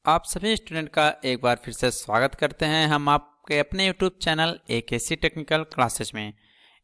आप सभी स्टूडेंट का एक बार फिर से स्वागत करते हैं हम आपके अपने YouTube channel AKC technical classes में।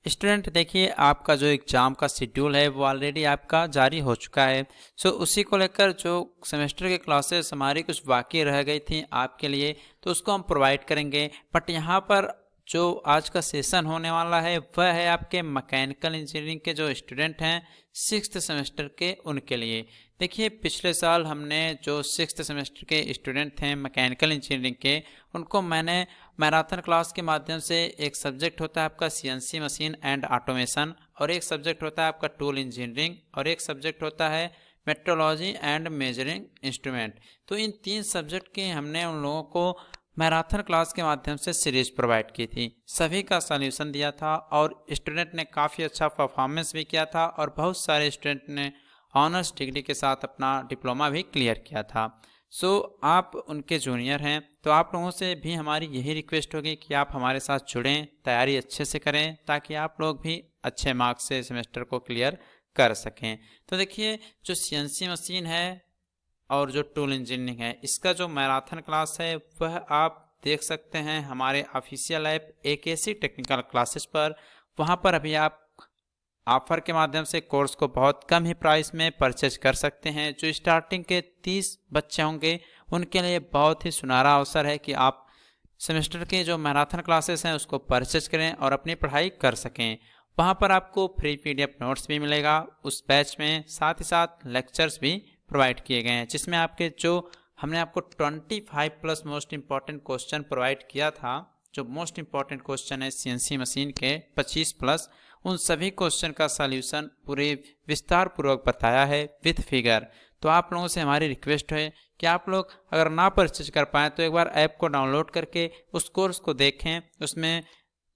स्टूडेंट देखिए, आपका जो एग्ज़ाम का शेड्यूल है वो ऑलरेडी आपका जारी हो चुका है। सो उसी को लेकर जो सेमेस्टर के क्लासेस हमारी कुछ बाकी रह गई थी आपके लिए, तो उसको हम प्रोवाइड करेंगे। बट यहाँ पर जो आज का सेशन होने वाला है वह है आपके मैकेनिकल इंजीनियरिंग के जो स्टूडेंट हैं सिक्स्थ सेमेस्टर के, उनके लिए। देखिए, पिछले साल हमने जो सिक्स्थ सेमेस्टर के स्टूडेंट थे मैकेनिकल इंजीनियरिंग के, उनको मैंने मैराथन क्लास के माध्यम से एक सब्जेक्ट होता है आपका सीएनसी मशीन एंड ऑटोमेशन, और एक सब्जेक्ट होता है आपका टूल इंजीनियरिंग, और एक सब्जेक्ट होता है मेट्रोलॉजी एंड मेजरिंग इंस्ट्रूमेंट। तो इन तीन सब्जेक्ट के हमने उन लोगों को मैराथन क्लास के माध्यम से सीरीज प्रोवाइड की थी, सभी का सॉल्यूशन दिया था और स्टूडेंट ने काफ़ी अच्छा परफॉर्मेंस भी किया था और बहुत सारे स्टूडेंट ने ऑनर्स डिग्री के साथ अपना डिप्लोमा भी क्लियर किया था। सो आप उनके जूनियर हैं, तो आप लोगों से भी हमारी यही रिक्वेस्ट होगी कि आप हमारे साथ जुड़ें, तैयारी अच्छे से करें ताकि आप लोग भी अच्छे मार्क्स से सेमेस्टर को क्लियर कर सकें। तो देखिए, जो सीएनसी मशीन है और जो टूल इंजीनियरिंग है, इसका जो मैराथन क्लास है वह आप देख सकते हैं हमारे official app AKC technical classes पर। वहाँ पर अभी आप ऑफर के माध्यम से कोर्स को बहुत कम ही प्राइस में परचेज कर सकते हैं। जो स्टार्टिंग के 30 बच्चे होंगे उनके लिए बहुत ही सुनहरा अवसर है कि आप सेमेस्टर के जो मैराथन क्लासेस हैं उसको परचेज करें और अपनी पढ़ाई कर सकें। वहाँ पर आपको फ्री पीडीएफ नोट्स भी मिलेगा उस बैच में, साथ ही साथ लेक्चर्स भी प्रोवाइड किए गए हैं, जिसमें आपके जो हमने आपको 25 plus most important question provide किया था। जो मोस्ट इंपॉर्टेंट क्वेश्चन है सीएनसी मशीन के 25 प्लस, उन सभी क्वेश्चन का सॉल्यूशन पूरे विस्तार पूर्वक बताया है विथ फिगर। तो आप लोगों से हमारी रिक्वेस्ट है कि आप लोग अगर ना परचेज कर पाएँ तो एक बार ऐप को डाउनलोड करके उस कोर्स को देखें। उसमें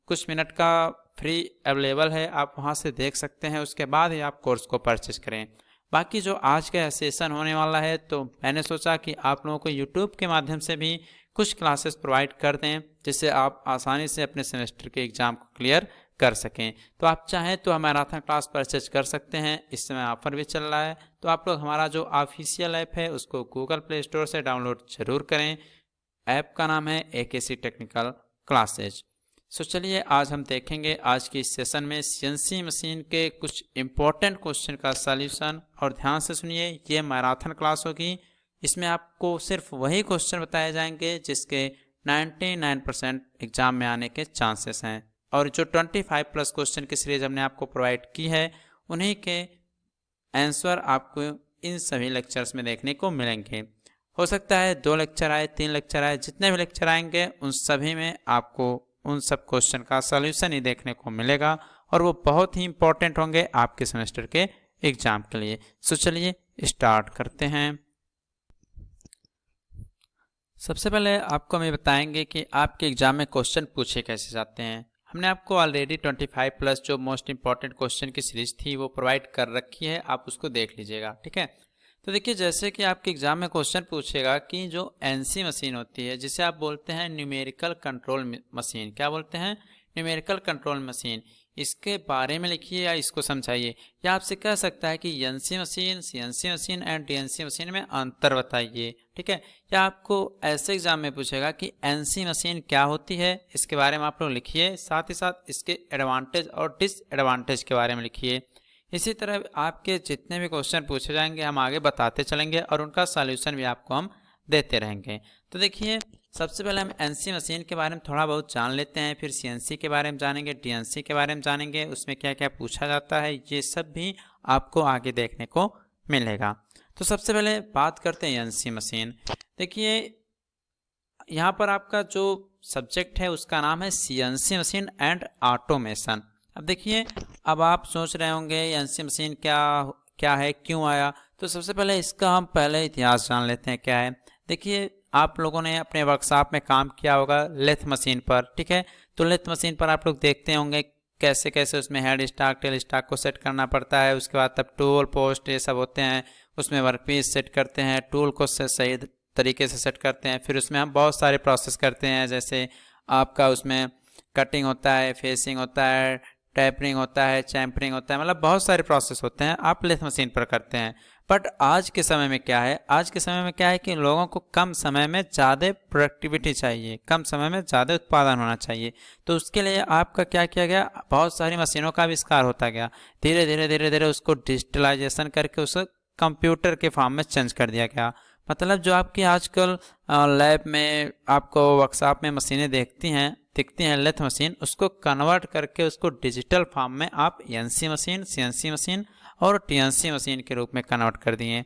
कुछ मिनट का फ्री अवेलेबल है, आप वहां से देख सकते हैं, उसके बाद ही आप कोर्स को परचेज करें। बाकी जो आज का सेशन होने वाला है, तो मैंने सोचा कि आप लोगों को यूट्यूब के माध्यम से भी कुछ क्लासेस प्रोवाइड कर दें, जिससे आप आसानी से अपने सेमेस्टर के एग्ज़ाम को क्लियर कर सकें। तो आप चाहें तो मैराथन क्लास परचेज कर सकते हैं, इस समय ऑफर भी चल रहा है। तो आप लोग हमारा जो ऑफिशियल ऐप है उसको गूगल प्ले स्टोर से डाउनलोड जरूर करें। ऐप का नाम है एकेसी टेक्निकल क्लासेज। सो चलिए, आज हम देखेंगे आज की इस सेशन में सीएनसी मशीन के कुछ इम्पोर्टेंट क्वेश्चन का सॉल्यूशन। और ध्यान से सुनिए, ये मैराथन क्लास होगी, इसमें आपको सिर्फ वही क्वेश्चन बताए जाएंगे जिसके 99% एग्जाम में आने के चांसेस हैं। और जो 25 प्लस क्वेश्चन की सीरीज हमने आपको प्रोवाइड की है, उन्हीं के आंसर आपको इन सभी लेक्चर्स में देखने को मिलेंगे। हो सकता है 2 लेक्चर आए, 3 लेक्चर आए, जितने भी लेक्चर आएंगे उन सभी में आपको उन सब क्वेश्चन का सॉल्यूशन ही देखने को मिलेगा, और वो बहुत ही इंपॉर्टेंट होंगे आपके सेमेस्टर के एग्जाम के लिए। सो चलिए स्टार्ट करते हैं। सबसे पहले आपको हम ये बताएंगे कि आपके एग्जाम में क्वेश्चन पूछे कैसे जाते हैं। हमने आपको ऑलरेडी 25 प्लस जो मोस्ट इंपॉर्टेंट क्वेश्चन की सीरीज थी वो प्रोवाइड कर रखी है, आप उसको देख लीजिएगा, ठीक है। तो देखिए, जैसे कि आपके एग्जाम में क्वेश्चन पूछेगा कि जो एनसी मशीन होती है, जिसे आप बोलते हैं न्यूमेरिकल कंट्रोल मशीन, क्या बोलते हैं, न्यूमेरिकल कंट्रोल मशीन, इसके बारे में लिखिए या इसको समझाइए। या आपसे कह सकता है कि NC machine, CNC machine and DNC machine में अंतर बताइए, ठीक है। या आपको ऐसे एग्जाम में पूछेगा कि एनसी मशीन क्या होती है, इसके बारे में आप लोग लिखिए, साथ ही साथ इसके एडवांटेज और डिसएडवांटेज के बारे में लिखिए। इसी तरह आपके जितने भी क्वेश्चन पूछे जाएंगे हम आगे बताते चलेंगे और उनका सॉल्यूशन भी आपको हम देते रहेंगे। तो देखिए, सबसे पहले हम एनसी मशीन के बारे में थोड़ा बहुत जान लेते हैं, फिर सीएनसी के बारे में जानेंगे, डीएनसी के बारे में जानेंगे, उसमें क्या क्या पूछा जाता है, ये सब भी आपको आगे देखने को मिलेगा। तो सबसे पहले बात करते हैं एनसी मशीन। देखिए, यहाँ पर आपका जो सब्जेक्ट है उसका नाम है सीएनसी मशीन एंड ऑटोमेशन। अब देखिए, अब आप सोच रहे होंगे एनसी मशीन क्या क्या है, क्यों आया। तो सबसे पहले इसका हम पहले इतिहास जान लेते हैं क्या है। देखिए, आप लोगों ने अपने वर्कशॉप में काम किया होगा लेथ मशीन पर, ठीक है। तो लेथ मशीन पर आप लोग देखते होंगे कैसे कैसे उसमें हेड स्टॉक टेल स्टॉक को सेट करना पड़ता है। उसके बाद तब टूल पोस्ट ये सब होते हैं, उसमें वर्कपीस सेट करते हैं, टूल को सही तरीके से सेट करते हैं। फिर उसमें हम बहुत सारे प्रोसेस करते हैं, जैसे आपका उसमें कटिंग होता है, फेसिंग होता है, टैपरिंग होता है, चैम्परिंग होता है, मतलब बहुत सारे प्रोसेस होते हैं आप लेथ मशीन पर करते हैं। बट आज के समय में क्या है, आज के समय में क्या है कि लोगों को कम समय में ज़्यादा प्रोडक्टिविटी चाहिए, कम समय में ज़्यादा उत्पादन होना चाहिए। तो उसके लिए आपका क्या किया गया, बहुत सारी मशीनों का आविष्कार होता गया। धीरे धीरे धीरे धीरे उसको डिजिटलाइजेशन करके उसे कंप्यूटर के फॉर्म में चेंज कर दिया गया। मतलब जो आपकी आजकल लैब में आपको वर्कशॉप में मशीनें दिखती हैं लेथ मशीन, उसको कन्वर्ट करके उसको डिजिटल फॉर्म में आप एनसी मशीन, सीएनसी मशीन और टीएनसी मशीन के रूप में कन्वर्ट कर दिए।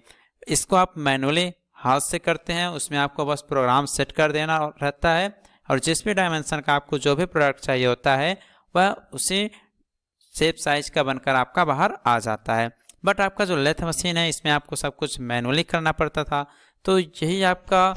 इसको आप मैनुअली हाथ से करते हैं, उसमें आपको बस प्रोग्राम सेट कर देना रहता है और जिस भी डायमेंशन का आपको जो भी प्रोडक्ट चाहिए होता है वह उसी शेप साइज का बनकर आपका बाहर आ जाता है। बट आपका जो लेथ मशीन है इसमें आपको सब कुछ मैनुअली करना पड़ता था। तो यही आपका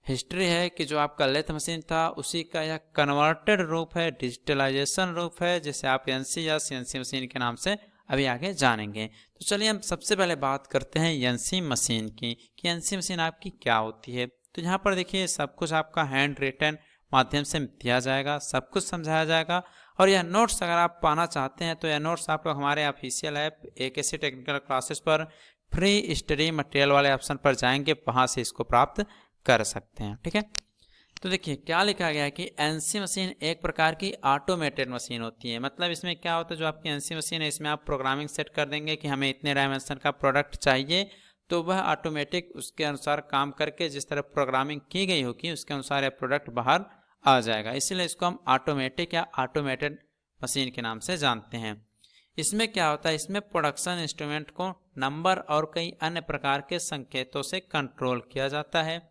हिस्ट्री है कि जो आपका लेथ मशीन था उसी का यह कन्वर्टेड रूप है, डिजिटलाइजेशन रूप है, जिसे आप एनसी या सीएनसी मशीन के नाम से अभी आगे जानेंगे। तो चलिए हम सबसे पहले बात करते हैं एनसी मशीन की कि एनसी मशीन आपकी क्या होती है। तो यहाँ पर देखिए सब कुछ आपका हैंड रिटन माध्यम से दिया जाएगा, सब कुछ समझाया जाएगा। और यह नोट्स अगर आप पाना चाहते हैं तो यह नोट्स आप लोग हमारे official app AKC technical classes पर फ्री स्टडी मटेरियल वाले ऑप्शन पर जाएंगे, वहाँ से इसको प्राप्त कर सकते हैं। ठीक है, तो देखिए क्या लिखा गया है कि एनसी मशीन एक प्रकार की ऑटोमेटेड मशीन होती है। मतलब इसमें क्या होता है, जो आपकी एनसी मशीन है इसमें आप प्रोग्रामिंग सेट कर देंगे कि हमें इतने डायमेंशन का प्रोडक्ट चाहिए, तो वह ऑटोमेटिक उसके अनुसार काम करके जिस तरह प्रोग्रामिंग की गई होगी उसके अनुसार यह प्रोडक्ट बाहर आ जाएगा। इसीलिए इसको हम ऑटोमेटिक या ऑटोमेटेड मशीन के नाम से जानते हैं। इसमें क्या होता है, इसमें प्रोडक्शन इंस्ट्रूमेंट को नंबर और कई अन्य प्रकार के संकेतों से कंट्रोल किया जाता है।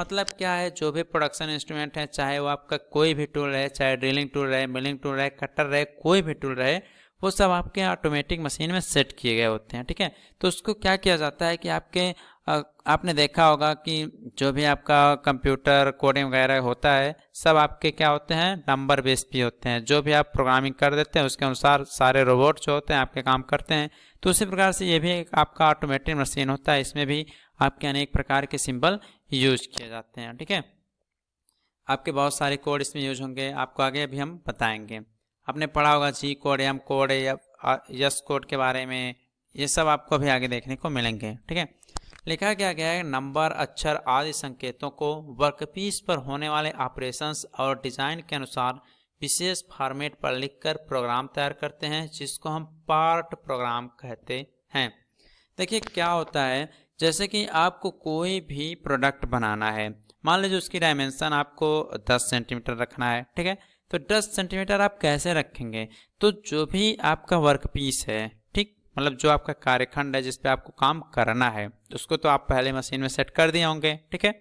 मतलब क्या है, जो भी प्रोडक्शन इंस्ट्रूमेंट है, चाहे वो आपका कोई भी टूल रहे, चाहे ड्रिलिंग टूल रहे, मिलिंग टूल रहे, कटर रहे, कोई भी टूल रहे, वो सब आपके ऑटोमेटिक मशीन में सेट किए गए होते हैं। ठीक है, तो उसको क्या किया जाता है कि आपने देखा होगा कि जो भी आपका कंप्यूटर कोडिंग वगैरह होता है सब आपके क्या होते हैं, नंबर बेस पे होते हैं। जो भी आप प्रोग्रामिंग कर देते हैं उसके अनुसार सारे रोबोट जो होते हैं आपके काम करते हैं। तो उसी प्रकार से ये भी एक आपका ऑटोमेटिक मशीन होता है, इसमें भी आपके अनेक प्रकार के सिंबल यूज किए जाते हैं। ठीक है, आपके बहुत सारे कोड इसमें यूज होंगे, आपको आगे भी हम बताएंगे। आपने पढ़ा होगा जी कोड, एम कोड या यस कोड के बारे में, ये सब आपको भी आगे देखने को मिलेंगे। ठीक है, लिखा क्या गया है, नंबर, अक्षर आदि संकेतों को वर्कपीस पर होने वाले ऑपरेशंस और डिजाइन के अनुसार विशेष फॉर्मेट पर लिखकर प्रोग्राम तैयार करते हैं, जिसको हम पार्ट प्रोग्राम कहते हैं। देखिए क्या होता है, जैसे कि आपको कोई भी प्रोडक्ट बनाना है, मान लीजिए उसकी डायमेंशन आपको 10 सेंटीमीटर रखना है। ठीक है, तो 10 सेंटीमीटर आप कैसे रखेंगे, तो जो भी आपका वर्क पीस है, ठीक, मतलब जो आपका कार्यखंड है जिस पे आपको काम करना है, उसको तो आप पहले मशीन में सेट कर दिए होंगे। ठीक है,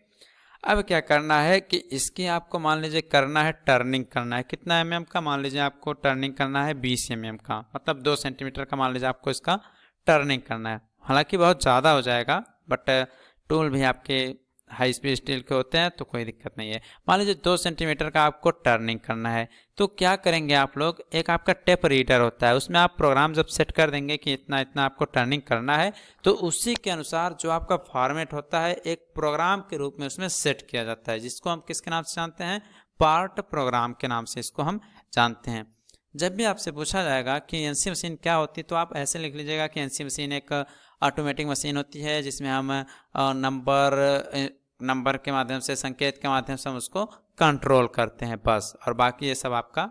अब क्या करना है कि इसकी आपको मान लीजिए करना है, टर्निंग करना है। कितना एमएम का, मान लीजिए आपको टर्निंग करना है 20 एमएम का, मतलब 2 सेंटीमीटर का मान लीजिए आपको इसका टर्निंग करना है। हालांकि बहुत ज़्यादा हो जाएगा, बट टूल भी आपके हाई स्पीड स्टील के होते हैं तो कोई दिक्कत नहीं है। मान लीजिए 2 सेंटीमीटर का आपको टर्निंग करना है, तो क्या करेंगे आप लोग, एक आपका टेप रीडर होता है, उसमें आप प्रोग्राम जब सेट कर देंगे कि इतना इतना आपको टर्निंग करना है, तो उसी के अनुसार जो आपका फॉर्मेट होता है एक प्रोग्राम के रूप में उसमें सेट किया जाता है, जिसको हम किसके नाम से जानते हैं, पार्ट प्रोग्राम के नाम से इसको हम जानते हैं। जब भी आपसे पूछा जाएगा कि एनसी मशीन क्या होती है, तो आप ऐसे लिख लीजिएगा कि एनसी मशीन एक ऑटोमेटिक मशीन होती है जिसमें हम नंबर के माध्यम से, संकेत के माध्यम से हम उसको कंट्रोल करते हैं बस, और बाकी ये सब आपका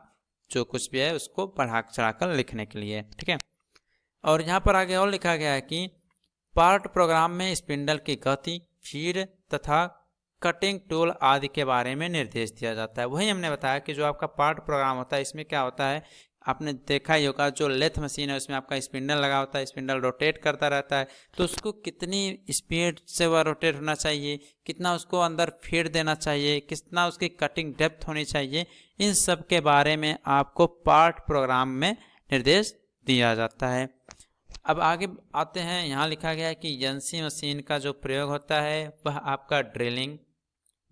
जो कुछ भी है उसको बढ़ा चढ़ाकर लिखने के लिए। ठीक है, और यहाँ पर आगे और लिखा गया है कि पार्ट प्रोग्राम में स्पिंडल की गति, फीड तथा कटिंग टूल आदि के बारे में निर्देश दिया जाता है। वही हमने बताया कि जो आपका पार्ट प्रोग्राम होता है इसमें क्या होता है, आपने देखा ही होगा जो लेथ मशीन है उसमें आपका स्पिंडल लगा होता है, स्पिंडल रोटेट करता रहता है, तो उसको कितनी स्पीड से वह रोटेट होना चाहिए, कितना उसको अंदर फीड देना चाहिए, कितना उसकी कटिंग डेप्थ होनी चाहिए, इन सब के बारे में आपको पार्ट प्रोग्राम में निर्देश दिया जाता है। अब आगे आते हैं, यहाँ लिखा गया है कि एनसी मशीन का जो प्रयोग होता है वह आपका ड्रिलिंग,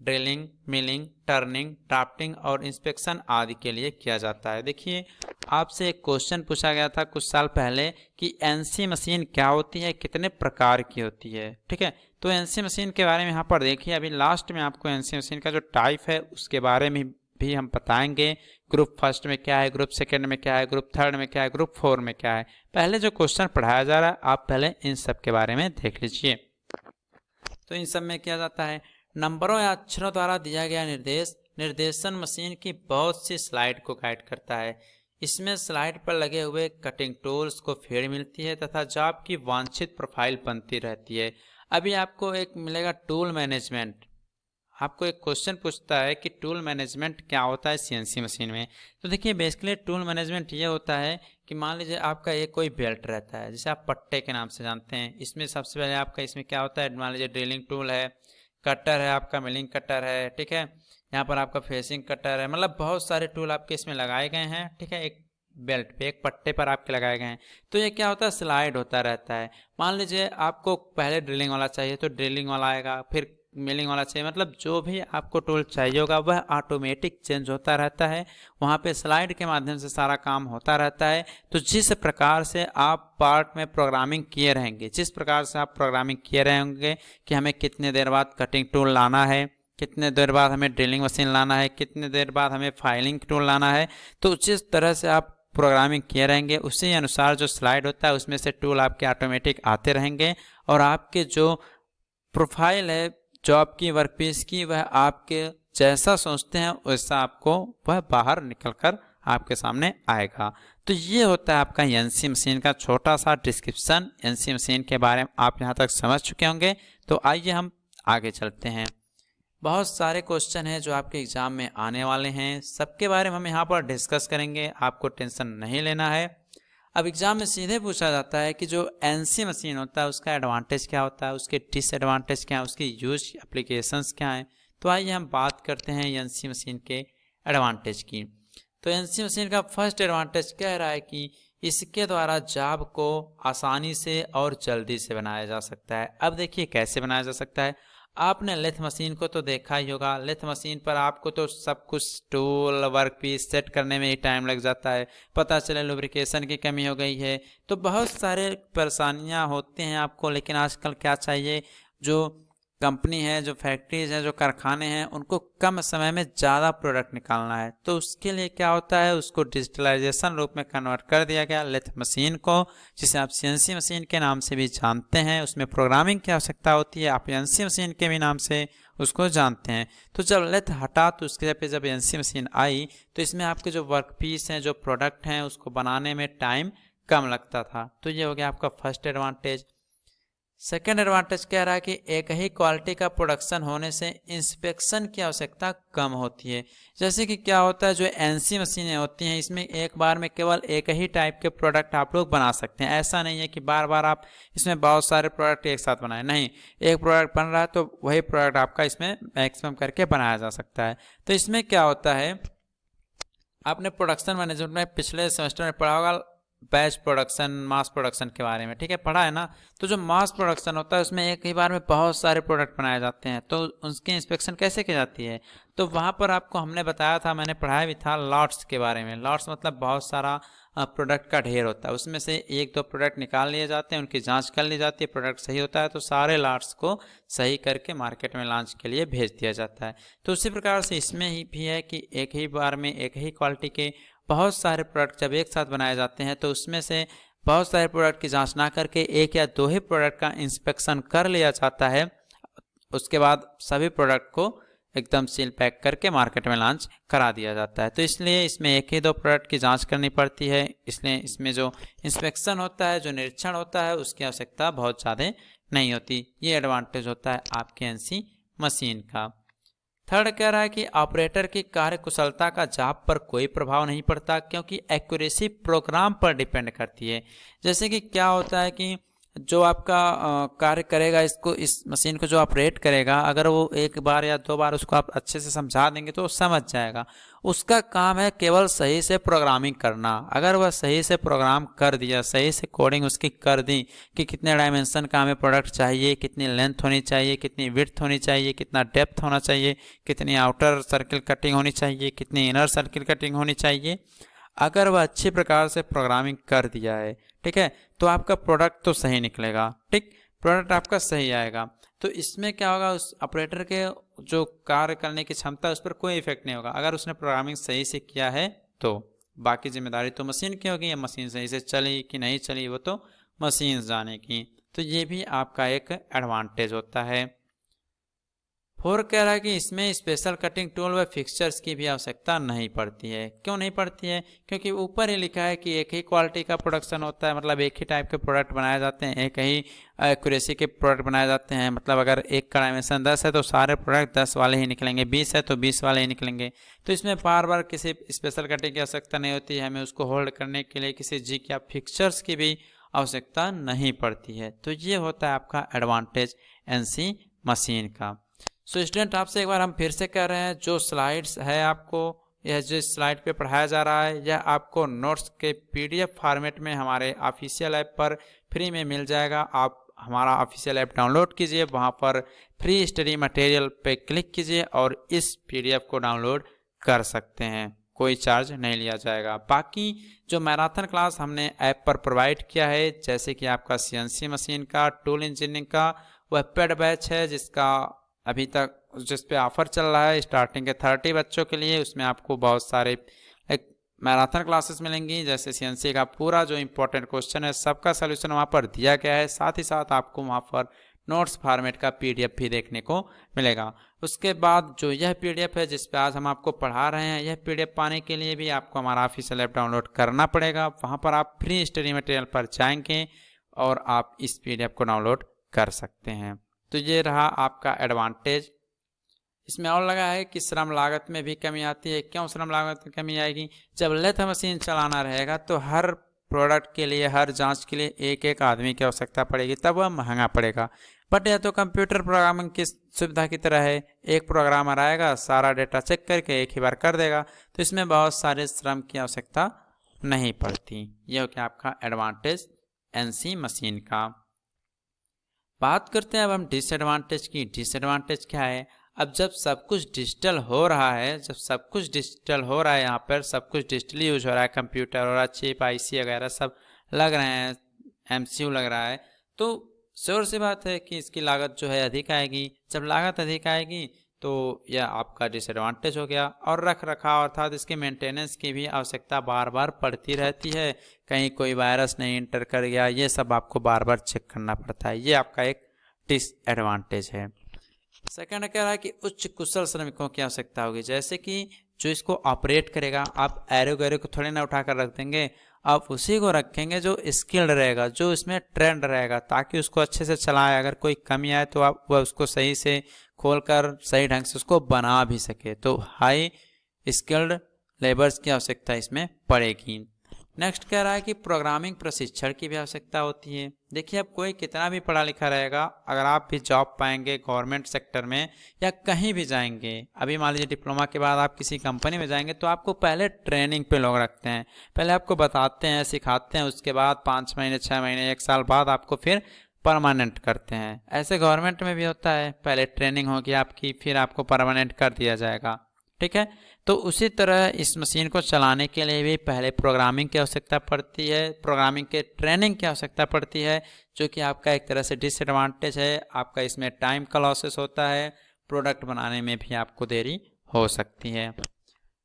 मिलिंग, टर्निंग, ड्राफ्टिंग और इंस्पेक्शन आदि के लिए किया जाता है। देखिए आपसे एक क्वेश्चन पूछा गया था कुछ साल पहले कि एनसी मशीन क्या होती है, कितने प्रकार की होती है। ठीक है, तो एनसी मशीन के बारे में यहाँ पर देखिए, अभी लास्ट में आपको एनसी मशीन का जो टाइप है उसके बारे में भी हम बताएंगे। ग्रुप फर्स्ट में क्या है, ग्रुप सेकंड में क्या है, ग्रुप थर्ड में क्या है, ग्रुप 4 में क्या है। पहले जो क्वेश्चन पढ़ाया जा रहा है आप पहले इन सब के बारे में देख लीजिए। तो इन सब में किया जाता है, नंबरों या अक्षरों द्वारा दिया गया निर्देशन मशीन की बहुत सी स्लाइड को गाइड करता है। इसमें स्लाइड पर लगे हुए कटिंग टूल्स को फीड मिलती है तथा जॉब की वांछित प्रोफाइल बनती रहती है। अभी आपको एक मिलेगा टूल मैनेजमेंट। आपको एक क्वेश्चन पूछता है कि टूल मैनेजमेंट क्या होता है सीएनसी मशीन में। तो देखिए बेसिकली टूल मैनेजमेंट ये होता है कि मान लीजिए आपका एक कोई बेल्ट रहता है, जैसे आप पट्टे के नाम से जानते हैं। इसमें सबसे पहले आपका इसमें क्या होता है, मान लीजिए ड्रिलिंग टूल है, कटर है, आपका मिलिंग कटर है, ठीक है, यहाँ पर आपका फेसिंग कटर है, मतलब बहुत सारे टूल आपके इसमें लगाए गए हैं, ठीक है, एक बेल्ट पे एक पट्टे पर आपके लगाए गए हैं। तो ये क्या होता है, स्लाइड होता रहता है। मान लीजिए आपको पहले ड्रिलिंग वाला चाहिए तो ड्रिलिंग वाला आएगा, फिर मिलिंग वाला चाहिए, मतलब जो भी आपको टूल चाहिए होगा वह ऑटोमेटिक चेंज होता रहता है। वहाँ पे स्लाइड के माध्यम से सारा काम होता रहता है। तो जिस प्रकार से आप पार्ट में प्रोग्रामिंग किए रहेंगे, जिस प्रकार से आप प्रोग्रामिंग किए रहेंगे कि हमें कितने देर बाद कटिंग टूल लाना है, कितने देर बाद हमें ड्रिलिंग मशीन लाना है, कितने देर बाद हमें फाइलिंग टूल लाना है, तो जिस तरह से आप प्रोग्रामिंग किए रहेंगे उसी अनुसार जो स्लाइड होता है उसमें से टूल आपके ऑटोमेटिक आते रहेंगे और आपके जो प्रोफाइल है जॉब की, वर्कपीस की, वह आपके जैसा सोचते हैं वैसा आपको वह बाहर निकलकर आपके सामने आएगा। तो ये होता है आपका एनसी मशीन का छोटा सा डिस्क्रिप्शन। एनसी मशीन के बारे में आप यहाँ तक समझ चुके होंगे। तो आइए हम आगे चलते हैं। बहुत सारे क्वेश्चन हैं जो आपके एग्जाम में आने वाले हैं, सबके बारे में हम यहाँ पर डिस्कस करेंगे, आपको टेंशन नहीं लेना है। अब एग्जाम में सीधे पूछा जाता है कि जो एनसी मशीन होता है उसका एडवांटेज क्या होता है, उसके डिसएडवांटेज क्या है, उसकी यूज एप्लीकेशंस क्या हैं। तो आइए हम बात करते हैं एनसी मशीन के एडवांटेज की। तो एनसी मशीन का फर्स्ट एडवांटेज कह रहा है कि इसके द्वारा जॉब को आसानी से और जल्दी से बनाया जा सकता है। अब देखिए कैसे बनाया जा सकता है। आपने लेथ मशीन को तो देखा ही होगा। लेथ मशीन पर आपको तो सब कुछ टूल वर्कपीस सेट करने में ही टाइम लग जाता है। पता चले लुब्रिकेशन की कमी हो गई है तो बहुत सारे परेशानियां होती हैं आपको। लेकिन आजकल क्या चाहिए, जो कंपनी है, जो फैक्ट्रीज हैं, जो कारखाने हैं, उनको कम समय में ज़्यादा प्रोडक्ट निकालना है। तो उसके लिए क्या होता है, उसको डिजिटलाइजेशन रूप में कन्वर्ट कर दिया गया लेथ मशीन को, जिसे आप सीएनसी मशीन के नाम से भी जानते हैं। उसमें प्रोग्रामिंग की आवश्यकता होती है, आप एनसी मशीन के भी नाम से उसको जानते हैं। तो जब लेथ हटा तो उसके पे जब एनसी मशीन आई तो इसमें आपके जो वर्क पीस हैं, जो प्रोडक्ट हैं, उसको बनाने में टाइम कम लगता था। तो ये हो गया आपका फर्स्ट एडवांटेज। सेकेंड एडवांटेज कह रहा है कि एक ही क्वालिटी का प्रोडक्शन होने से इंस्पेक्शन की आवश्यकता कम होती है। जैसे कि क्या होता है, जो एनसी मशीनें होती हैं इसमें एक बार में केवल एक ही टाइप के प्रोडक्ट आप लोग बना सकते हैं। ऐसा नहीं है कि बार बार आप इसमें बहुत सारे प्रोडक्ट एक साथ बनाएं, नहीं, एक प्रोडक्ट बन रहा है तो वही प्रोडक्ट आपका इसमें मैक्सिमम करके बनाया जा सकता है। तो इसमें क्या होता है, आपने प्रोडक्शन मैनेजमेंट में पिछले सेमेस्टर में पढ़ा होगा बैच प्रोडक्शन, मास प्रोडक्शन के बारे में, ठीक है, पढ़ा है ना। तो जो मास प्रोडक्शन होता है उसमें एक ही बार में बहुत सारे प्रोडक्ट बनाए जाते हैं, तो उसकी इंस्पेक्शन कैसे की जाती है। तो वहाँ पर आपको हमने बताया था, मैंने पढ़ाया भी था लॉट्स के बारे में। लॉट्स मतलब बहुत सारा प्रोडक्ट का ढेर होता है, उसमें से एक दो प्रोडक्ट निकाल लिए जाते हैं, उनकी जांच कर ली जाती है, प्रोडक्ट सही होता है तो सारे लॉट्स को सही करके मार्केट में लॉन्च के लिए भेज दिया जाता है। तो उसी प्रकार से इसमें ही भी है कि एक ही बार में एक ही क्वालिटी के बहुत सारे प्रोडक्ट जब एक साथ बनाए जाते हैं तो उसमें से बहुत सारे प्रोडक्ट की जांच ना करके एक या दो ही प्रोडक्ट का इंस्पेक्शन कर लिया जाता है। उसके बाद सभी प्रोडक्ट को एकदम सील पैक करके मार्केट में लॉन्च करा दिया जाता है। तो इसलिए इसमें एक ही दो प्रोडक्ट की जांच करनी पड़ती है, इसलिए इसमें जो इंस्पेक्शन होता है, जो निरीक्षण होता है, उसकी आवश्यकता बहुत ज़्यादा नहीं होती। ये एडवांटेज होता है आपके एनसी मशीन का। थर्ड कह रहा है कि ऑपरेटर की कार्य कुशलता का जॉब पर कोई प्रभाव नहीं पड़ता क्योंकि एक्यूरेसी प्रोग्राम पर डिपेंड करती है। जैसे कि क्या होता है कि जो आपका कार्य करेगा, इसको, इस मशीन को जो ऑपरेट करेगा, अगर वो एक बार या दो बार उसको आप अच्छे से समझा देंगे तो वो समझ जाएगा। उसका काम है केवल सही से प्रोग्रामिंग करना। अगर वह सही से प्रोग्राम कर दिया, सही से कोडिंग उसकी कर दी कि कितने डायमेंशन का हमें प्रोडक्ट चाहिए, कितनी लेंथ होनी चाहिए, कितनी विड्थ होनी चाहिए, कितना डेप्थ होना चाहिए, कितनी आउटर सर्किल कटिंग होनी चाहिए, कितनी इनर सर्किल कटिंग होनी चाहिए, अगर वह अच्छी प्रकार से प्रोग्रामिंग कर दिया है, ठीक है, तो आपका प्रोडक्ट तो सही निकलेगा, ठीक, प्रोडक्ट आपका सही आएगा। तो इसमें क्या होगा, उस ऑपरेटर के जो कार्य करने की क्षमता उस पर कोई इफेक्ट नहीं होगा। अगर उसने प्रोग्रामिंग सही से किया है तो बाकी जिम्मेदारी तो मशीन की होगी, या मशीन सही से चली कि नहीं चली वो तो मशीन जानेगी। तो ये भी आपका एक एडवांटेज होता है। 4 कह रहा है कि इसमें स्पेशल कटिंग टूल व फिक्सचर्स की भी आवश्यकता नहीं पड़ती है। क्यों नहीं पड़ती है? क्योंकि ऊपर ही लिखा है कि एक ही क्वालिटी का प्रोडक्शन होता है, मतलब एक ही टाइप के प्रोडक्ट बनाए जाते हैं, एक ही एक्यूरेसी के प्रोडक्ट बनाए जाते हैं। मतलब अगर एक का डायमेंशन 10 है तो सारे प्रोडक्ट 10 वाले ही निकलेंगे, 20 है तो 20 वाले ही निकलेंगे। तो इसमें बार बार किसी स्पेशल कटिंग की आवश्यकता नहीं होती है, हमें उसको होल्ड करने के लिए किसी जिग या फिक्सचर्स की भी आवश्यकता नहीं पड़ती है। तो ये होता है आपका एडवांटेज एनसी मशीन का। सो स्टूडेंट, आपसे एक बार हम फिर से कह रहे हैं, जो स्लाइड्स है आपको, यह जो स्लाइड पे पढ़ाया जा रहा है, यह आपको नोट्स के पीडीएफ फॉर्मेट में हमारे ऑफिशियल ऐप पर फ्री में मिल जाएगा। आप हमारा ऑफिशियल ऐप डाउनलोड कीजिए, वहाँ पर फ्री स्टडी मटेरियल पे क्लिक कीजिए और इस पीडीएफ को डाउनलोड कर सकते हैं, कोई चार्ज नहीं लिया जाएगा। बाकी जो मैराथन क्लास हमने ऐप पर प्रोवाइड किया है, जैसे कि आपका सीएनसी मशीन का, टूल इंजीनियरिंग का, वह पेड बैच है जिसका अभी तक जिस पे ऑफर चल रहा है स्टार्टिंग के 30 बच्चों के लिए। उसमें आपको बहुत सारे एक मैराथन क्लासेस मिलेंगी, जैसे सीएनसी का पूरा जो इंपॉर्टेंट क्वेश्चन है सबका सलूशन वहाँ पर दिया गया है। साथ ही साथ आपको वहाँ पर नोट्स फॉर्मेट का पीडीएफ भी देखने को मिलेगा। उसके बाद जो यह पीडीएफ है जिस पे आज हम आपको पढ़ा रहे हैं, यह पीडीएफ पाने के लिए भी आपको हमारा ऑफिशियल ऐप डाउनलोड करना पड़ेगा। वहाँ पर आप फ्री स्टडी मटेरियल पर जाएंगे और आप इस पीडीएफ को डाउनलोड कर सकते हैं। तो ये रहा आपका एडवांटेज। इसमें और लगा है कि श्रम लागत में भी कमी आती है। क्यों श्रम लागत में कमी आएगी? जब लेथ मशीन चलाना रहेगा तो हर प्रोडक्ट के लिए, हर जांच के लिए एक एक आदमी की आवश्यकता पड़ेगी, तब वह महंगा पड़ेगा। बट यह तो कंप्यूटर प्रोग्रामिंग की सुविधा की तरह है, एक प्रोग्रामर आएगा, सारा डेटा चेक करके एक ही बार कर देगा। तो इसमें बहुत सारे श्रम की आवश्यकता नहीं पड़ती। यह हो गया आपका एडवांटेज एनसी मशीन का। बात करते हैं अब हम डिसएडवांटेज की। डिसएडवांटेज क्या है? अब जब सब कुछ डिजिटल हो रहा है, जब सब कुछ डिजिटल हो रहा है, यहाँ पर सब कुछ डिजिटली यूज हो रहा है, कंप्यूटर हो रहा है, चिप आईसी वगैरह सब लग रहे हैं, एमसीयू लग रहा है, तो श्योर सी बात है कि इसकी लागत जो है अधिक आएगी। जब लागत अधिक आएगी तो यह आपका डिसएडवांटेज हो गया। और रख रखाव अर्थात इसके मेंटेनेंस की भी आवश्यकता बार बार पड़ती रहती है। कहीं कोई वायरस नहीं इंटर कर गया, ये सब आपको बार बार चेक करना पड़ता है। ये आपका एक डिसएडवांटेज है। सेकंड कह रहा है कि उच्च कुशल श्रमिकों की आवश्यकता होगी, जैसे कि जो इसको ऑपरेट करेगा। आप एरो गैरो को थोड़ी ना उठाकर रख देंगे, आप उसी को रखेंगे जो स्किल्ड रहेगा, जो इसमें ट्रेंड रहेगा, ताकि उसको अच्छे से चलाए। अगर कोई कमी आए तो आप वह उसको सही से खोलकर सही ढंग से उसको बना भी सके। तो हाई स्किल्ड लेबर्स की आवश्यकता इसमें पड़ेगी। नेक्स्ट कह रहा है कि प्रोग्रामिंग प्रशिक्षण की भी आवश्यकता होती है। देखिए, अब कोई कितना भी पढ़ा लिखा रहेगा, अगर आप भी जॉब पाएंगे गवर्नमेंट सेक्टर में या कहीं भी जाएंगे, अभी मान लीजिए डिप्लोमा के बाद आप किसी कंपनी में जाएंगे, तो आपको पहले ट्रेनिंग पे लोग रखते हैं, पहले आपको बताते हैं, सिखाते हैं, उसके बाद 5 महीने 6 महीने 1 साल बाद आपको फिर परमानेंट करते हैं। ऐसे गवर्नमेंट में भी होता है, पहले ट्रेनिंग होगी आपकी, फिर आपको परमानेंट कर दिया जाएगा। ठीक है, तो उसी तरह इस मशीन को चलाने के लिए भी पहले प्रोग्रामिंग की आवश्यकता पड़ती है, प्रोग्रामिंग के ट्रेनिंग की आवश्यकता पड़ती है, जो कि आपका एक तरह से डिसएडवांटेज है। आपका इसमें टाइम का लॉसेस होता है, प्रोडक्ट बनाने में भी आपको देरी हो सकती है।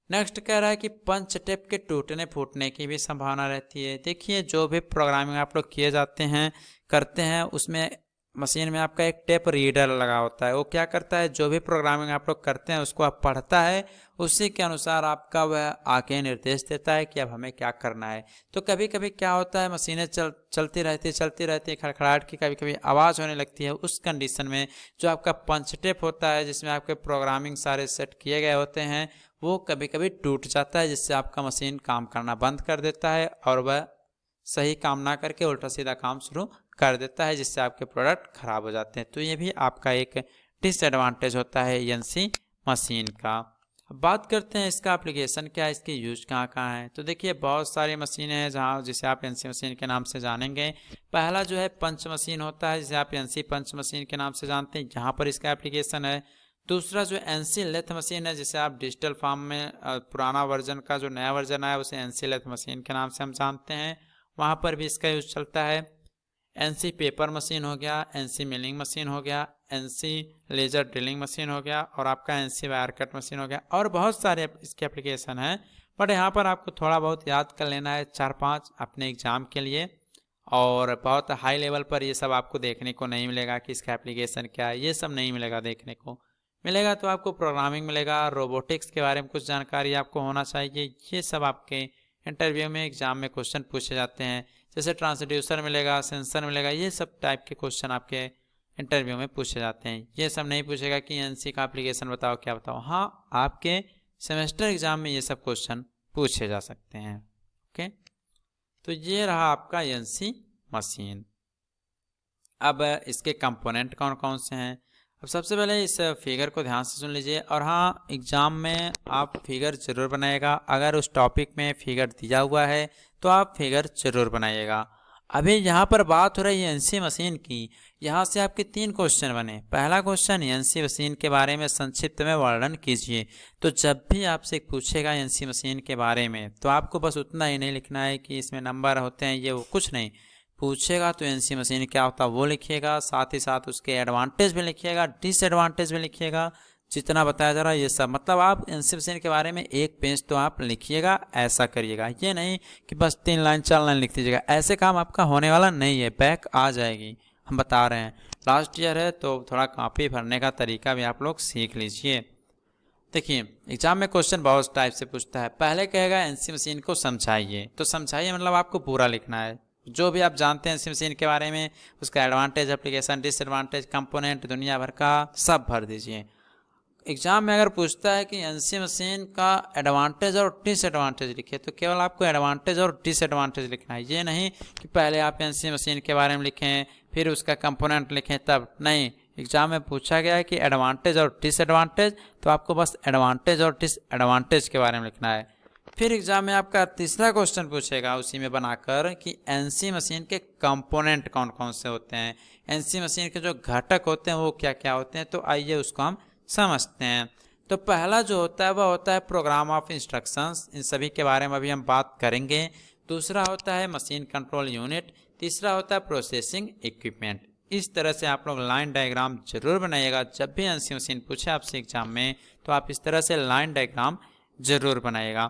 नेक्स्ट कह रहा है कि पंच टेप के टूटने फूटने की भी संभावना रहती है। देखिए, जो भी प्रोग्रामिंग आप लोग किए जाते हैं करते हैं, उसमें मशीन में आपका एक टेप रीडर लगा होता है। वो क्या करता है, जो भी प्रोग्रामिंग आप लोग करते हैं उसको आप पढ़ता है, उसी के अनुसार आपका वह आगे निर्देश देता है कि अब हमें क्या करना है। तो कभी कभी क्या होता है, मशीनें चलती रहती खड़खड़ाहट की कभी कभी आवाज़ होने लगती है। उस कंडीशन में जो आपका पंच टेप होता है, जिसमें आपके प्रोग्रामिंग सारे सेट किए गए होते हैं, वो कभी कभी टूट जाता है, जिससे आपका मशीन काम करना बंद कर देता है और वह सही काम ना करके उल्टा सीधा काम शुरू कर देता है, जिससे आपके प्रोडक्ट खराब हो जाते हैं। तो ये भी आपका एक डिसएडवांटेज होता है एनसी मशीन का। अब बात करते हैं इसका एप्लीकेशन क्या है, इसके यूज कहाँ कहाँ है। तो देखिए, बहुत सारी मशीनें हैं जहाँ जिसे आप एनसी मशीन के नाम से जानेंगे। पहला जो है पंच मशीन होता है, जिसे आप एनसी पंच मशीन के नाम से जानते हैं, यहाँ पर इसका एप्लीकेशन है। दूसरा जो एनसी लेथ मशीन है, जिसे आप डिजिटल फॉर्म में पुराना वर्जन का जो नया वर्जन आया उसे एनसी लेथ मशीन के नाम से हम जानते हैं, वहाँ पर भी इसका यूज चलता है। एनसी पेपर मशीन हो गया, एनसी मिलिंग मशीन हो गया, एनसी लेजर ड्रिलिंग मशीन हो गया और आपका एनसी वायर कट मशीन हो गया और बहुत सारे इसके एप्लीकेशन हैं। बट यहाँ पर आपको थोड़ा बहुत याद कर लेना है 4-5 अपने एग्ज़ाम के लिए। और बहुत हाई लेवल पर ये सब आपको देखने को नहीं मिलेगा कि इसका एप्लीकेशन क्या है, ये सब नहीं मिलेगा। देखने को मिलेगा तो आपको प्रोग्रामिंग मिलेगा, रोबोटिक्स के बारे में कुछ जानकारी आपको होना चाहिए। ये सब आपके इंटरव्यू में एग्जाम में क्वेश्चन पूछे जाते हैं। जैसे ट्रांसड्यूसर मिलेगा, सेंसर मिलेगा, ये सब टाइप के क्वेश्चन आपके इंटरव्यू में पूछे जाते हैं। ये सब नहीं पूछेगा कि एनसी का एप्लीकेशन बताओ क्या बताओ। हाँ, आपके सेमेस्टर एग्जाम में ये सब क्वेश्चन पूछे जा सकते हैं। ओके, तो ये रहा आपका एनसी मशीन। अब इसके कंपोनेंट कौन कौन से हैं। अब सबसे पहले इस फिगर को ध्यान से सुन लीजिए और हाँ, एग्ज़ाम में आप फिगर ज़रूर बनाइएगा। अगर उस टॉपिक में फिगर दिया हुआ है तो आप फिगर ज़रूर बनाइएगा। अभी यहाँ पर बात हो रही है एनसी मशीन की। यहाँ से आपके 3 क्वेश्चन बने। पहला क्वेश्चन, एनसी मशीन के बारे में संक्षिप्त में वर्णन कीजिए। तो जब भी आपसे पूछेगा एनसी मशीन के बारे में तो आपको बस उतना ही नहीं लिखना है कि इसमें नंबर होते हैं, ये वो कुछ नहीं। पूछेगा तो एनसी मशीन क्या होता है वो लिखिएगा, साथ ही साथ उसके एडवांटेज भी लिखिएगा, डिसएडवांटेज भी लिखिएगा, जितना बताया जा रहा है ये सब। मतलब आप एनसी मशीन के बारे में 1 पेज तो आप लिखिएगा। ऐसा करिएगा, ये नहीं कि बस 3 लाइन 4 लाइन लिख दीजिएगा। ऐसे काम आपका होने वाला नहीं है, बैक आ जाएगी, हम बता रहे हैं। लास्ट ईयर है तो थोड़ा कॉपी भरने का तरीका भी आप लोग सीख लीजिए। देखिए, एग्जाम में क्वेश्चन बहुत टाइप से पूछता है। पहले कहेगा एनसी मशीन को समझाइए। तो समझाइए मतलब आपको पूरा लिखना है, जो भी आप जानते हैं एनसी मशीन के बारे में, उसका एडवांटेज, एप्लीकेशन, डिसएडवांटेज, कंपोनेंट, दुनिया भर का सब भर दीजिए। एग्जाम में अगर पूछता है कि एनसी मशीन का एडवांटेज और डिसएडवांटेज लिखिए, तो केवल आपको एडवांटेज और डिसएडवांटेज लिखना है। ये नहीं कि पहले आप एनसी मशीन के बारे में लिखें फिर उसका कंपोनेंट लिखें, तब नहीं। एग्जाम में पूछा गया है कि एडवांटेज और डिसएडवांटेज, तो आपको बस एडवांटेज और डिसएडवांटेज के बारे में लिखना है। फिर एग्जाम में आपका तीसरा क्वेश्चन पूछेगा उसी में बनाकर कि एनसी मशीन के कंपोनेंट कौन कौन से होते हैं, एनसी मशीन के जो घटक होते हैं वो क्या क्या होते हैं। तो आइए उसको हम समझते हैं। तो पहला जो होता है वह होता है प्रोग्राम ऑफ इंस्ट्रक्शंस। इन सभी के बारे में अभी हम बात करेंगे। दूसरा होता है मशीन कंट्रोल यूनिट। तीसरा होता है प्रोसेसिंग इक्विपमेंट। इस तरह से आप लोग लाइन डायग्राम जरूर बनाइएगा। जब भी एनसी मशीन पूछे आपसे एग्जाम में तो आप इस तरह से लाइन डायग्राम जरूर बनाइएगा।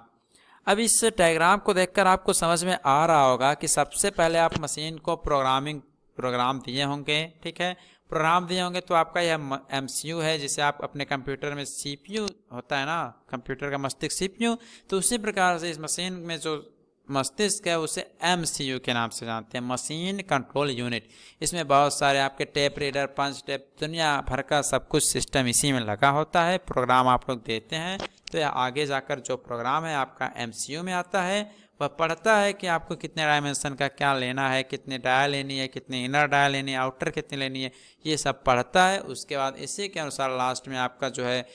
अब इस डायग्राम को देखकर आपको समझ में आ रहा होगा कि सबसे पहले आप मशीन को प्रोग्राम दिए होंगे, ठीक है। प्रोग्राम दिए होंगे तो आपका यह एमसीयू है, जिसे आप अपने कंप्यूटर में सीपीयू होता है ना, कंप्यूटर का मस्तिष्क सीपीयू। तो उसी प्रकार से इस मशीन में जो मस्तिष्क है उसे एमसीयू के नाम से जानते हैं, मशीन कंट्रोल यूनिट। इसमें बहुत सारे आपके टेप रीडर, पंच टेप, दुनिया भर का सब कुछ सिस्टम इसी में लगा होता है। प्रोग्राम आप लोग देते हैं तो यह आगे जाकर जो प्रोग्राम है आपका एमसीयू में आता है। वह पढ़ता है कि आपको कितने डायमेंशन का क्या लेना है, कितने डायल लेनी है, कितनी इनर डायल लेनी है, आउटर कितनी लेनी है, ये सब पढ़ता है। उसके बाद इसी के अनुसार लास्ट में आपका जो है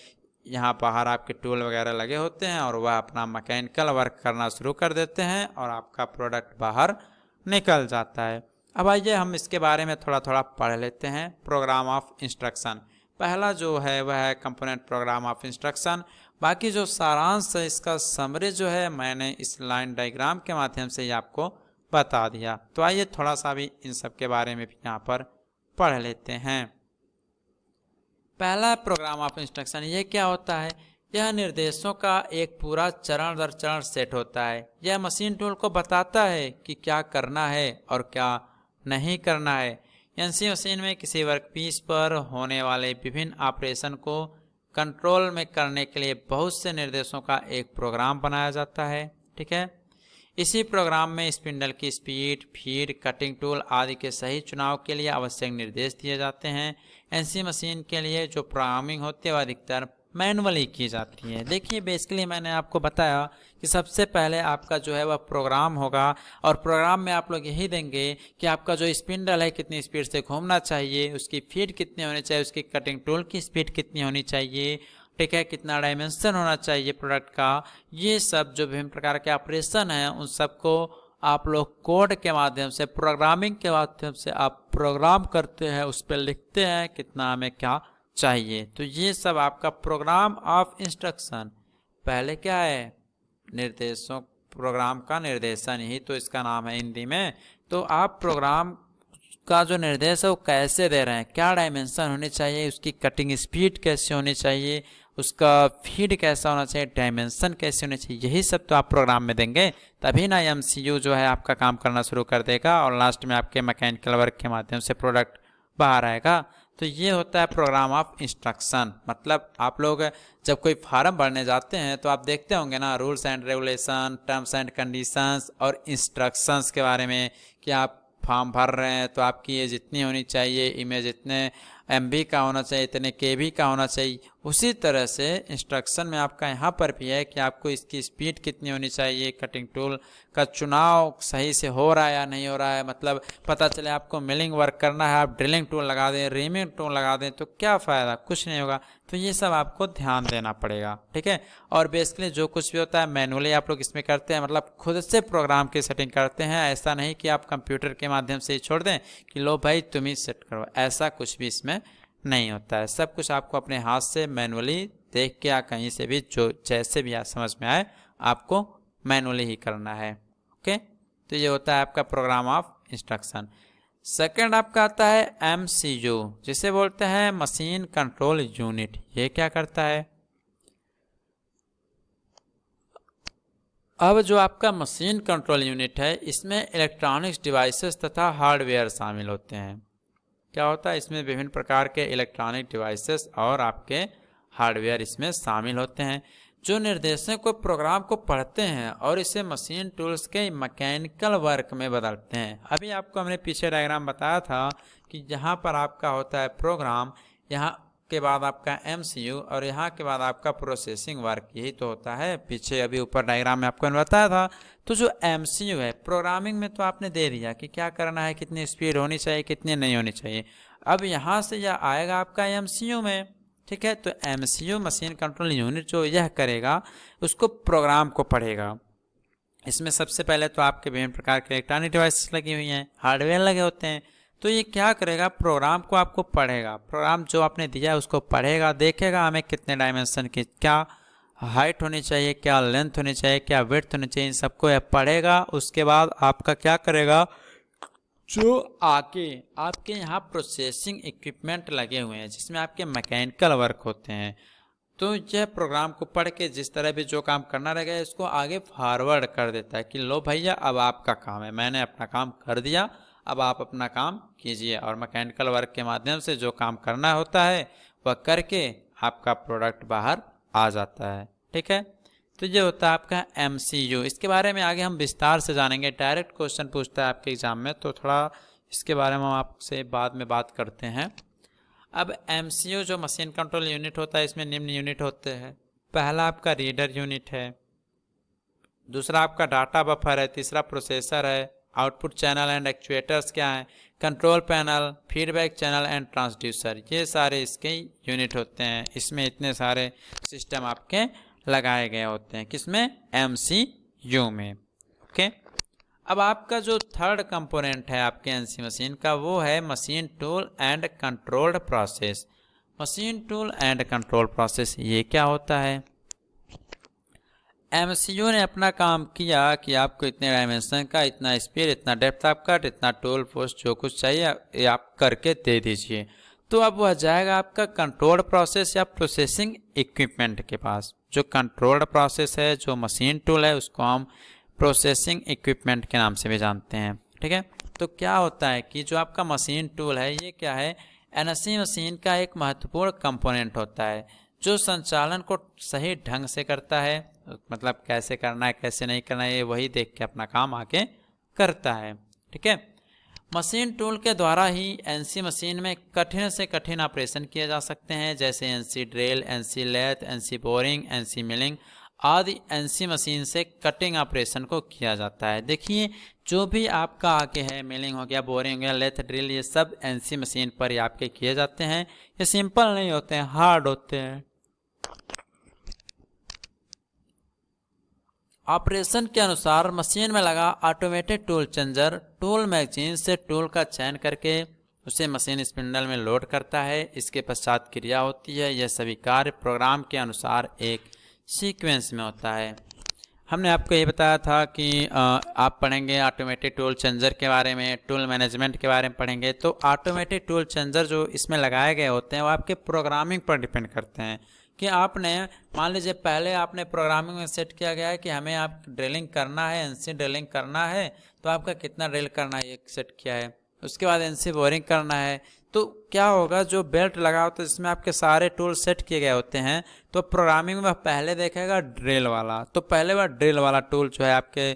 यहाँ बाहर आपके टूल वगैरह लगे होते हैं और वह अपना मैकेनिकल वर्क करना शुरू कर देते हैं और आपका प्रोडक्ट बाहर निकल जाता है। अब आइए हम इसके बारे में थोड़ा थोड़ा पढ़ लेते हैं। प्रोग्राम ऑफ इंस्ट्रक्शन पहला जो है वह है कंपोनेंट प्रोग्राम ऑफ इंस्ट्रक्शन। बाकी जो सारांश है इसका समरी जो है मैंने इस लाइन डायग्राम के माध्यम से ही आपको बता दिया। तो आइए थोड़ा सा भी इन सब के बारे में भी यहाँ पर पढ़ लेते हैं। पहला प्रोग्राम ऑफ इंस्ट्रक्शन, ये क्या होता है? यह निर्देशों का एक पूरा चरण दर चरण सेट होता है। यह मशीन टूल को बताता है कि क्या करना है और क्या नहीं करना है। एनसी मशीन में किसी वर्कपीस पर होने वाले विभिन्न ऑपरेशन को कंट्रोल में करने के लिए बहुत से निर्देशों का एक प्रोग्राम बनाया जाता है, ठीक है। इसी प्रोग्राम में स्पिंडल की स्पीड, फीड, कटिंग टूल आदि के सही चुनाव के लिए आवश्यक निर्देश दिए जाते हैं। एनसी मशीन के लिए जो प्रोग्रामिंग होती है वह अधिकतर मैनुअली की जाती है। देखिए बेसिकली मैंने आपको बताया कि सबसे पहले आपका जो है वह प्रोग्राम होगा और प्रोग्राम में आप लोग यही देंगे कि आपका जो स्पिंडल है कितनी स्पीड से घूमना चाहिए, उसकी फीड कितनी होनी चाहिए, उसकी कटिंग टूल की स्पीड कितनी होनी चाहिए, ठीक है, कितना डायमेंशन होना चाहिए प्रोडक्ट का। ये सब जो विभिन्न प्रकार के ऑपरेशन हैं उन सबको आप लोग कोड के माध्यम से, प्रोग्रामिंग के माध्यम से आप प्रोग्राम करते हैं, उस पर लिखते हैं कितना हमें क्या चाहिए। तो ये सब आपका प्रोग्राम ऑफ इंस्ट्रक्शन। पहले क्या है? निर्देशों, प्रोग्राम का निर्देशन ही तो इसका नाम है हिंदी में। तो आप प्रोग्राम का जो निर्देश है वो कैसे दे रहे हैं, क्या डायमेंशन होनी चाहिए, उसकी कटिंग स्पीड कैसे होनी चाहिए, उसका फीड कैसा होना चाहिए, डायमेंशन कैसे होने चाहिए, यही सब तो आप प्रोग्राम में देंगे, तभी ना एमसीयू जो है आपका काम करना शुरू कर देगा और लास्ट में आपके मैकेनिकल वर्क के माध्यम से प्रोडक्ट बाहर आएगा। तो ये होता है प्रोग्राम ऑफ इंस्ट्रक्शन। मतलब आप लोग जब कोई फार्म भरने जाते हैं तो आप देखते होंगे ना rules and regulation, terms and conditions और इंस्ट्रक्शंस के बारे में, कि आप फॉर्म भर रहे हैं तो आपकी एज इतनी होनी चाहिए, इमेज इतने MB का होना चाहिए, इतने KB का होना चाहिए। उसी तरह से इंस्ट्रक्शन में आपका यहाँ पर भी है कि आपको इसकी स्पीड कितनी होनी चाहिए, कटिंग टूल का चुनाव सही से हो रहा है या नहीं हो रहा है। मतलब पता चले आपको मिलिंग वर्क करना है, आप ड्रिलिंग टूल लगा दें, रीमिंग टूल लगा दें, तो क्या फ़ायदा, कुछ नहीं होगा। तो ये सब आपको ध्यान देना पड़ेगा, ठीक है। और बेसिकली जो कुछ भी होता है मैनुअली आप लोग इसमें करते हैं, मतलब खुद से प्रोग्राम की सेटिंग करते हैं। ऐसा नहीं कि आप कंप्यूटर के माध्यम से ही छोड़ दें कि लो भाई तुम ही सेट करो, ऐसा कुछ भी इसमें नहीं होता है। सब कुछ आपको अपने हाथ से मैनुअली देख के या कहीं से भी जो जैसे भी समझ में आए आपको मैनुअली ही करना है। ओके, तो ये होता है आपका प्रोग्राम ऑफ इंस्ट्रक्शन। सेकंड आपका आता है MCU, जिसे बोलते हैं मशीन कंट्रोल यूनिट। ये क्या करता है, अब जो आपका मशीन कंट्रोल यूनिट है इसमें इलेक्ट्रॉनिक्स डिवाइसेस तथा हार्डवेयर शामिल होते हैं। क्या होता है, इसमें विभिन्न प्रकार के इलेक्ट्रॉनिक डिवाइसेस और आपके हार्डवेयर इसमें शामिल होते हैं, जो निर्देशों को प्रोग्राम को पढ़ते हैं और इसे मशीन टूल्स के मैकेनिकल वर्क में बदलते हैं। अभी आपको हमने पीछे डायग्राम बताया था कि यहाँ पर आपका होता है प्रोग्राम, यहाँ के बाद आपका MCU और यहाँ के बाद आपका प्रोसेसिंग वर्क, यही तो होता है। पीछे अभी ऊपर डायग्राम में आपको बताया था। तो जो MCU है प्रोग्रामिंग में तो आपने दे दिया कि क्या करना है, कितनी स्पीड होनी चाहिए, कितनी नहीं होनी चाहिए। अब यहाँ से यह आएगा आपका MCU में, ठीक है। तो MCU मशीन कंट्रोल यूनिट जो यह करेगा उसको प्रोग्राम को पढ़ेगा। इसमें सबसे पहले तो आपके विभिन्न प्रकार के इलेक्ट्रॉनिक डिवाइसेस लगी हुई हैं, हार्डवेयर लगे होते हैं। तो ये क्या करेगा, प्रोग्राम को आपको पढ़ेगा, प्रोग्राम जो आपने दिया है उसको पढ़ेगा, देखेगा हमें कितने डायमेंशन की क्या हाइट होनी चाहिए, क्या लेंथ होनी चाहिए, क्या विड्थ होनी चाहिए, इन सबको यह पढ़ेगा। उसके बाद आपका क्या करेगा, जो आके आपके यहाँ प्रोसेसिंग इक्विपमेंट लगे हुए हैं जिसमें आपके मैकेनिकल वर्क होते हैं, तो यह प्रोग्राम को पढ़ के जिस तरह भी जो काम करना रहेगा इसको आगे फॉरवर्ड कर देता है कि लो भैया अब आपका काम है, मैंने अपना काम कर दिया, अब आप अपना काम कीजिए। और मैकेनिकल वर्क के माध्यम से जो काम करना होता है वह करके आपका प्रोडक्ट बाहर आ जाता है, ठीक है। तो ये होता है आपका MCU। इसके बारे में आगे हम विस्तार से जानेंगे, डायरेक्ट क्वेश्चन पूछता है आपके एग्जाम में, तो थोड़ा इसके बारे में हम आपसे बाद में बात करते हैं। अब MCU जो मशीन कंट्रोल यूनिट होता है इसमें निम्न यूनिट होते हैं। पहला आपका रीडर यूनिट है, दूसरा आपका डाटा बफर है, तीसरा प्रोसेसर है, आउटपुट चैनल एंड एक्चुएटर्स क्या है, control panel, feedback channel and transducer, ये सारे इसके यूनिट होते हैं। इसमें इतने सारे सिस्टम आपके लगाए गए होते हैं, किसमें, MCU में। ओके, अब आपका जो थर्ड कंपोनेंट है आपके एनसी मशीन का वो है machine tool and controlled process. Machine tool and control process ये क्या होता है, MCU ने अपना काम किया कि आपको इतने डायमेंशन का, इतना स्पीड, इतना डेप्थ ऑफ कट, इतना टूल फोर्स, जो कुछ चाहिए ये आप करके दे दीजिए। तो अब वह जाएगा आपका कंट्रोल्ड प्रोसेस या प्रोसेसिंग इक्विपमेंट के पास। जो कंट्रोल्ड प्रोसेस है, जो मशीन टूल है, उसको हम प्रोसेसिंग इक्विपमेंट के नाम से भी जानते हैं, ठीक है। तो क्या होता है कि जो आपका मशीन टूल है ये क्या है, एनसी मशीन का एक महत्वपूर्ण कंपोनेंट होता है जो संचालन को सही ढंग से करता है। मतलब कैसे करना है कैसे नहीं करना है ये वही देख के अपना काम आगे करता है, ठीक है। मशीन टूल के द्वारा ही एनसी मशीन में कठिन से कठिन ऑपरेशन किए जा सकते हैं, जैसे NC drill, NC lathe, NC boring, NC milling आदि एनसी मशीन से कटिंग ऑपरेशन को किया जाता है। देखिए जो भी आपका आगे है, मिलिंग हो गया, बोरिंग हो गया, लेथ, ड्रिल, ये सब एनसी मशीन पर ही आपके किए जाते हैं। ये सिंपल नहीं होते हैं, हार्ड होते हैं। ऑपरेशन के अनुसार मशीन में लगा automated tool changer tool magazine से टूल का चयन करके उसे मशीन स्पिंडल में लोड करता है। इसके पश्चात क्रिया होती है। यह सभी कार्य प्रोग्राम के अनुसार एक सीक्वेंस में होता है। हमने आपको ये बताया था कि आप पढ़ेंगे ऑटोमेटिक टूल चेंजर के बारे में, टूल मैनेजमेंट के बारे में पढ़ेंगे। तो ऑटोमेटिक टूल चेंजर जो इसमें लगाए गए होते हैं वो आपके प्रोग्रामिंग पर डिपेंड करते हैं कि आपने मान लीजिए पहले आपने प्रोग्रामिंग में सेट किया गया है कि हमें आप ड्रिलिंग करना है, एनसी ड्रिलिंग करना है, तो आपका कितना ड्रिल करना है ये सेट किया है। उसके बाद एनसी बोरिंग करना है, तो क्या होगा जो बेल्ट लगा होता है जिसमें आपके सारे टूल सेट किए गए होते हैं, तो प्रोग्रामिंग में पहले देखेगा ड्रिल वाला, तो पहले वह ड्रिल वाला टूल जो है आपके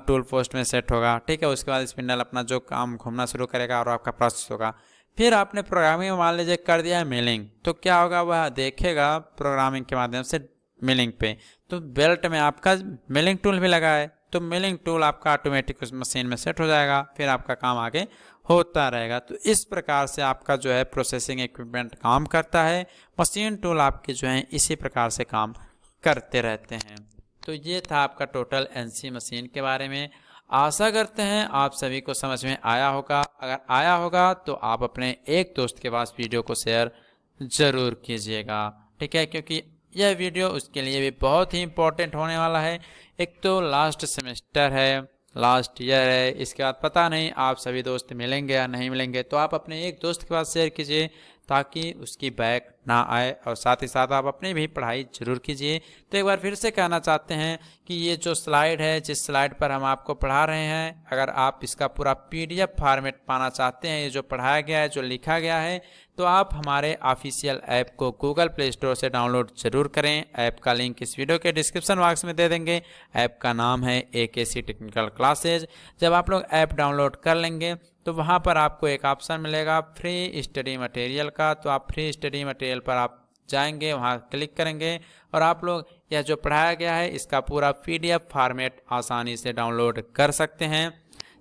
टूल पोस्ट में सेट होगा, ठीक है। उसके बाद स्पिंडल अपना जो काम घूमना शुरू करेगा और आपका प्रोसेस होगा। फिर आपने प्रोग्रामिंग में मान लीजिए कर दिया है मिलिंग, तो क्या होगा वह देखेगा प्रोग्रामिंग के माध्यम से मिलिंग पे, तो बेल्ट में आपका मिलिंग टूल भी लगा है, तो मिलिंग टूल आपका ऑटोमेटिक उस मशीन में सेट हो जाएगा, फिर आपका काम आगे होता रहेगा। तो इस प्रकार से आपका जो है प्रोसेसिंग इक्विपमेंट काम करता है, मशीन टूल आपके जो है इसी प्रकार से काम करते रहते हैं। तो ये था आपका टोटल एनसी मशीन के बारे में। आशा करते हैं आप सभी को समझ में आया होगा। अगर आया होगा तो आप अपने एक दोस्त के पास वीडियो को शेयर ज़रूर कीजिएगा, ठीक है, क्योंकि यह वीडियो उसके लिए भी बहुत ही इम्पोर्टेंट होने वाला है। एक तो लास्ट सेमेस्टर है, लास्ट ईयर है, इसके बाद पता नहीं आप सभी दोस्त मिलेंगे या नहीं मिलेंगे, तो आप अपने एक दोस्त के पास शेयर कीजिए ताकि उसकी बैक ना आए, और साथ ही साथ आप अपनी भी पढ़ाई जरूर कीजिए। तो एक बार फिर से कहना चाहते हैं कि ये जो स्लाइड है, जिस स्लाइड पर हम आपको पढ़ा रहे हैं, अगर आप इसका पूरा PDF फॉर्मेट पाना चाहते हैं, ये जो पढ़ाया गया है, जो लिखा गया है, तो आप हमारे ऑफिशियल ऐप को गूगल प्ले स्टोर से डाउनलोड जरूर करें। ऐप का लिंक इस वीडियो के डिस्क्रिप्शन बॉक्स में दे देंगे। ऐप का नाम है AKC टेक्निकल क्लासेज। जब आप लोग ऐप डाउनलोड कर लेंगे तो वहाँ पर आपको एक ऑप्शन मिलेगा फ्री स्टडी मटेरियल का, तो आप फ्री स्टडी मटेरियल पर आप जाएंगे, वहाँ क्लिक करेंगे और आप लोग यह जो पढ़ाया गया है इसका पूरा PDF फॉर्मेट आसानी से डाउनलोड कर सकते हैं।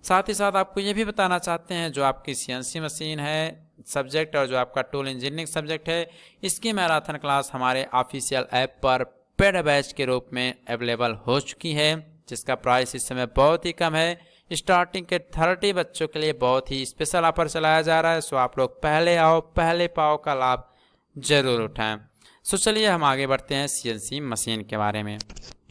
साथ ही साथ आपको ये भी बताना चाहते हैं जो आपकी CNC मशीन है सब्जेक्ट और जो आपका टूल इंजीनियरिंग सब्जेक्ट है, इसकी मैराथन क्लास हमारे ऑफिशियल ऐप पर पेड बैच के रूप में अवेलेबल हो चुकी है, जिसका प्राइस इस समय बहुत ही कम है। स्टार्टिंग के 30 बच्चों के लिए बहुत ही स्पेशल ऑफर चलाया जा रहा है, सो आप लोग पहले आओ पहले पाओ का लाभ जरूर उठाएं। सो चलिए हम आगे बढ़ते हैं CNC मशीन के बारे में।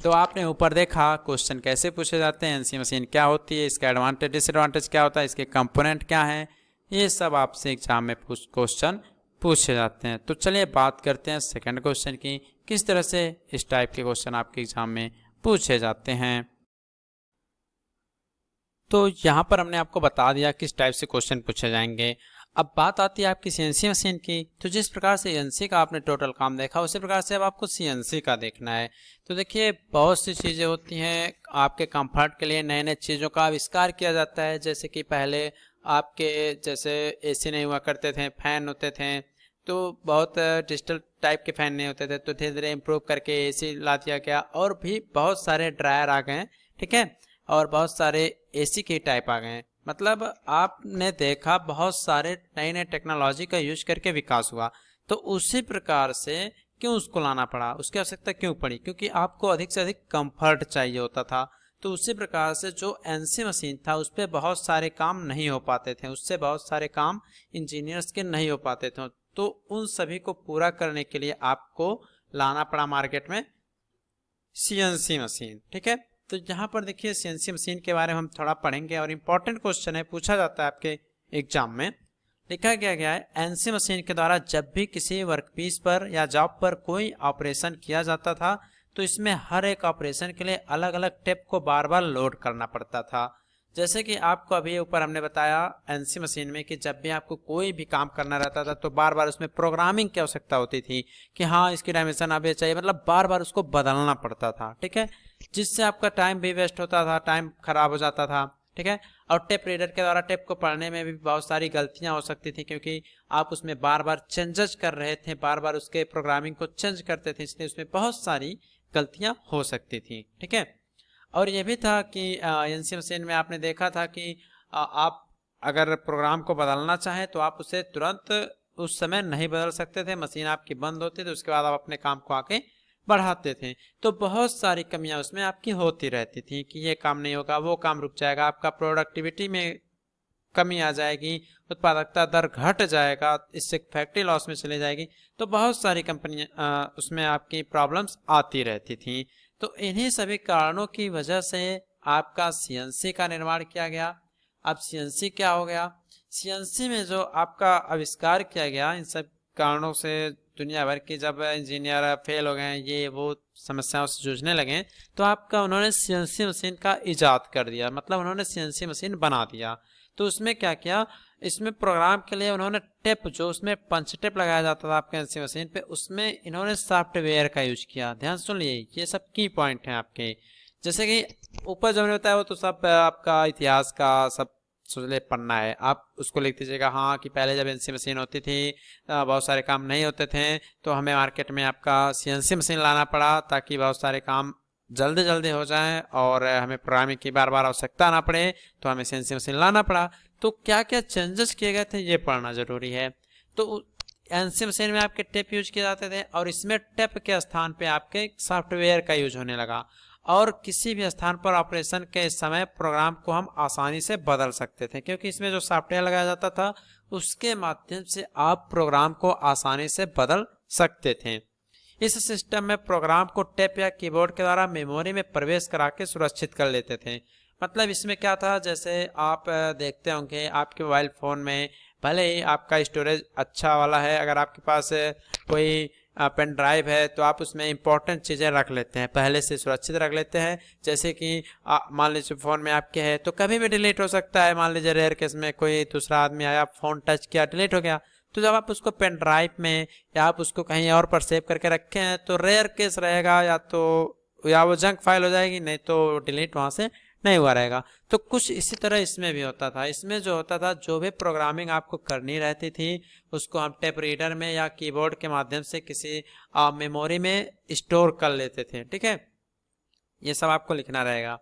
तो आपने ऊपर देखा क्वेश्चन कैसे पूछे जाते हैं, NC मशीन क्या होती है, इसका एडवांटेज डिसएडवांटेज क्या होता है, इसके कंपोनेंट क्या हैं, ये सब आपसे एग्जाम में क्वेश्चन पूछे जाते हैं। तो चलिए बात करते हैं सेकंड क्वेश्चन की, किस तरह से इस टाइप के क्वेश्चन आपके एग्जाम में पूछे जाते हैं। तो यहाँ पर हमने आपको बता दिया किस टाइप से क्वेश्चन पूछे जाएंगे। अब बात आती है आपकी CNC मशीन की। तो जिस प्रकार से NC का आपने टोटल काम देखा, उसी प्रकार से अब आपको CNC का देखना है। तो देखिए बहुत सी चीज़ें होती हैं, आपके कंफर्ट के लिए नए नए चीज़ों का आविष्कार किया जाता है। जैसे कि पहले आपके जैसे AC नहीं हुआ करते थे, फैन होते थे, तो बहुत डिजिटल टाइप के फैन नहीं होते थे, तो धीरे धीरे इम्प्रूव करके AC ला दिया गया, और भी बहुत सारे ड्रायर आ गए, ठीक है, और बहुत सारे AC के टाइप आ गए हैं। मतलब आपने देखा बहुत सारे नए नए टेक्नोलॉजी का यूज करके विकास हुआ। तो उसी प्रकार से क्यों उसको लाना पड़ा, उसकी आवश्यकता क्यों पड़ी, क्योंकि आपको अधिक से अधिक कंफर्ट चाहिए होता था। तो उसी प्रकार से जो NC मशीन था उस पर बहुत सारे काम नहीं हो पाते थे, उससे बहुत सारे काम इंजीनियर्स के नहीं हो पाते थे। तो उन सभी को पूरा करने के लिए आपको लाना पड़ा मार्केट में CNC मशीन, ठीक है। तो यहाँ पर देखिए CNC मशीन के बारे में हम थोड़ा पढ़ेंगे, और इम्पोर्टेंट क्वेश्चन है, पूछा जाता है आपके एग्जाम में। लिखा गया है NC मशीन के द्वारा जब भी किसी वर्कपीस पर या जॉब पर कोई ऑपरेशन किया जाता था, तो इसमें हर एक ऑपरेशन के लिए अलग अलग टेप को बार बार लोड करना पड़ता था। जैसे कि आपको अभी ऊपर हमने बताया NC मशीन में कि जब भी आपको कोई भी काम करना रहता था तो बार बार उसमें प्रोग्रामिंग की आवश्यकता होती थी कि हाँ इसकी डायमेंशन अब ये चाहिए, मतलब बार बार उसको बदलना पड़ता था, ठीक है, जिससे आपका टाइम भी वेस्ट होता था, टाइम खराब हो जाता था, ठीक है। और टेप रीडर के द्वारा टेप को पढ़ने में भी बहुत सारी गलतियां हो सकती थी, क्योंकि आप उसमें बार बार चेंजेस कर रहे थे, बार बार उसके प्रोग्रामिंग को चेंज करते थे, इसलिए उसमें बहुत सारी गलतियां हो सकती थी, ठीक है। और ये भी था कि NC मशीन में आपने देखा था कि आप अगर प्रोग्राम को बदलना चाहें तो आप उसे तुरंत उस समय नहीं बदल सकते थे, मशीन आपकी बंद होती थी, उसके बाद आप अपने काम को आगे बढ़ाते थे। तो बहुत सारी कमियां उसमें आपकी होती रहती थी कि ये काम नहीं होगा, वो काम रुक जाएगा, आपका प्रोडक्टिविटी में कमी आ जाएगी, उत्पादकता दर घट जाएगा, इससे फैक्ट्री लॉस में चली जाएगी। तो बहुत सारी कंपनियां उसमें आपकी प्रॉब्लम्स आती रहती थी। तो इन्हीं सभी कारणों की वजह से आपका सीएनसी का निर्माण किया गया। अब सीएनसी क्या हो गया, सीएनसी में जो आपका आविष्कार किया गया, इन सब कारणों से दुनिया भर की जब इंजीनियर फेल हो गए, ये वो समस्याओं से जूझने लगे, तो आपका उन्होंने सीएनसी मशीन का इजाद कर दिया, मतलब उन्होंने सीएनसी मशीन बना दिया। तो उसमें क्या किया, इसमें प्रोग्राम के लिए उन्होंने टेप, जो उसमें पंच टेप लगाया जाता था आपके सीएनसी मशीन पे, उसमें इन्होंने सॉफ्टवेयर का यूज किया। ध्यान सुन लिए, ये सब की पॉइंट हैं आपके। जैसे कि ऊपर जो होता है वो तो सब आपका इतिहास का सब सोच ले पढ़ना है, आप उसको लिख दीजिएगा। हाँ कि पहले जब एनसी मशीन होती थी बहुत सारे काम नहीं होते थे, तो हमें मार्केट में आपका सीएनसी मशीन लाना पड़ा ताकि बहुत सारे काम जल्दी जल्दी हो जाएं और हमें प्रोग्रामिंग की बार बार आवश्यकता ना पड़े, तो हमें सीएनसी मशीन लाना पड़ा। तो क्या क्या चेंजेस किए गए थे ये पढ़ना जरूरी है। तो एनसी मशीन में आपके टेप यूज किए जाते थे और इसमें टेप के स्थान पे आपके सॉफ्टवेयर का यूज होने लगा, और किसी भी स्थान पर ऑपरेशन के समय प्रोग्राम को हम आसानी से बदल सकते थे, क्योंकि इसमें जो सॉफ्टवेयर लगाया जाता था उसके माध्यम से आप प्रोग्राम को आसानी से बदल सकते थे। इस सिस्टम में प्रोग्राम को टेप या कीबोर्ड के द्वारा मेमोरी में प्रवेश करा के सुरक्षित कर लेते थे। मतलब इसमें क्या था, जैसे आप देखते होंगे आपके मोबाइल फ़ोन में भले ही आपका स्टोरेज अच्छा वाला है, अगर आपके पास कोई पेन ड्राइव है तो आप उसमें इंपॉर्टेंट चीज़ें रख लेते हैं, पहले से सुरक्षित रख लेते हैं। जैसे कि मान लीजिए फ़ोन में आपके है तो कभी भी डिलीट हो सकता है, मान लीजिए रेयर केस में कोई दूसरा आदमी आया, फ़ोन टच किया, डिलीट हो गया, तो जब आप उसको पेन ड्राइव में या आप उसको कहीं और पर सेव करके रखे हैं तो रेयर केस रहेगा, या वो जंक फाइल हो जाएगी, नहीं तो डिलीट वहाँ से नहीं हुआ रहेगा। तो कुछ इसी तरह इसमें भी होता था। इसमें जो होता था, जो भी प्रोग्रामिंग आपको करनी रहती थी उसको हम टेप रीडर में या कीबोर्ड के माध्यम से किसी मेमोरी में स्टोर कर लेते थे। ठीक है, ये सब आपको लिखना रहेगा।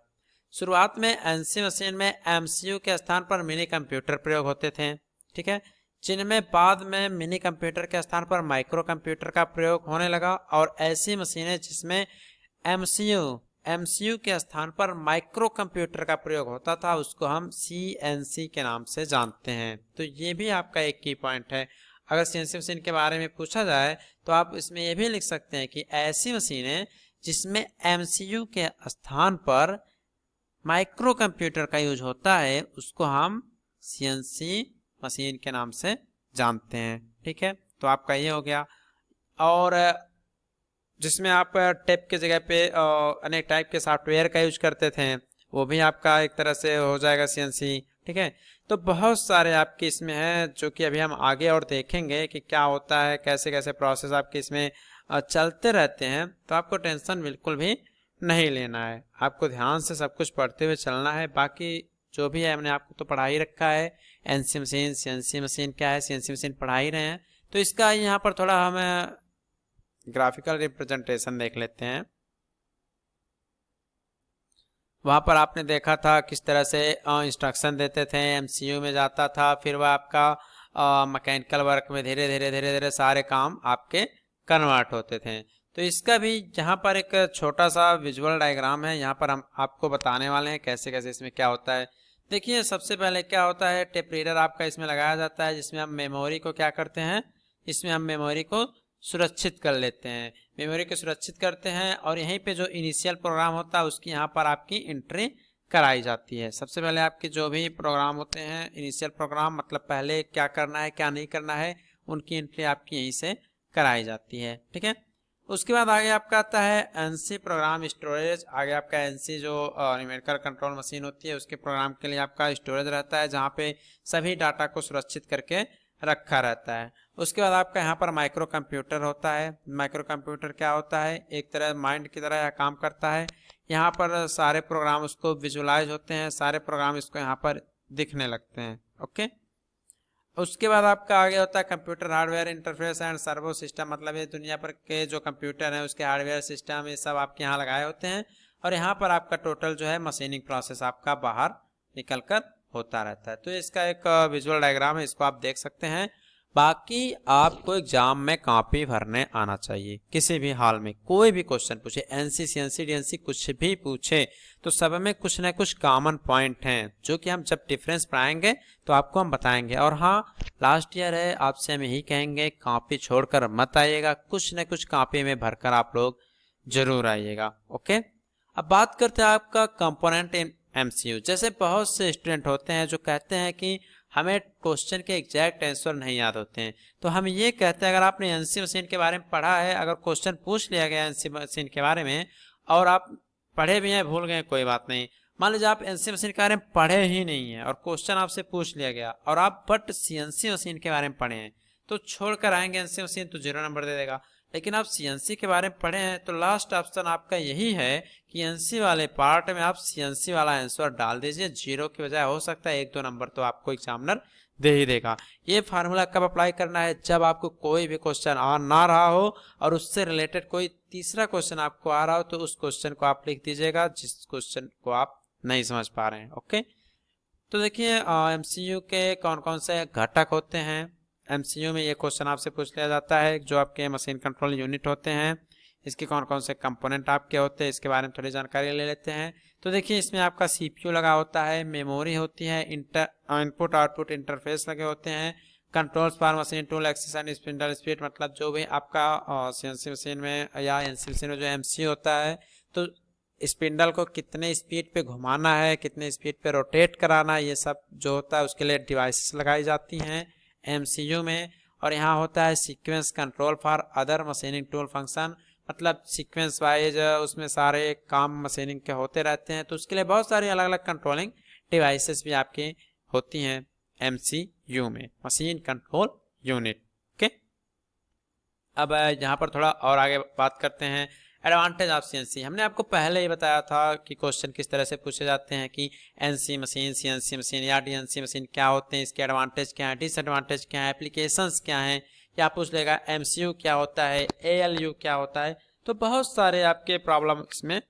शुरुआत में एनसी मशीन में एमसीयू के स्थान पर मिनी कंप्यूटर प्रयोग होते थे, ठीक है, जिनमें बाद में मिनी कंप्यूटर के स्थान पर माइक्रो कंप्यूटर का प्रयोग होने लगा, और ऐसी मशीनें जिसमें एमसीयू के स्थान पर माइक्रो कंप्यूटर का प्रयोग होता था उसको हम सीएनसी के नाम से जानते हैं। तो ये भी आपका एक की पॉइंट है। अगर सीएनसी मशीन के बारे में पूछा जाए तो आप इसमें ये भी लिख सकते हैं कि ऐसी मशीनें जिसमें एमसीयू के स्थान पर माइक्रो कंप्यूटर का यूज होता है उसको हम सीएनसी मशीन के नाम से जानते हैं। ठीक है, तो आपका ये हो गया। और जिसमें आप टेप की जगह पे अनेक टाइप के सॉफ्टवेयर का यूज करते थे, वो भी आपका एक तरह से हो जाएगा सीएनसी। ठीक है, तो बहुत सारे आपके इसमें हैं जो कि अभी हम आगे और देखेंगे कि क्या होता है, कैसे कैसे प्रोसेस आपके इसमें चलते रहते हैं। तो आपको टेंशन बिल्कुल भी नहीं लेना है, आपको ध्यान से सब कुछ पढ़ते हुए चलना है। बाकी जो भी है हमने आपको तो पढ़ा ही रखा है, एनसी मशीन, सीएनसी मशीन क्या है, सीएनसी मशीन पढ़ा ही रहे हैं। तो इसका यहाँ पर थोड़ा हम ग्राफिकल रिप्रेजेंटेशन देख लेते हैं। वहाँ पर आपने देखा था किस तरह से इंस्ट्रक्शन देते थे, एमसीयू में जाता था, फिर वह आपका मैकेनिकल वर्क में धीरे धीरे धीरे धीरे सारे काम आपके कन्वर्ट होते थे। तो इसका भी यहाँ पर एक छोटा सा विजुअल डायग्राम है, यहाँ पर हम आपको बताने वाले हैं कैसे कैसे इसमें क्या होता है। देखिए, सबसे पहले क्या होता है, टेप रीडर आपका इसमें लगाया जाता है, जिसमें हम मेमोरी को क्या करते हैं, इसमें हम मेमोरी को सुरक्षित कर लेते हैं, मेमोरी को सुरक्षित करते हैं, और यहीं पे जो इनिशियल प्रोग्राम होता है उसकी यहाँ पर आपकी एंट्री कराई जाती है। सबसे पहले आपके जो भी प्रोग्राम होते हैं इनिशियल प्रोग्राम, मतलब पहले क्या करना है क्या नहीं करना है, उनकी एंट्री आपकी यहीं से कराई जाती है। ठीक है, उसके बाद आगे आपका आता है एनसी प्रोग्राम स्टोरेज। आगे आपका एनसी जो न्यूमेरिकल कंट्रोल मशीन होती है उसके प्रोग्राम के लिए आपका स्टोरेज रहता है, जहाँ पे सभी डाटा को सुरक्षित करके रखा रहता है। उसके बाद आपका यहाँ पर माइक्रो कंप्यूटर होता है। माइक्रो कंप्यूटर क्या होता है, एक तरह माइंड की तरह यह काम करता है। यहाँ पर सारे प्रोग्राम उसको विजुलाइज होते हैं, सारे प्रोग्राम इसको यहाँ पर दिखने लगते हैं। ओके, उसके बाद आपका आगे होता है computer hardware interface and servo system, मतलब ये दुनिया भर के जो कंप्यूटर हैं उसके हार्डवेयर सिस्टम ये सब आपके यहाँ लगाए होते हैं, और यहाँ पर आपका टोटल जो है मशीनिंग प्रोसेस आपका बाहर निकल कर होता रहता है। तो इसका एक विजुअल डायग्राम है, इसको आप देख सकते हैं। बाकी आपको एग्जाम में कॉपी भरने आना चाहिए, किसी भी हाल में कोई भी क्वेश्चन पूछे, एनसी सीएनसी डीएनसी कुछ भी पूछे, तो सब में कुछ ना कुछ कॉमन पॉइंट हैं जो कि हम जब डिफरेंस पढ़ाएंगे तो आपको हम बताएंगे। और हाँ, लास्ट ईयर है, आपसे हम यही कहेंगे कॉपी छोड़कर मत आइएगा, कुछ न कुछ कॉपी में भरकर आप लोग जरूर आइएगा। ओके, अब बात करते हैं आपका कंपोनेंट इन एमसीयू। जैसे बहुत से स्टूडेंट होते हैं जो कहते हैं कि हमें क्वेश्चन के एग्जैक्ट आंसर नहीं याद होते हैं, तो हम ये कहते हैं अगर आपने एनसी मशीन के बारे में पढ़ा है, अगर क्वेश्चन पूछ लिया गया एनसी मशीन के बारे में और आप पढ़े भी हैं भूल गए कोई बात नहीं, मान लीजिए आप एनसी मशीन के बारे में पढ़े ही नहीं है और क्वेश्चन आपसे पूछ लिया गया और आप बट सीएनसी मशीन के बारे में पढ़े हैं तो छोड़कर आएंगे एनसी मशीन तो 0 नंबर दे देगा। लेकिन आप सीएनसी के बारे में पढ़े हैं तो लास्ट ऑप्शन आपका यही है कि एनसी वाले पार्ट में आप सीएनसी वाला आंसर डाल दीजिए, 0 की बजाय हो सकता है 1-2 नंबर तो आपको एग्जामिनर दे ही देगा। ये फार्मूला कब अप्लाई करना है, जब आपको कोई भी क्वेश्चन आ ना रहा हो और उससे रिलेटेड कोई तीसरा क्वेश्चन आपको आ रहा हो तो उस क्वेश्चन को आप लिख दीजिएगा जिस क्वेश्चन को आप नहीं समझ पा रहे हैं। ओके, तो देखिए एमसीयू के कौन कौन से घटक होते हैं। एमसीयू में ये क्वेश्चन आपसे पूछ लिया जाता है जो आपके मशीन कंट्रोल यूनिट होते हैं, इसके कौन कौन से कंपोनेंट आपके होते हैं, इसके बारे में थोड़ी जानकारी ले लेते हैं। तो देखिए इसमें आपका सीपीयू लगा होता है, मेमोरी होती है, इनपुट आउटपुट इंटरफेस लगे होते हैं, controls for machine tool axes and spindle speed, मतलब जो भी आपका सीएनसी मशीन में या एनसी मशीन में जो एमसीयू होता है तो स्पिंडल को कितने स्पीड पे घुमाना है, कितने स्पीड पे रोटेट कराना है, ये सब जो होता है उसके लिए डिवाइसेस लगाई जाती हैं एमसीयू में। और यहाँ होता है sequence control for other machining tool function, मतलब सीक्वेंस वाइज उसमें सारे काम मशीनिंग के होते रहते हैं तो उसके लिए बहुत सारी अलग अलग कंट्रोलिंग डिवाइसेस भी आपकी होती हैं एमसीयू में, मशीन कंट्रोल यूनिट। ओके, अब यहाँ पर थोड़ा और आगे बात करते हैं एडवांटेज ऑफ सीएनसी। हमने आपको पहले ही बताया था कि क्वेश्चन किस तरह से पूछे जाते हैं कि एनसी मशीन, सीएनसी मशीन या डीएनसी मशीन क्या होते हैं, इसके एडवांटेज क्या है, डिसएडवांटेज क्या है, एप्लीकेशंस क्या हैं, या पूछ लेगा एमसीयू क्या होता है, एएलयू क्या होता है। तो बहुत सारे आपके प्रॉब्लम इसमें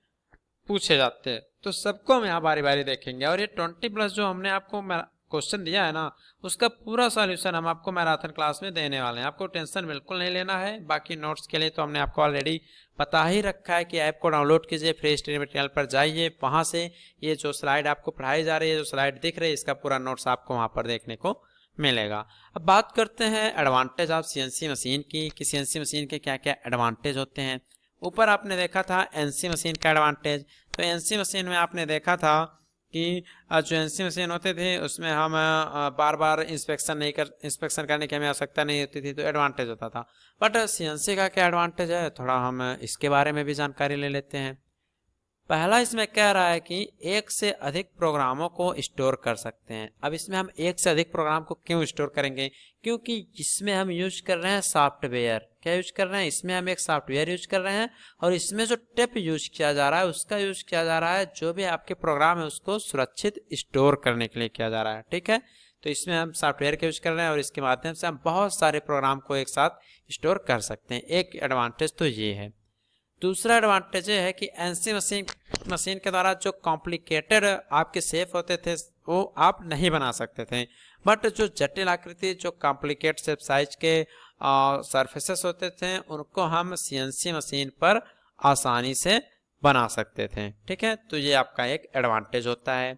पूछे जाते हैं तो सबको हम यहाँ बारी बारी देखेंगे। और ये 20+ जो हमने आपको क्वेश्चन दिया है ना उसका पूरा सॉल्यूशन हम आपको मैराथन क्लास में देने वाले हैं, आपको टेंशन बिल्कुल नहीं लेना है। बाकी नोट्स के लिए तो हमने आपको ऑलरेडी बता ही रखा है कि ऐप को डाउनलोड कीजिए, फ्री स्टडी मटेरियल पर जाइए, वहां से ये जो स्लाइड आपको पढ़ाई जा रही है, जो स्लाइड दिख रही है, इसका पूरा नोट्स आपको वहां पर देखने को मिलेगा। अब बात करते हैं एडवांटेज ऑफ सीएनसी मशीन की कि सीएनसी मशीन के क्या क्या एडवांटेज होते हैं। ऊपर आपने देखा था एनसी मशीन का एडवांटेज, तो एनसी मशीन में आपने देखा था कि जो एनसी मशीन होते थे उसमें हम बार बार इंस्पेक्शन करने की हमें आवश्यकता नहीं होती थी, तो एडवांटेज होता था। बट सीएनसी का क्या एडवांटेज है, थोड़ा हम इसके बारे में भी जानकारी ले लेते हैं। पहला इसमें कह रहा है कि एक से अधिक प्रोग्रामों को स्टोर कर सकते हैं। अब इसमें हम एक से अधिक प्रोग्राम को क्यों स्टोर करेंगे, क्योंकि इसमें हम यूज कर रहे हैं सॉफ्टवेयर। क्या यूज कर रहे हैं, इसमें हम एक सॉफ्टवेयर यूज कर रहे हैं और इसमें जो टेप यूज किया जा रहा है उसका यूज किया जा रहा है, जो भी आपके प्रोग्राम है उसको सुरक्षित स्टोर करने के लिए किया जा रहा है। ठीक है, तो इसमें हम सॉफ्टवेयर का यूज कर रहे हैं और इसके माध्यम से हम बहुत सारे प्रोग्राम को एक साथ स्टोर कर सकते हैं। एक एडवांटेज तो ये है। दूसरा एडवांटेज है कि एनसी मशीन के द्वारा जो कॉम्प्लिकेटेड आपके शेप होते थे वो आप नहीं बना सकते थे, बट जो जटिल आकृति, जो कॉम्प्लिकेट शेप साइज के सरफेसेस होते थे उनको हम सीएनसी मशीन पर आसानी से बना सकते थे। ठीक है, तो ये आपका एक एडवांटेज होता है।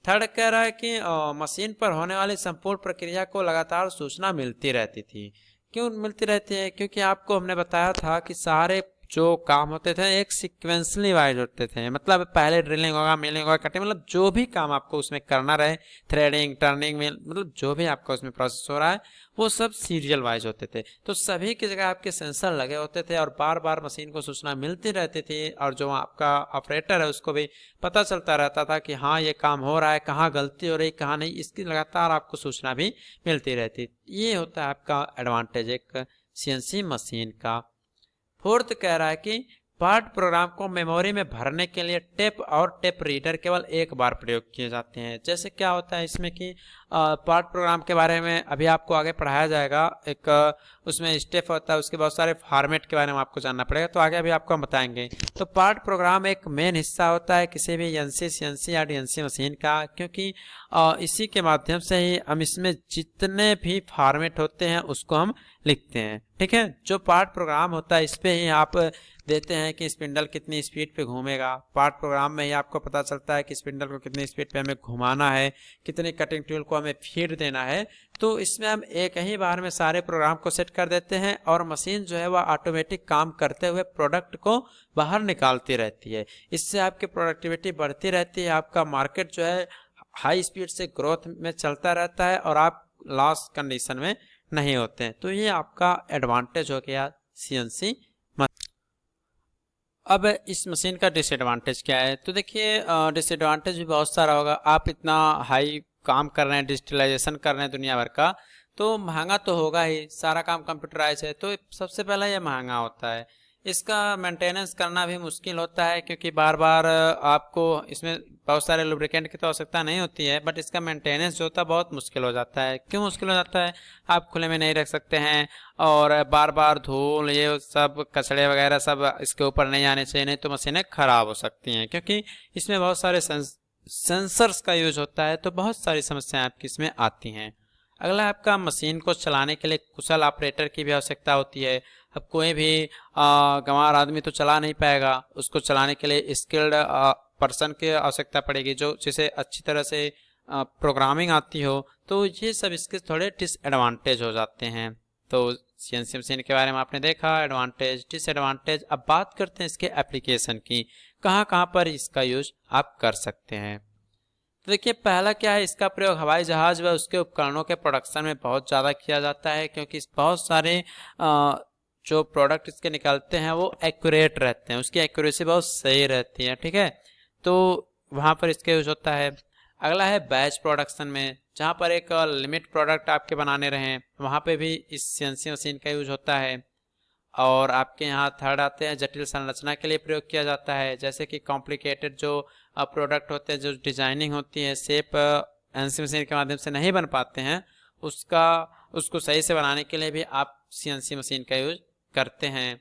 थर्ड कह रहा है कि मशीन पर होने वाली संपूर्ण प्रक्रिया को लगातार सूचना मिलती रहती थी। क्यों मिलती रहती है, क्योंकि आपको हमने बताया था कि सारे जो काम होते थे एक सीक्वेंसली वाइज होते थे, मतलब पहले ड्रिलिंग होगा, मिलिंग होगा, कटिंग, मतलब जो भी काम आपको उसमें करना रहे, थ्रेडिंग, टर्निंग, मतलब जो भी आपका उसमें प्रोसेस हो रहा है वो सब सीरियल वाइज होते थे। तो सभी की जगह आपके सेंसर लगे होते थे और बार बार मशीन को सूचना मिलती रहती थी और जो आपका ऑपरेटर है उसको भी पता चलता रहता था कि हाँ ये काम हो रहा है, कहाँ गलती हो रही, कहाँ नहीं, इसकी लगातार आपको सूचना भी मिलती रहती। ये होता है आपका एडवांटेज एक सीएनसी मशीन का। फोर्थ कह रहा है कि पार्ट प्रोग्राम को मेमोरी में भरने के लिए टेप और टेप रीडर केवल एक बार प्रयोग किए जाते हैं। जैसे क्या होता है इसमें कि पार्ट प्रोग्राम के बारे में अभी आपको आगे पढ़ाया जाएगा, एक उसमें स्टेप होता है, उसके बहुत सारे फॉर्मेट के बारे में आपको जानना पड़ेगा, तो आगे अभी आपको हम बताएंगे। तो पार्ट प्रोग्राम एक मेन हिस्सा होता है किसी भी एनसी, सीएनसी या डीएनसी मशीन का, क्योंकि इसी के माध्यम से ही हम इसमें जितने भी फॉर्मेट होते हैं उसको हम लिखते हैं। ठीक है, जो पार्ट प्रोग्राम होता है इस पे ही आप देते हैं कि स्पिंडल कितनी स्पीड पे घूमेगा। पार्ट प्रोग्राम में ही आपको पता चलता है कि स्पिंडल को कितनी स्पीड पे हमें घुमाना है, कितनी कटिंग टूल को हमें फीड देना है। तो इसमें हम एक ही बार में सारे प्रोग्राम को सेट कर देते हैं और मशीन जो है वह ऑटोमेटिक काम करते हुए प्रोडक्ट को बाहर निकालती रहती है। इससे आपकी प्रोडक्टिविटी बढ़ती रहती है, आपका मार्केट जो है हाई स्पीड से ग्रोथ में चलता रहता है और आप लॉस कंडीशन में नहीं होते हैं। तो ये आपका एडवांटेज हो गया सीएनसी। अब इस मशीन का डिसएडवांटेज क्या है? तो देखिए डिसएडवांटेज भी बहुत सारा होगा। आप इतना हाई काम कर रहे हैं, डिजिटलाइजेशन कर रहे हैं दुनिया भर का, तो महंगा तो होगा ही, सारा काम कंप्यूटराइज है तो सबसे पहला ये महंगा होता है। इसका मेंटेनेंस करना भी मुश्किल होता है क्योंकि बार बार आपको इसमें बहुत सारे लुब्रिकेंट की तो आवश्यकता नहीं होती है, बट इसका मेंटेनेंस जो होता है बहुत मुश्किल हो जाता है। क्यों मुश्किल हो जाता है? आप खुले में नहीं रख सकते हैं और बार बार धूल ये सब कचड़े वगैरह सब इसके ऊपर नहीं आने चाहिए, नहीं तो मशीनें खराब हो सकती हैं क्योंकि इसमें बहुत सारे सेंसर्स का यूज होता है, तो बहुत सारी समस्याएं आपकी इसमें आती हैं। अगला आपका मशीन को चलाने के लिए कुशल ऑपरेटर की भी आवश्यकता होती है। अब कोई भी गंवार आदमी तो चला नहीं पाएगा, उसको चलाने के लिए स्किल्ड पर्सन की आवश्यकता पड़ेगी जो जिसे अच्छी तरह से प्रोग्रामिंग आती हो। तो ये सब इसके थोड़े डिसएडवांटेज हो जाते हैं। तो सीएनसी मशीन के बारे में आपने देखा एडवांटेज डिसएडवांटेज। अब बात करते हैं इसके एप्लीकेशन की, कहाँ कहाँ पर इसका यूज आप कर सकते हैं। तो देखिए पहला क्या है, इसका प्रयोग हवाई जहाज व उसके उपकरणों के प्रोडक्शन में बहुत ज़्यादा किया जाता है क्योंकि बहुत सारे जो प्रोडक्ट इसके निकलते हैं वो एक्यूरेट रहते हैं, उसकी एक्यूरेसी बहुत सही रहती है, ठीक है, तो वहाँ पर इसका यूज होता है। अगला है बैच प्रोडक्शन में, जहाँ पर एक लिमिट प्रोडक्ट आपके बनाने रहें वहाँ पे भी इस सीएनसी मशीन का यूज होता है। और आपके यहाँ थर्ड आते हैं जटिल संरचना के लिए प्रयोग किया जाता है, जैसे कि कॉम्प्लिकेटेड जो प्रोडक्ट होते हैं, जो डिजाइनिंग होती है, शेप एनसी मशीन के माध्यम से नहीं बन पाते हैं, उसको सही से बनाने के लिए भी आप सीएनसी मशीन का यूज करते हैं।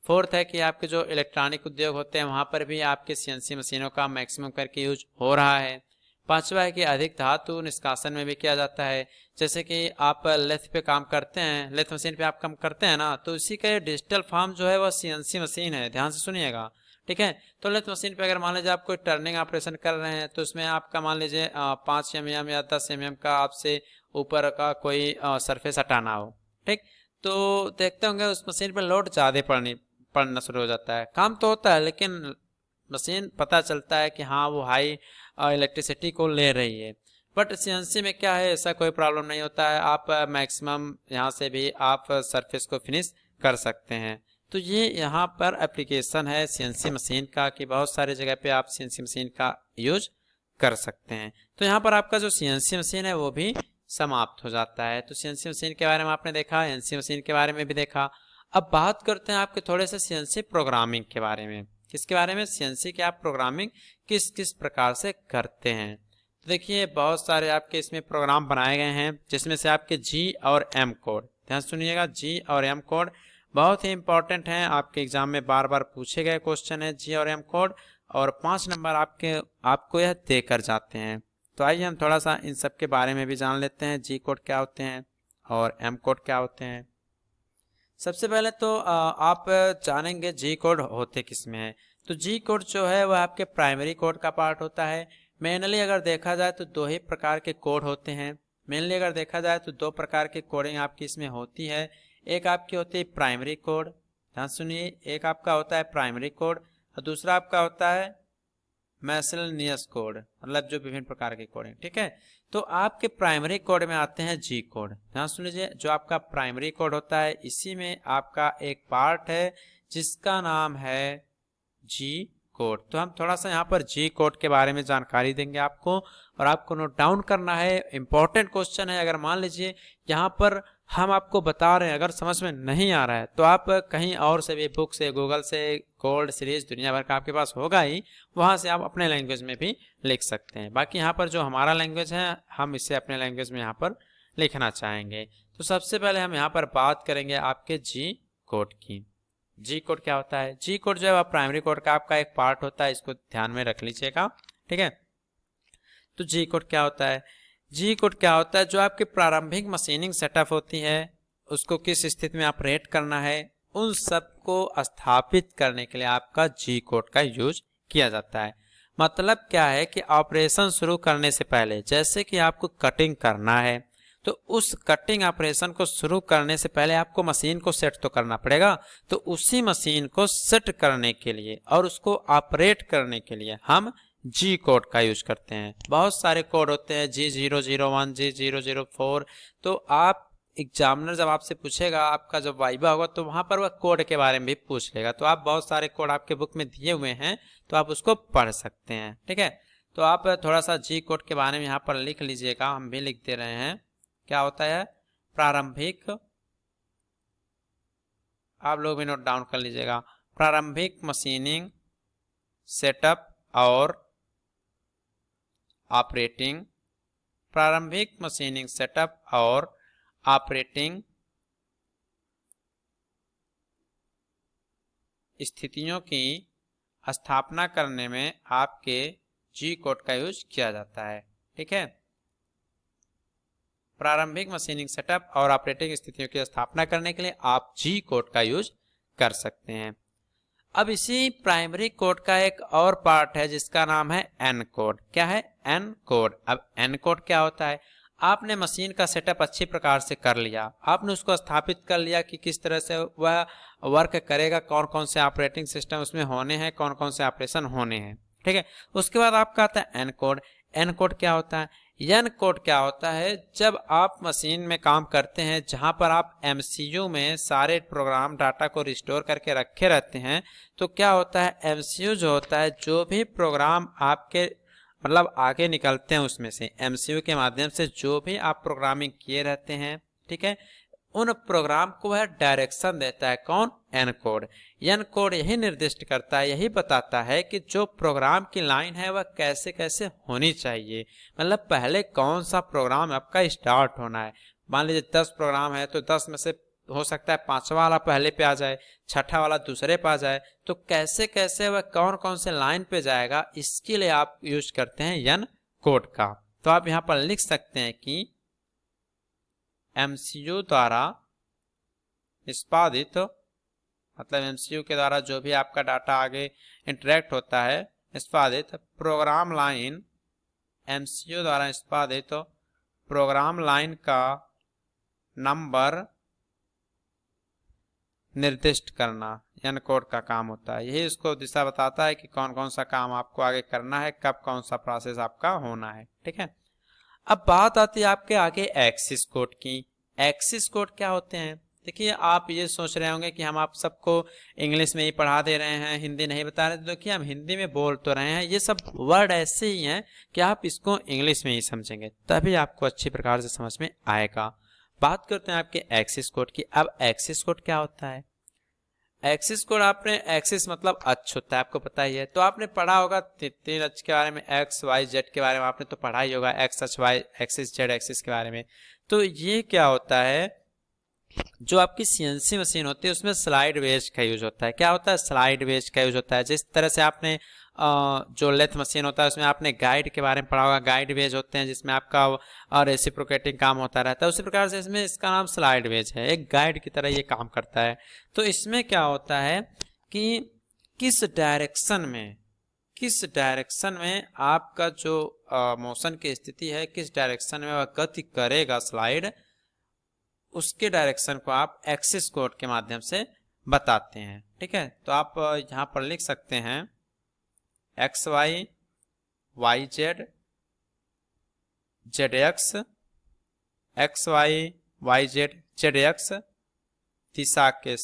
फोर्थ है कि आपके जो इलेक्ट्रॉनिक उद्योग होते हैं वहाँ पर भी आपके सीएनसी मशीनों का मैक्सिमम करके यूज हो रहा है। पांचवा है कि अधिक धातु निष्कासन में भी किया जाता है, जैसे कि आप लेथ पे काम करते हैं, लेथ मशीन पे आप काम करते हैं ना, तो इसी का डिजिटल फॉर्म जो है वह सीएनसी मशीन है, ध्यान से सुनिएगा, ठीक है। तो लेथ मशीन पे अगर मान लीजिए आप कोई टर्निंग ऑपरेशन कर रहे हैं तो उसमें आपका मान लीजिए 5 mm या 10 mm का आपसे ऊपर का कोई सरफेस हटाना हो, ठीक, तो देखते होंगे उस मशीन पर लोड ज़्यादा पड़ना शुरू हो जाता है। काम तो होता है लेकिन मशीन पता चलता है कि हाँ वो हाई इलेक्ट्रिसिटी को ले रही है। बट सीएनसी में क्या है, ऐसा कोई प्रॉब्लम नहीं होता है, आप मैक्सिमम यहाँ से भी आप सरफेस को फिनिश कर सकते हैं। तो ये यहाँ पर एप्लीकेशन है सीएनसी मशीन का कि बहुत सारे जगह पे आप सीएनसी मशीन का यूज कर सकते हैं। तो यहाँ पर आपका जो सीएनसी मशीन है वो भी समाप्त हो जाता है। तो सीएनसी मशीन के बारे में आपने देखा, एनसी मशीन के बारे में भी देखा। अब बात करते हैं आपके थोड़े से सीएनसी प्रोग्रामिंग के बारे में। किसके बारे में? सीएनसी के आप प्रोग्रामिंग किस किस प्रकार से करते हैं। तो देखिए बहुत सारे आपके इसमें प्रोग्राम बनाए गए हैं जिसमें से आपके जी और एम कोड, ध्यान सुनिएगा, जी और एम कोड बहुत ही इंपॉर्टेंट हैं, आपके एग्जाम में बार बार पूछे गए क्वेश्चन है जी और एम कोड, और 5 नंबर आपको यह देकर जाते हैं। तो आइए हम थोड़ा सा इन सब के बारे में भी जान लेते हैं, जी कोड क्या होते हैं और एम कोड क्या होते हैं। सबसे पहले तो आप जानेंगे जी कोड होते किस में है। तो जी कोड जो है वह आपके प्राइमरी कोड का पार्ट होता है। मेनली अगर देखा जाए तो 2 ही प्रकार के कोड होते हैं। मेनली अगर देखा जाए तो 2 प्रकार की कोडिंग आपकी इसमें होती है। एक आपकी होती है प्राइमरी कोड, ध्यान सुनिए, एक आपका होता है प्राइमरी कोड और दूसरा आपका होता है मैसेलेनियस कोड, मतलब जो विभिन्न प्रकार के कोड हैं, ठीक है। तो आपके प्राइमरी कोड में आते हैं जी कोड, ध्यान सुन लीजिए, जो आपका प्राइमरी कोड होता है इसी में आपका एक पार्ट है जिसका नाम है जी कोड। तो हम थोड़ा सा यहाँ पर जी कोड के बारे में जानकारी देंगे आपको और आपको नोट डाउन करना है, इंपॉर्टेंट क्वेश्चन है। अगर मान लीजिए यहाँ पर हम आपको बता रहे हैं, अगर समझ में नहीं आ रहा है तो आप कहीं और से भी, बुक से, गूगल से, कोड सीरीज दुनिया भर का आपके पास होगा ही, वहाँ से आप अपने लैंग्वेज में भी लिख सकते हैं। बाकी यहाँ पर जो हमारा लैंग्वेज है हम इसे अपने लैंग्वेज में यहाँ पर लिखना चाहेंगे। तो सबसे पहले हम यहाँ पर बात करेंगे आपके जी कोड की। जी कोड क्या होता है? जी कोड जो है प्राइमरी कोड का आपका एक पार्ट होता है, इसको ध्यान में रख लीजिएगा, ठीक है। तो जी कोड क्या होता है? जी कोड क्या होता है, जो आपकी प्रारंभिक मशीनिंग सेटअप होती है उसको किस स्थिति में ऑपरेट करना है, उन सब को स्थापित करने के लिए आपका जी कोड का यूज किया जाता है। मतलब क्या है कि ऑपरेशन शुरू करने से पहले, जैसे कि आपको कटिंग करना है तो उस कटिंग ऑपरेशन को शुरू करने से पहले आपको मशीन को सेट तो करना पड़ेगा। तो उसी मशीन को सेट करने के लिए और उसको ऑपरेट करने के लिए हम जी कोड का यूज करते हैं। बहुत सारे कोड होते हैं, G001, G004। तो आप एग्जामिनर जब आपसे पूछेगा, आपका जब वाइवा होगा, तो वहां पर वह कोड के बारे में भी पूछ लेगा। तो आप बहुत सारे कोड आपके बुक में दिए हुए हैं, तो आप उसको पढ़ सकते हैं। ठीक है, तो आप थोड़ा सा जी कोड के बारे में यहाँ पर लिख लीजिएगा, हम भी लिख दे रहे हैं। क्या होता है? प्रारंभिक, आप लोग भी नोट डाउन कर लीजिएगा, प्रारंभिक मशीनिंग सेटअप और ऑपरेटिंग, प्रारंभिक मशीनिंग सेटअप और ऑपरेटिंग स्थितियों की स्थापना करने में आपके जी कोड का यूज किया जाता है। ठीक है, प्रारंभिक मशीनिंग सेटअप और ऑपरेटिंग स्थितियों की स्थापना करने के लिए आप जी कोड का यूज कर सकते हैं। अब इसी प्राइमरी कोड का एक और पार्ट है जिसका नाम है एन कोड। क्या है? N code. अब एन कोड क्या होता है? आपने मशीन का सेटअप अच्छी प्रकार से कर लिया, आपने उसको स्थापित कर लिया कि किस तरह से वह वर्क करेगा, कौन कौन से ऑपरेटिंग सिस्टम उसमें होने हैं, कौन कौन से ऑपरेशन होने हैं। ठीक है, उसके बाद आपका आता है एन कोड। एन कोड क्या होता है? एन कोड क्या होता है? जब आप मशीन में काम करते हैं जहां पर आप एमसीयू में सारे प्रोग्राम डाटा को रिस्टोर करके रखे रहते हैं, तो क्या होता है, एमसीयू जो होता है, जो भी प्रोग्राम आपके मतलब आगे निकलते हैं उसमें से एमसीयू के माध्यम से जो भी आप प्रोग्रामिंग किए रहते हैं, ठीक है, उन प्रोग्राम को वह डायरेक्शन देता है। कौन? N code. एन कोड यही निर्दिष्ट करता है, यही बताता है कि जो प्रोग्राम की लाइन है वह कैसे कैसे होनी चाहिए। मतलब पहले कौन सा प्रोग्राम आपका स्टार्ट होना है। मान लीजिए 10 प्रोग्राम है, तो 10 में से हो सकता है 5वां वाला पहले पे आ जाए, 6ठा वाला दूसरे पे आ जाए। तो कैसे कैसे वह कौन कौन से लाइन पे जाएगा, इसके लिए आप यूज करते हैं एन कोड का। तो आप यहाँ पर लिख सकते हैं कि एमसीयू द्वारा निष्पादित, मतलब एमसीयू के द्वारा जो भी आपका डाटा आगे इंटरेक्ट होता है, निष्पादित प्रोग्राम लाइन, एमसीयू द्वारा निष्पादित प्रोग्राम लाइन का नंबर निर्दिष्ट करना एन कोड का काम होता है। यही उसको दिशा बताता है कि कौन कौन सा काम आपको आगे करना है, कब कौन सा प्रोसेस आपका होना है। ठीक है, अब बात आती है आपके आगे एक्सिस कोड की। एक्सिस कोड क्या होते हैं? देखिए, आप ये सोच रहे होंगे कि हम आप सबको इंग्लिश में ही पढ़ा दे रहे हैं, हिंदी नहीं बता रहे। तो देखिए, हम हिंदी में बोल तो रहे हैं, ये सब वर्ड ऐसे ही हैं कि आप इसको इंग्लिश में ही समझेंगे, तभी आपको अच्छी प्रकार से समझ में आएगा। बात करते हैं आपके एक्सिस कोड की। अब एक्सिस कोड क्या होता है? एक्सिस कोड, आपने एक्सिस मतलब अक्ष होता है, आपको पता ही है। तो आपने पढ़ा होगा तीन अक्ष के बारे में, एक्स वाई जेड के बारे में आपने तो पढ़ा ही होगा, एक्स अक्ष, वाई एक्सिस, जेड एक्सिस के बारे में। तो ये क्या होता है, जो आपकी सीएनसी मशीन होती है उसमें स्लाइड वेज का यूज होता है। क्या होता है? स्लाइड वेज का यूज होता है। जिस तरह से आपने जो लेथ मशीन होता है उसमें आपने गाइड के बारे में पढ़ा होगा, गाइड वेज होते हैं जिसमें आपका रेसिप्रोकेटिंग काम होता रहता है। उसी प्रकार से इसमें इसका नाम स्लाइड वेज है, एक गाइड की तरह ये काम करता है। तो इसमें क्या होता है कि किस डायरेक्शन में आपका जो मोशन की स्थिति है, किस डायरेक्शन में वह गति करेगा स्लाइड, उसके डायरेक्शन को आप एक्सिस कोड के माध्यम से बताते हैं। ठीक है, तो आप यहाँ पर लिख सकते हैं X Y, Y Z, Z X, X Y, Y Z, Z X, दिशा के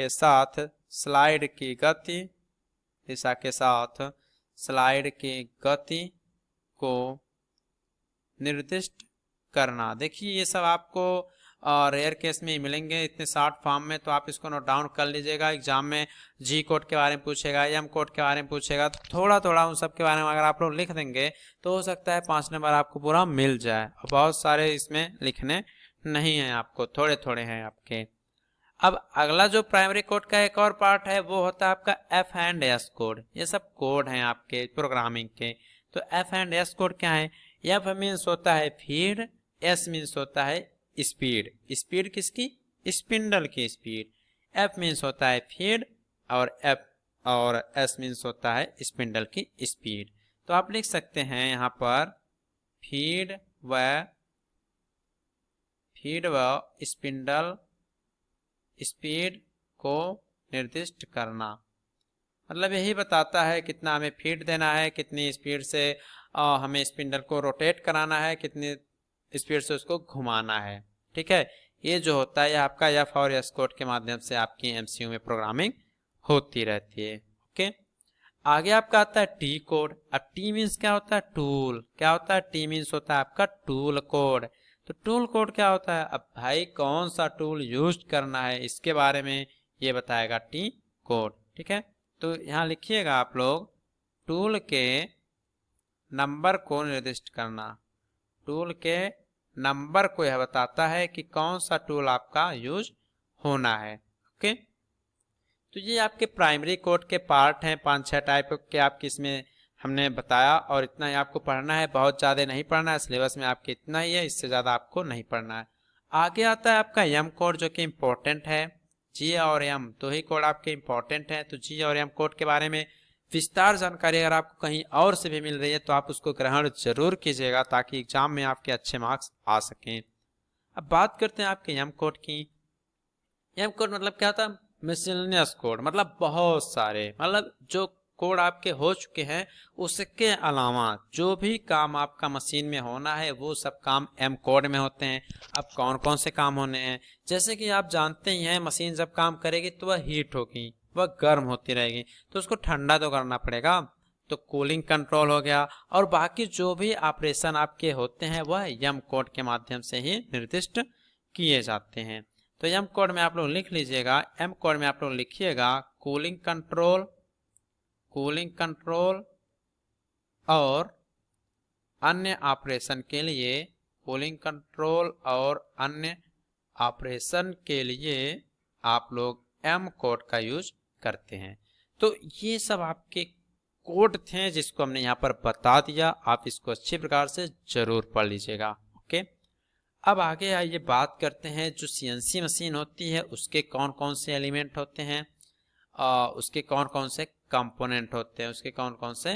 साथ स्लाइड की गति, दिशा के साथ स्लाइड की गति को निर्दिष्ट करना। देखिए, ये सब आपको रेयर केस में ही मिलेंगे इतने शॉर्ट फॉर्म में, तो आप इसको नोट डाउन कर लीजिएगा। एग्जाम में जी कोड के बारे में पूछेगा, एम कोड के बारे में पूछेगा, तो थोड़ा थोड़ा उन सब के बारे में अगर आप लोग लिख देंगे तो हो सकता है 5 नंबर आपको पूरा मिल जाए। और बहुत सारे इसमें लिखने नहीं है आपको, थोड़े थोड़े हैं आपके। अब अगला जो प्राइमरी कोड का एक और पार्ट है वो होता है आपका एफ एंड एस कोड। ये सब कोड हैं आपके प्रोग्रामिंग के। तो एफ एंड एस कोड क्या है? एफ मीन्स होता है फीड, एस मीन्स होता है स्पीड। स्पीड किसकी? स्पिंडल की स्पीड। एफ मीन्स होता है फीड और एस मीन्स होता है स्पिंडल की स्पीड। तो आप लिख सकते हैं यहाँ पर फीड व स्पिंडल स्पीड को निर्दिष्ट करना। मतलब यही बताता है कितना हमें फीड देना है, कितनी स्पीड से हमें स्पिंडल को रोटेट कराना है, कितनी स्पीड से उसको घुमाना है। ठीक है, ये जो होता है आपका एफ और एस कोड के माध्यम से आपकी एमसीयू में प्रोग्रामिंग होती रहती है। ओके, आगे आपका आता है टी कोड। अब टी मीन्स क्या होता है? टूल। क्या होता है? टी मीन्स होता है आपका टूल कोड। तो टूल कोड क्या होता है? अब भाई कौन सा टूल यूज करना है इसके बारे में ये बताएगा टी कोड। ठीक है, तो यहाँ लिखिएगा आप लोग, टूल के नंबर को निर्दिष्ट करना। टूल के नंबर को यह बताता है कि कौन सा टूल आपका यूज होना है। ओके, तो ये आपके प्राइमरी कोड के पार्ट हैं, 5-6 टाइप के आपके इसमें हमने बताया, और इतना ही आपको पढ़ना है, बहुत ज़्यादा नहीं पढ़ना है। सिलेबस में आपके इतना ही है, इससे ज़्यादा आपको नहीं पढ़ना है। आगे आता है आपका एम कोड जो कि इम्पोर्टेंट है। जी और एम दो ही कोड आपके इम्पोर्टेंट हैं। तो जी और एम कोड के बारे में विस्तार जानकारी अगर आपको कहीं और से भी मिल रही है तो आप उसको ग्रहण जरूर कीजिएगा, ताकि एग्जाम में आपके अच्छे मार्क्स आ सकें। अब बात करते हैं आपके एम कोड की। एम कोड मतलब क्या था? मिसलेनियस कोड, मतलब बहुत सारे, मतलब जो कोड आपके हो चुके हैं उसके अलावा जो भी काम आपका मशीन में होना है वो सब काम एम कोड में होते हैं। अब कौन कौन से काम होने हैं? जैसे कि आप जानते ही हैं, मशीन जब काम करेगी तो वह हीट होगी, वह गर्म होती रहेगी, तो उसको ठंडा तो करना पड़ेगा। तो कूलिंग कंट्रोल हो गया, और बाकी जो भी ऑपरेशन आपके होते हैं वह एम कोड के माध्यम से ही निर्दिष्ट किए जाते हैं। तो एम कोड में आप लोग लिख लीजिएगा, एम कोड में आप लोग लिखिएगा कूलिंग कंट्रोल और अन्य ऑपरेशन के लिए, कूलिंग कंट्रोल और अन्य ऑपरेशन के लिए आप लोग एम कोड का यूज करते हैं। तो ये सब आपके कोड थे जिसको हमने यहाँ पर बता दिया, आप इसको अच्छी प्रकार से जरूर पढ़ लीजिएगा। ओके, अब आगे आइए बात करते हैं जो सीएनसी मशीन होती है उसके कौन कौन से एलिमेंट होते हैं, उसके कौन कौन से कंपोनेंट होते हैं, उसके कौन कौन से।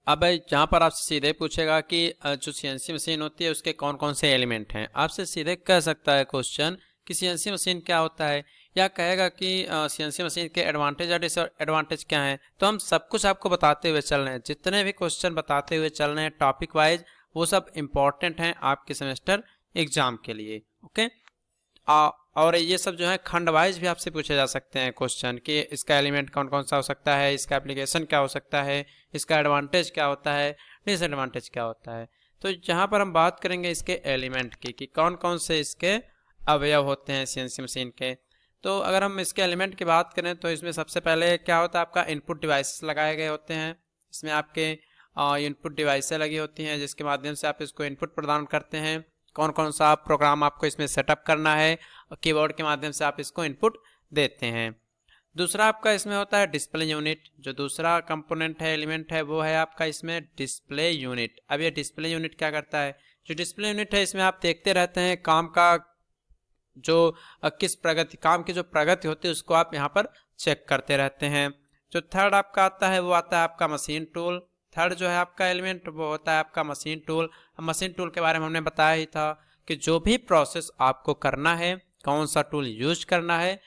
अब जहाँ पर आपसे सीधे पूछेगा कि जो सीएनसी मशीन होती है उसके कौन कौन से एलिमेंट हैं, आपसे सीधे कह सकता है क्वेश्चन कि सीएनसी मशीन क्या होता है, या कहेगा कि सीएनसी मशीन के एडवांटेज और डिसएडवांटेज क्या हैं। तो हम सब कुछ आपको बताते हुए चल रहे हैं, जितने भी क्वेश्चन बताते हुए चल रहे हैं टॉपिक वाइज, वो सब इम्पॉर्टेंट हैं आपके सेमेस्टर एग्जाम के लिए। ओके, और ये सब जो है खंड वाइज भी आपसे पूछे जा सकते हैं क्वेश्चन कि इसका एलिमेंट कौन कौन सा हो सकता है, इसका एप्लीकेशन क्या हो सकता है, इसका एडवांटेज क्या होता है, डिसएडवांटेज क्या होता है। तो यहाँ पर हम बात करेंगे इसके एलिमेंट की कि कौन कौन से इसके अवयव होते हैं सीएनसी मशीन के। तो अगर हम इसके एलिमेंट की बात करें तो इसमें सबसे पहले क्या होता है, आपका इनपुट डिवाइसेस लगाए गए होते हैं। इसमें आपके इनपुट डिवाइसें लगी होती हैं जिसके माध्यम से आप इसको इनपुट प्रदान करते हैं। कौन कौन सा प्रोग्राम आपको इसमें सेटअप करना है, कीबोर्ड के माध्यम से आप इसको इनपुट देते हैं। दूसरा आपका इसमें होता है डिस्प्ले यूनिट। जो दूसरा कंपोनेंट है, एलिमेंट है, वो है आपका इसमें डिस्प्ले यूनिट। अब ये डिस्प्ले यूनिट क्या करता है? जो डिस्प्ले यूनिट है इसमें आप देखते रहते हैं काम का जो किस प्रगति, काम की जो प्रगति होती है उसको आप यहाँ पर चेक करते रहते हैं। जो थर्ड आपका आता है वो आता है आपका मशीन टूल। थर्ड जो है आपका एलिमेंट वो होता है आपका मशीन टूल। मशीन टूल के बारे में हमने बताया ही था कि जो भी प्रोसेस आपको करना है, कौन सा टूल यूज करना है,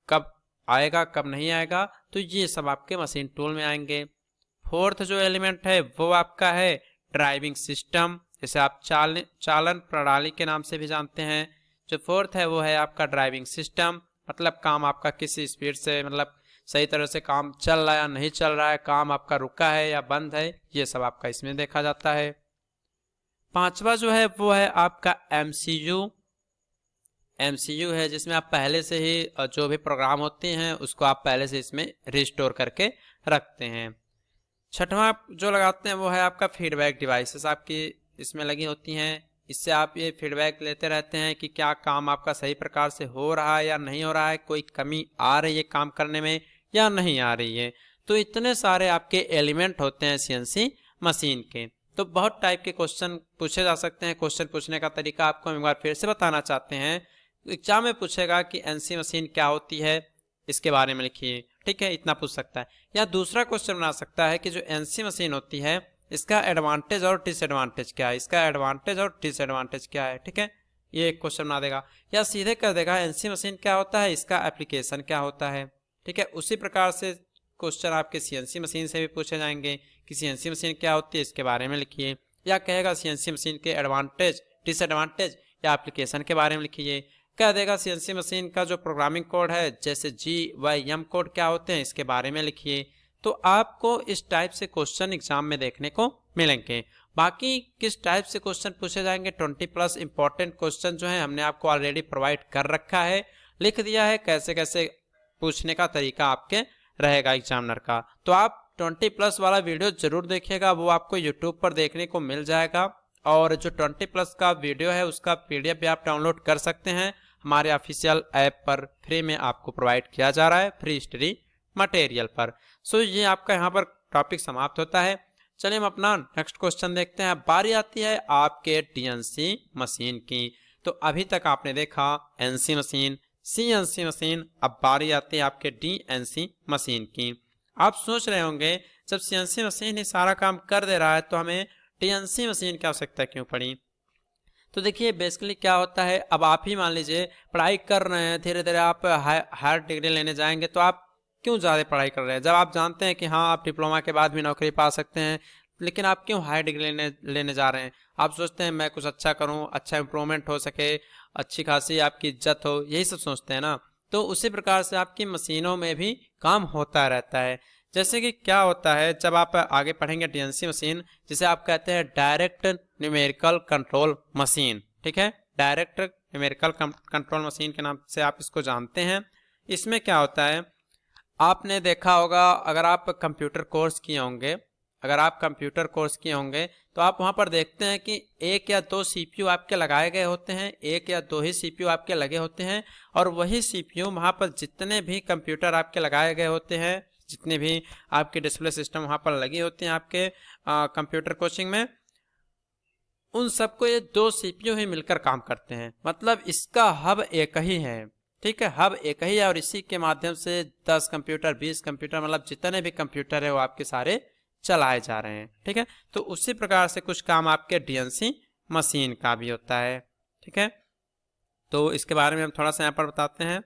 कब आएगा कब नहीं आएगा, तो ये सब आपके मशीन टूल में आएंगे। फोर्थ जो एलिमेंट है वो आपका है ड्राइविंग सिस्टम, जिसे आप चालन प्रणाली के नाम से भी जानते हैं। जो फोर्थ है वो है आपका ड्राइविंग सिस्टम, मतलब काम आपका किस स्पीड से, मतलब सही तरह से काम चल रहा है या नहीं चल रहा है, काम आपका रुका है या बंद है, ये सब आपका इसमें देखा जाता है। पांचवा जो है वो है आपका एमसीयू है, जिसमें आप पहले से ही जो भी प्रोग्राम होते हैं उसको आप पहले से इसमें रिस्टोर करके रखते हैं। छठवां जो लगाते हैं वो है आपका फीडबैक डिवाइसेस, आपकी इसमें लगी होती हैं। इससे आप ये फीडबैक लेते रहते हैं कि क्या काम आपका सही प्रकार से हो रहा है या नहीं हो रहा है, कोई कमी आ रही है काम करने में या नहीं आ रही है। तो इतने सारे आपके एलिमेंट होते हैं सीएनसी मशीन के। तो बहुत टाइप के क्वेश्चन पूछे जा सकते हैं। क्वेश्चन पूछने का तरीका आपको हम एक बार फिर से बताना चाहते हैं। एग्जाम में पूछेगा कि एनसी मशीन क्या होती है, इसके बारे में लिखिए। ठीक है, इतना पूछ सकता है। या दूसरा क्वेश्चन बना सकता है कि जो एनसी मशीन होती है इसका एडवांटेज और डिसएडवांटेज क्या है, इसका एडवांटेज और डिसएडवांटेज क्या है, ठीक है, ये एक क्वेश्चन बना देगा। या सीधे कर देगा एनसी मशीन क्या होता है, इसका एप्लीकेशन क्या होता है, ठीक है। उसी प्रकार से क्वेश्चन आपके सीएनसी मशीन से भी पूछे जाएंगे कि सीएनसी मशीन क्या होती है, इसके बारे में लिखिए। या कहेगा सीएनसी मशीन के एडवांटेज, डिसएडवांटेज या एप्लीकेशन के बारे में लिखिए। कह देगा सीएनसी मशीन का जो प्रोग्रामिंग कोड है जैसे GYM कोड क्या होते हैं, इसके बारे में लिखिए। तो आपको इस टाइप से क्वेश्चन एग्जाम में देखने को मिलेंगे। बाकी किस टाइप से क्वेश्चन पूछे जाएंगे, 20+ इंपॉर्टेंट क्वेश्चन जो है हमने आपको ऑलरेडी प्रोवाइड कर रखा है, लिख दिया है कैसे कैसे पूछने का तरीका आपके रहेगा एग्जामिनर का। तो आप 20+ वाला वीडियो जरूर देखिएगा, वो आपको यूट्यूब पर देखने को मिल जाएगा। और जो 20+ का वीडियो है उसका PDF भी आप डाउनलोड कर सकते हैं, हमारे ऑफिशियल ऐप पर फ्री में आपको प्रोवाइड किया जा रहा है, फ्री स्टडी मटेरियल पर। सो ये आपका यहाँ पर टॉपिक समाप्त होता है। चलिए हम अपना नेक्स्ट क्वेश्चन देखते हैं। बारी आती है आपके DNC मशीन की। तो अभी तक आपने देखा NC मशीन, CNC मशीन, अब बारी आती है आपके DNC मशीन की। आप सोच रहे होंगे जब CNC मशीन ही सारा काम कर दे रहा है तो हमें DNC मशीन की आवश्यकता क्यों पड़ी। तो देखिए बेसिकली क्या होता है, अब आप ही मान लीजिए पढ़ाई कर रहे हैं, धीरे धीरे आप हायर डिग्री लेने जाएंगे तो आप क्यों ज़्यादा पढ़ाई कर रहे हैं, जब आप जानते हैं कि हाँ आप डिप्लोमा के बाद भी नौकरी पा सकते हैं, लेकिन आप क्यों हायर डिग्री लेने जा रहे हैं। आप सोचते हैं मैं कुछ अच्छा करूं, अच्छा इंप्रूवमेंट हो सके, अच्छी खासी आपकी इज्जत हो, यही सब सोचते हैं ना। तो उसी प्रकार से आपकी मशीनों में भी काम होता रहता है। जैसे कि क्या होता है जब आप आगे पढ़ेंगे DNC मशीन, जिसे आप कहते हैं डायरेक्ट न्यूमेरिकल कंट्रोल मशीन, ठीक है, डायरेक्ट न्यूमेरिकल कंट्रोल मशीन के नाम से आप इसको जानते हैं। इसमें क्या होता है, आपने देखा होगा अगर आप कंप्यूटर कोर्स किए होंगे, तो आप वहां पर देखते हैं कि 1 या 2 CPU आपके लगाए गए होते हैं, 1 या 2 ही CPU आपके लगे होते हैं। और वही CPU वहां पर जितने भी कंप्यूटर आपके लगाए गए होते हैं, जितने भी आपके डिस्प्ले सिस्टम वहां पर लगी होती हैं आपके कंप्यूटर कोचिंग में, उन सबको ये 2 CPU ही मिलकर काम करते हैं। मतलब इसका हब एक ही है, ठीक है, हब एक ही है। और इसी के माध्यम से 10 कंप्यूटर, 20 कंप्यूटर, मतलब जितने भी कंप्यूटर है वो आपके सारे चलाए जा रहे हैं, ठीक है। तो उसी प्रकार से कुछ काम आपके DNC मशीन का भी होता है, ठीक है। तो इसके बारे में हम थोड़ा सा यहाँ पर बताते हैं।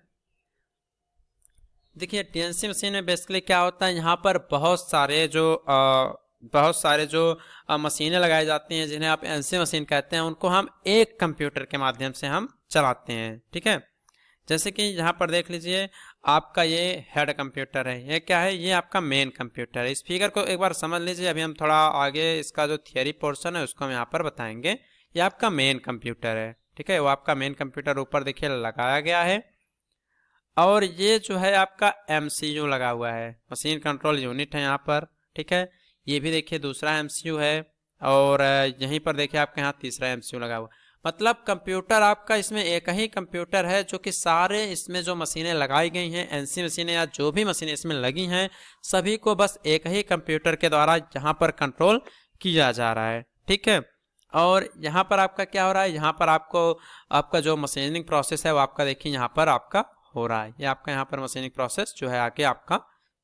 देखिए DNC मशीन में बेसिकली क्या होता है, यहाँ पर बहुत सारे जो मशीनें लगाई जाती हैं जिन्हें आप NC मशीन कहते हैं, उनको हम एक कंप्यूटर के माध्यम से हम चलाते हैं, ठीक है। जैसे कि यहाँ पर देख लीजिए आपका ये हेड कंप्यूटर है, ये क्या है, ये आपका मेन कंप्यूटर है। इस फिगर को एक बार समझ लीजिए, अभी हम थोड़ा आगे इसका जो थियरी पोर्शन है उसको हम यहाँ पर बताएंगे। ये आपका मेन कंप्यूटर है, ठीक है, वो आपका मेन कंप्यूटर ऊपर देखिए लगाया गया है। और ये जो है आपका MCU लगा हुआ है, मशीन कंट्रोल यूनिट है यहाँ पर, ठीक है। ये भी देखिए दूसरा MCU है, और यहीं पर देखिए आपके यहाँ तीसरा MCU लगा हुआ। मतलब कंप्यूटर आपका इसमें एक ही कंप्यूटर है जो कि सारे इसमें जो मशीनें लगाई गई हैं, NC मशीनें या जो भी मशीनें इसमें लगी हैं, सभी को बस एक ही कंप्यूटर के द्वारा यहाँ पर कंट्रोल किया जा रहा है, ठीक है। और यहाँ पर आपका क्या हो रहा है, यहाँ पर आपका जो मशीनिंग प्रोसेस है वो आपका देखिए यहाँ पर आपका हो रहा है। ये आपका यहाँ पर मशीनिंग प्रोसेस जो है आगे आपका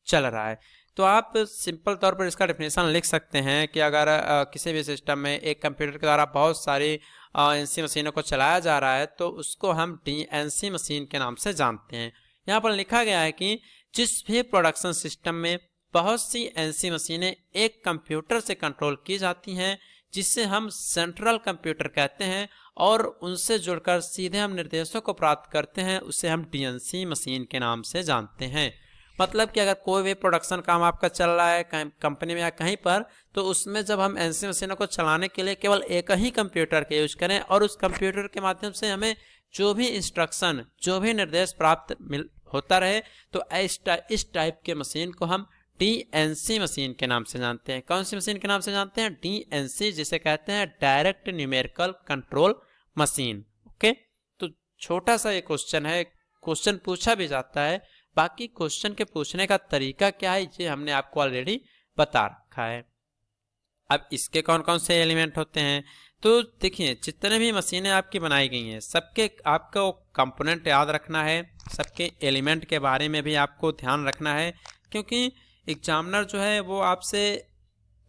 चल रहा है। तो आप सिंपल तौर पर इसका डेफिनेशन लिख सकते हैं कि अगर किसी भी सिस्टम में एक कंप्यूटर के द्वारा बहुत सारी NC मशीनों को चलाया जा रहा है तो उसको हम DNC मशीन के नाम से जानते हैं। यहाँ पर लिखा गया है कि जिस भी प्रोडक्शन सिस्टम में बहुत सी NC मशीनें एक कंप्यूटर से कंट्रोल की जाती हैं, जिसे हम सेंट्रल कंप्यूटर कहते हैं, और उनसे जुड़कर सीधे हम निर्देशों को प्राप्त करते हैं, उसे हम DNC मशीन के नाम से जानते हैं। मतलब कि अगर कोई भी प्रोडक्शन काम आपका चल रहा है कंपनी में या कहीं पर, तो उसमें जब हम NC मशीनों को चलाने के लिए केवल एक ही कंप्यूटर के यूज करें और उस कंप्यूटर के माध्यम से हमें जो भी इंस्ट्रक्शन, जो भी निर्देश प्राप्त होता रहे, तो इस टाइप के मशीन को हम DNC मशीन के नाम से जानते हैं। कौन सी मशीन के नाम से जानते हैं? DNC, जिसे कहते हैं direct numerical control machine. Okay, तो छोटा सा ये क्वेश्चन है, क्वेश्चन पूछा भी जाता है, बाकी क्वेश्चन के पूछने का तरीका क्या है ये हमने आपको ऑलरेडी बता रखा है। अब इसके कौन कौन से एलिमेंट होते हैं, तो देखिए जितने भी मशीनें आपकी बनाई गई हैं सबके आपको कंपोनेंट याद रखना है, सबके एलिमेंट के बारे में भी आपको ध्यान रखना है, क्योंकि एग्जामिनर जो है वो आपसे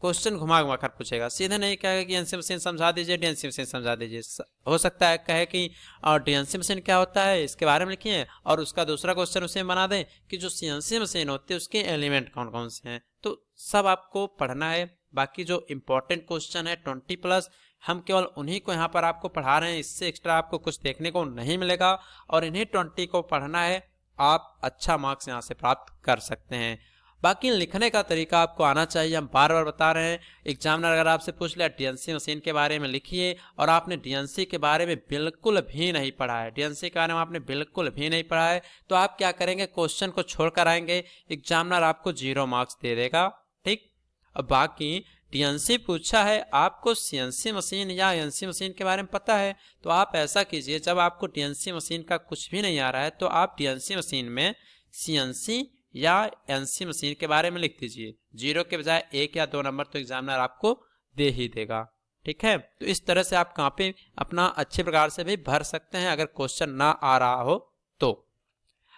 क्वेश्चन घुमा घुमा कर पूछेगा, सीधे नहीं कहेगा कि डीएनसी मशीन समझा दीजिए, डीएनसी मशीन समझा दीजिए। हो सकता है कहे कि डीएनसी मशीन क्या होता है इसके बारे में लिखिए, और उसका दूसरा क्वेश्चन उसे बना दें कि जो सीएनसी मशीन होती है उसके एलिमेंट कौन कौन से हैं। तो सब आपको पढ़ना है। बाकी जो इंपॉर्टेंट क्वेश्चन है 20+ हम केवल उन्हीं को यहाँ पर आपको पढ़ा रहे हैं, इससे एक्स्ट्रा आपको कुछ देखने को नहीं मिलेगा, और इन्हीं 20 को पढ़ना है, आप अच्छा मार्क्स यहाँ से प्राप्त कर सकते हैं। बाकी लिखने का तरीका आपको आना चाहिए, हम बार बार बता रहे हैं। एग्जामिनर अगर आपसे पूछ लिया डीएनसी मशीन के बारे में लिखिए, और आपने डीएनसी के बारे में बिल्कुल भी नहीं पढ़ा है, डीएनसी के बारे में आपने बिल्कुल भी नहीं पढ़ा है, तो आप क्या करेंगे, क्वेश्चन को छोड़ कर आएंगे, एग्जामिनर आपको 0 मार्क्स दे देगा। ठीक। अब बाकी डीएनसी पूछा है, आपको सीएनसी मशीन या एनसी मशीन के बारे में पता है, तो आप ऐसा कीजिए, जब आपको डीएनसी मशीन का कुछ भी नहीं आ रहा है तो आप डीएनसी मशीन में सीएनसी या एनसी मशीन के बारे में लिख दीजिए। 0 के बजाय 1 या 2 नंबर तो एग्जामिनर आपको दे ही देगा। ठीक है, तो इस तरह से आप कॉपी अपना अच्छे प्रकार से भी भर सकते हैं अगर क्वेश्चन ना आ रहा हो तो।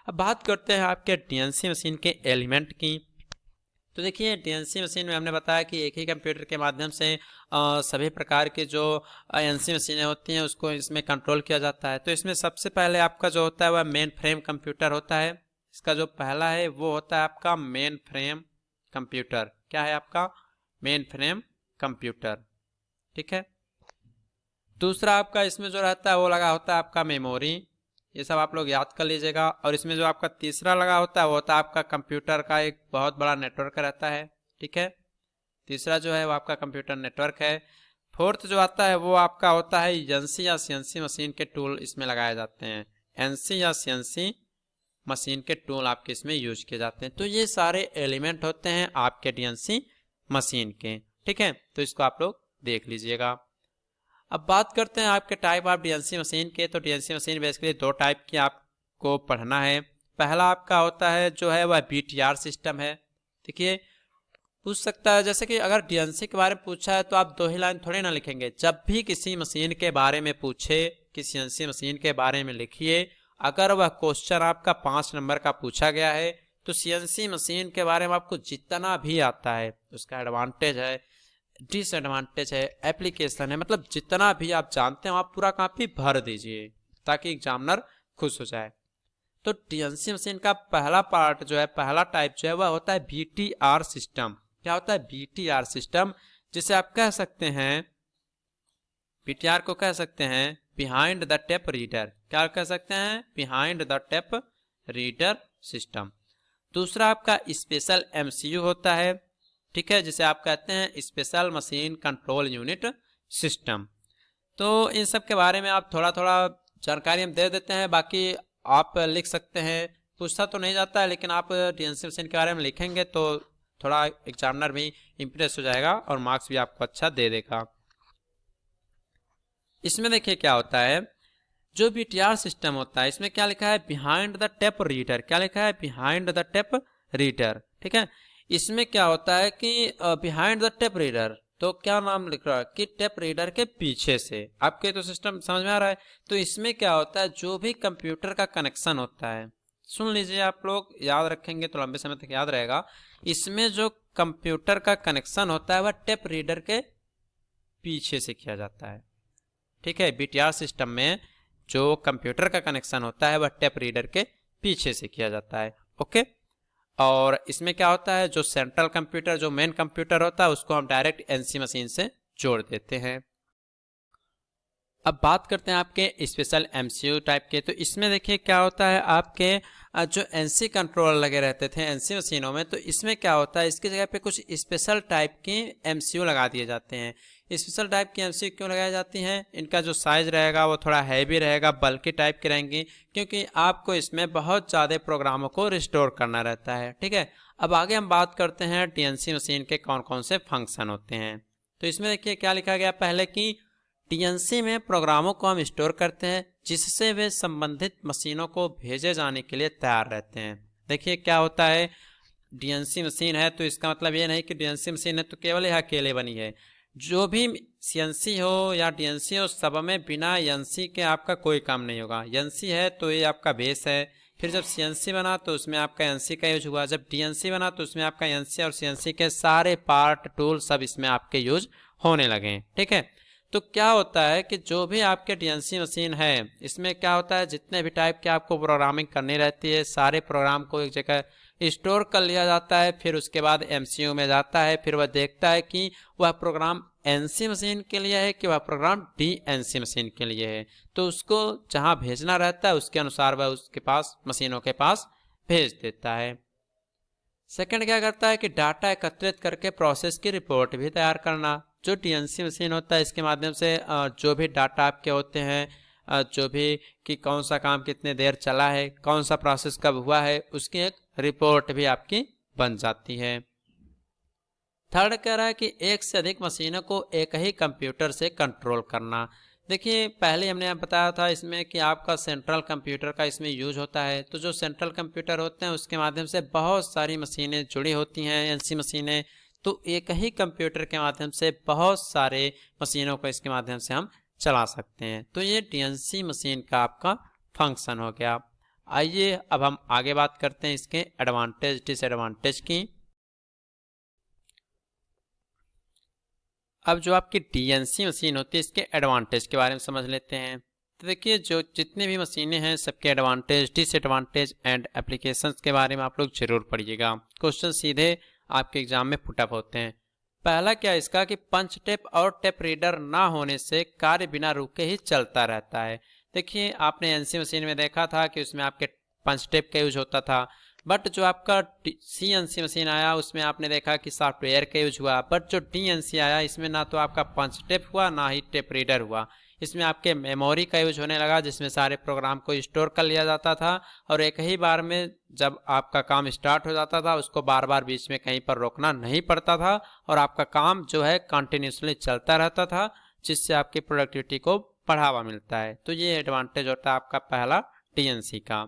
अब बात करते हैं आपके डीएनसी मशीन के एलिमेंट की। तो देखिए डीएनसी मशीन में हमने बताया कि एक ही कंप्यूटर के माध्यम से सभी प्रकार के जो एनसी मशीनें होती हैं उसको इसमें कंट्रोल किया जाता है। तो इसमें सबसे पहले आपका जो होता है वह मेन फ्रेम कंप्यूटर होता है। इसका जो पहला है वो होता है आपका मेन फ्रेम कंप्यूटर। क्या है आपका? Main frame computer. ठीक है। दूसरा आपका इसमें जो रहता है वो लगा होता है आपका मेमोरी। ये सब आप लोग याद कर लीजिएगा। और इसमें जो आपका तीसरा लगा होता है वो होता है आपका कंप्यूटर का एक बहुत बड़ा नेटवर्क रहता है। ठीक है, तीसरा जो है वो आपका कंप्यूटर नेटवर्क है। फोर्थ जो आता है वो आपका होता है एनसी या सीएनसी मशीन के टूल इसमें लगाए जाते हैं। एनसी या सीएनसी मशीन के टूल आपके इसमें यूज किए जाते हैं। तो ये सारे एलिमेंट होते हैं आपके डीएनसी मशीन के। ठीक है, तो इसको आप लोग देख लीजिएगा। अब बात करते हैं आपके टाइप ऑफ डीएनसी मशीन के। तो डीएनसी मशीन बेसिकली 2 टाइप की आपको पढ़ना है। पहला आपका होता है जो है वह बीटीआर सिस्टम है। देखिए पूछ सकता है, जैसे कि अगर डीएनसी के बारे में पूछा है तो आप 2 ही लाइन थोड़ी ना लिखेंगे। जब भी किसी मशीन के बारे में पूछे, किसी एनसी मशीन के बारे में लिखिए। अगर वह क्वेश्चन आपका 5 नंबर का पूछा गया है तो सीएनसी मशीन के बारे में आपको जितना भी आता है, उसका एडवांटेज है, डिसएडवांटेज है, एप्लीकेशन है, मतलब जितना भी आप जानते हो आप पूरा कॉपी भर दीजिए ताकि एग्जामिनर खुश हो जाए। तो डीएनसी मशीन का पहला पार्ट जो है, पहला टाइप जो है वह होता है बीटीआर सिस्टम। क्या होता है? बीटीआर सिस्टम, जिसे आप कह सकते हैं, बीटीआर को कह सकते हैं बिहाइंड द टेप रीडर। क्या कह सकते हैं? Behind the tape reader system. दूसरा आपका स्पेशल एमसीयू होता है। ठीक है, जिसे आप कहते हैं special machine control unit system. तो इन सब के बारे में आप थोड़ा थोड़ा जानकारी हम दे देते हैं, बाकी आप लिख सकते हैं। पूछता तो नहीं जाता है, लेकिन आप डीएनसी मशीन के बारे में लिखेंगे तो थोड़ा एग्जामिनर भी इम्प्रेस हो जाएगा और मार्क्स भी आपको अच्छा दे देगा। इसमें देखिए क्या होता है, जो बीटीआर सिस्टम होता है इसमें क्या लिखा है? Behind the tape reader. क्या लिखा है? Behind the tape reader. ठीक है, इसमें क्या होता है कि बिहाइंड द टेप रीडर, तो क्या नाम लिख रहा है कि टेप रीडर के पीछे से। आपके तो सिस्टम समझ में आ रहा है। तो इसमें क्या होता है, जो भी कंप्यूटर का कनेक्शन होता है, सुन लीजिए, आप लोग याद रखेंगे तो लंबे समय तक याद रहेगा। इसमें जो कंप्यूटर का कनेक्शन होता है वह टेप रीडर के पीछे से किया जाता है। ठीक है, बीटीआर सिस्टम में जो कंप्यूटर का कनेक्शन होता है वह टेप रीडर के पीछे से किया जाता है। ओके, और इसमें क्या होता है, जो सेंट्रल कंप्यूटर, जो मेन कंप्यूटर होता है उसको हम डायरेक्ट एनसी मशीन से जोड़ देते हैं। अब बात करते हैं आपके स्पेशल एमसीयू टाइप के। तो इसमें देखिए क्या होता है, आपके जो एनसी कंट्रोलर लगे रहते थे एनसी मशीनों में, तो इसमें क्या होता है, इसकी जगह पे कुछ स्पेशल टाइप की एमसीयू लगा दिए जाते हैं। स्पेशल टाइप की एमसीयू क्यों लगाई जाती हैं? इनका जो साइज रहेगा वो थोड़ा हैवी रहेगा, बल्कि टाइप की रहेंगी, क्योंकि आपको इसमें बहुत ज़्यादा प्रोग्रामों को रिस्टोर करना रहता है। ठीक है, अब आगे हम बात करते हैं डीएनसी मशीन के कौन कौन से फंक्शन होते हैं। तो इसमें देखिए क्या लिखा गया पहले कि डीएनसी में प्रोग्रामों को हम स्टोर करते हैं जिससे वे संबंधित मशीनों को भेजे जाने के लिए तैयार रहते हैं। देखिए क्या होता है, डीएनसी मशीन है तो इसका मतलब ये नहीं कि डीएनसी मशीन है तो केवल यह अकेले बनी है। जो भी सीएनसी हो या डीएनसी हो, सब में बिना एनसी के आपका कोई काम नहीं होगा। एनसी है तो ये आपका बेस है, फिर जब CNC बना तो उसमें आपका NC का यूज हुआ, जब DNC बना तो उसमें आपका NC और CNC के सारे पार्ट टूल सब इसमें आपके यूज होने लगे। ठीक है, तो क्या होता है कि जो भी आपके DNC मशीन है इसमें क्या होता है, जितने भी टाइप के आपको प्रोग्रामिंग करनी रहती है सारे प्रोग्राम को एक जगह स्टोर कर लिया जाता है, फिर उसके बाद MCU में जाता है, फिर वह देखता है कि वह प्रोग्राम NC मशीन के लिए है कि वह प्रोग्राम DNC मशीन के लिए है, तो उसको जहां भेजना रहता है उसके अनुसार वह उसके पास मशीनों के पास भेज देता है। सेकंड क्या करता है कि डाटा एकत्रित करके प्रोसेस की रिपोर्ट भी तैयार करना। जो DNC मशीन होता है इसके माध्यम से जो भी डाटा आपके होते हैं, जो भी कि कौन सा काम कितने देर चला है, कौन सा प्रोसेस कब हुआ है, उसकी एक रिपोर्ट भी आपकी बन जाती है। थर्ड कह रहा है कि एक से अधिक मशीनों को एक ही कंप्यूटर से कंट्रोल करना। देखिए पहले हमने बताया था इसमें कि आपका सेंट्रल कंप्यूटर का इसमें यूज होता है, तो जो सेंट्रल कंप्यूटर होते हैं उसके माध्यम से बहुत सारी मशीनें जुड़ी होती हैं, NC मशीनें, तो एक ही कंप्यूटर के माध्यम से बहुत सारे मशीनों को इसके माध्यम से हम चला सकते हैं। तो ये DNC मशीन का आपका फंक्शन हो गया। आइए अब हम आगे बात करते हैं इसके एडवांटेज डिसएडवांटेज की। अब जो आपकी DNC मशीन होती है इसके एडवांटेज के बारे में समझ लेते हैं। तो देखिए जो जितने भी मशीनें हैं सबके एडवांटेज डिसएडवांटेज एंड एप्लीकेशंस के बारे में आप लोग जरूर पढ़िएगा। क्वेश्चन सीधे आपके एग्जाम में पुटअप होते हैं। पहला क्या इसका कि पंच टेप और टेप रीडर ना होने से कार्य बिना रुके ही चलता रहता है। देखिए आपने NC मशीन में देखा था कि उसमें आपके पंच टेप का यूज होता था, बट जो आपका CNC मशीन आया उसमें आपने देखा कि सॉफ्टवेयर का यूज हुआ, बट जो DNC आया इसमें ना तो आपका पंच टेप हुआ ना ही टेप रीडर हुआ, इसमें आपके मेमोरी का यूज होने लगा जिसमें सारे प्रोग्राम को स्टोर कर लिया जाता था और एक ही बार में जब आपका काम स्टार्ट हो जाता था उसको बार बार बीच में कहीं पर रोकना नहीं पड़ता था और आपका काम जो है कंटिन्यूसली चलता रहता था, जिससे आपकी प्रोडक्टिविटी को बढ़ावा मिलता है। तो ये एडवांटेज होता है आपका पहला DNC का।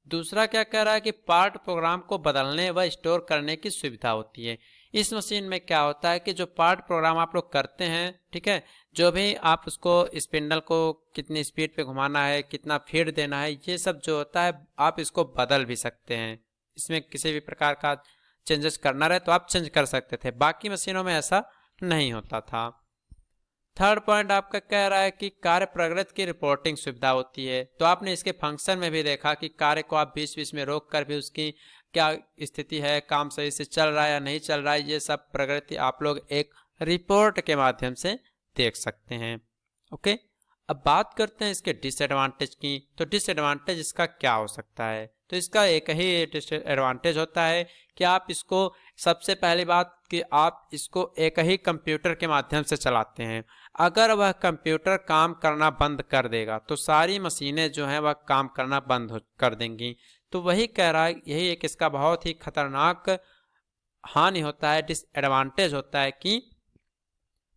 दूसरा क्या कह रहा है कि पार्ट प्रोग्राम को बदलने व स्टोर करने की सुविधा होती है। इस मशीन में क्या होता है कि जो पार्ट प्रोग्राम आप लोग करते हैं, ठीक है, जो भी आप उसको स्पिंडल को कितनी स्पीड पे घुमाना है, कितना फीड देना है, ये सब जो होता है आप इसको बदल भी सकते हैं। इसमें किसी भी प्रकार का चेंजेस करना रहे तो आप चेंज कर सकते थे, बाकी मशीनों में ऐसा नहीं होता था। थर्ड पॉइंट आपका कह रहा है कि कार्य प्रगति की रिपोर्टिंग सुविधा होती है। तो आपने इसके फंक्शन में भी देखा कि कार्य को आप बीच बीच में रोक कर भी उसकी क्या स्थिति है, काम सही से चल रहा है या नहीं चल रहा है, ये सब प्रगति आप लोग एक रिपोर्ट के माध्यम से देख सकते हैं। ओके, अब बात करते हैं इसके डिसएडवांटेज की। तो डिसएडवांटेज इसका क्या हो सकता है? तो इसका एक ही डिसएडवांटेज होता है कि आप इसको, सबसे पहली बात कि आप इसको एक ही कंप्यूटर के माध्यम से चलाते हैं। अगर वह कंप्यूटर काम करना बंद कर देगा तो सारी मशीनें जो हैं वह काम करना बंद कर देंगी। तो वही कह रहा है, यही एक इसका बहुत ही खतरनाक हानि होता है, डिसएडवांटेज होता है कि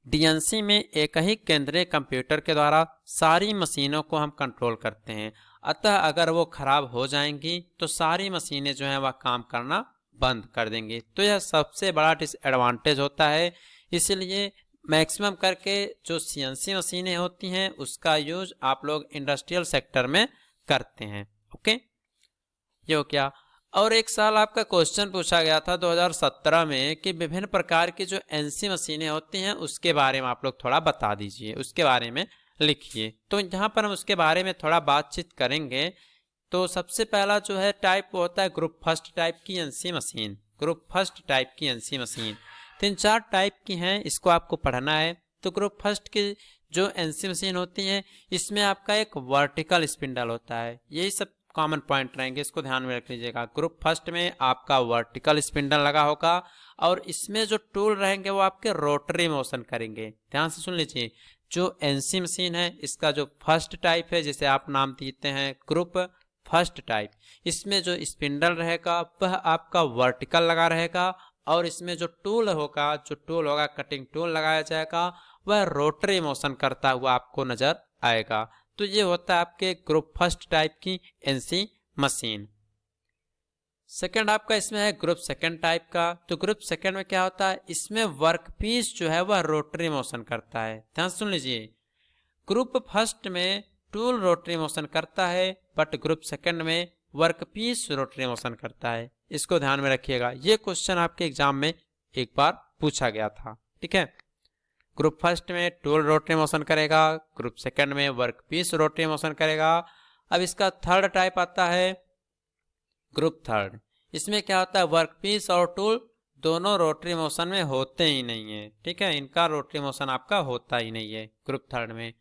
DNC में एक ही केंद्रीय कंप्यूटर के द्वारा सारी मशीनों को हम कंट्रोल करते हैं। अतः अगर वो खराब हो जाएंगी तो सारी मशीनें जो हैं वह काम करना बंद कर देंगी। तो यह सबसे बड़ा डिसएडवांटेज होता है। इसलिए मैक्सिमम करके जो CNC मशीनें होती हैं उसका यूज आप लोग इंडस्ट्रियल सेक्टर में करते हैं। ओके, ये हो क्या। और एक साल आपका क्वेश्चन पूछा गया था 2017 में कि विभिन्न प्रकार की जो NC मशीनें होती हैं उसके बारे में आप लोग थोड़ा बता दीजिए, उसके बारे में लिखिए। तो यहाँ पर हम उसके बारे में थोड़ा बातचीत करेंगे। तो सबसे पहला जो है टाइप वो होता है ग्रुप फर्स्ट टाइप की NC machine. Group first type की NC मशीन 3-4 टाइप की हैं, इसको आपको पढ़ना है। तो ग्रुप फर्स्ट की जो NC मशीन होती है इसमें आपका एक वर्टिकल स्पिंडल होता है। यही सब कॉमन पॉइंट रहेंगे, इसको ध्यान में रख लीजिएगा। ग्रुप फर्स्ट में आपका वर्टिकल स्पिंडल लगा होगा और इसमें जो टूल रहेंगे वो आपके रोटरी मोशन करेंगे। ध्यान से सुन लीजिए, जो NC मशीन है इसका जो फर्स्ट टाइप है, जिसे आप नाम देते हैं ग्रुप फर्स्ट टाइप, इसमें जो स्पिंडल रहेगा वह आपका वर्टिकल लगा रहेगा और इसमें जो टूल होगा कटिंग टूल लगाया जाएगा वह रोटरी मोशन करता हुआ आपको नजर आएगा। तो ये होता है आपके ग्रुप फर्स्ट टाइप की NC मशीन। सेकंड आपका इसमें है ग्रुप सेकंड टाइप का। तो ग्रुप सेकंड में क्या होता है, इसमें वर्कपीस जो है वह रोटरी मोशन करता है। ध्यान सुन लीजिए, ग्रुप फर्स्ट में टूल रोटरी मोशन करता है बट ग्रुप सेकंड में वर्कपीस रोटरी मोशन करता है। इसको ध्यान में रखिएगा, ये क्वेश्चन आपके एग्जाम में एक बार पूछा गया था। ठीक है, ग्रुप फर्स्ट में टूल रोटरी मोशन करेगा, ग्रुप सेकंड में वर्कपीस रोटरी मोशन करेगा। अब इसका थर्ड टाइप आता है ग्रुप थर्ड। इसमें क्या होता है, वर्कपीस और टूल दोनों रोटरी मोशन में होते ही नहीं है। ठीक है, इनका रोटरी मोशन आपका होता ही नहीं है ग्रुप थर्ड में।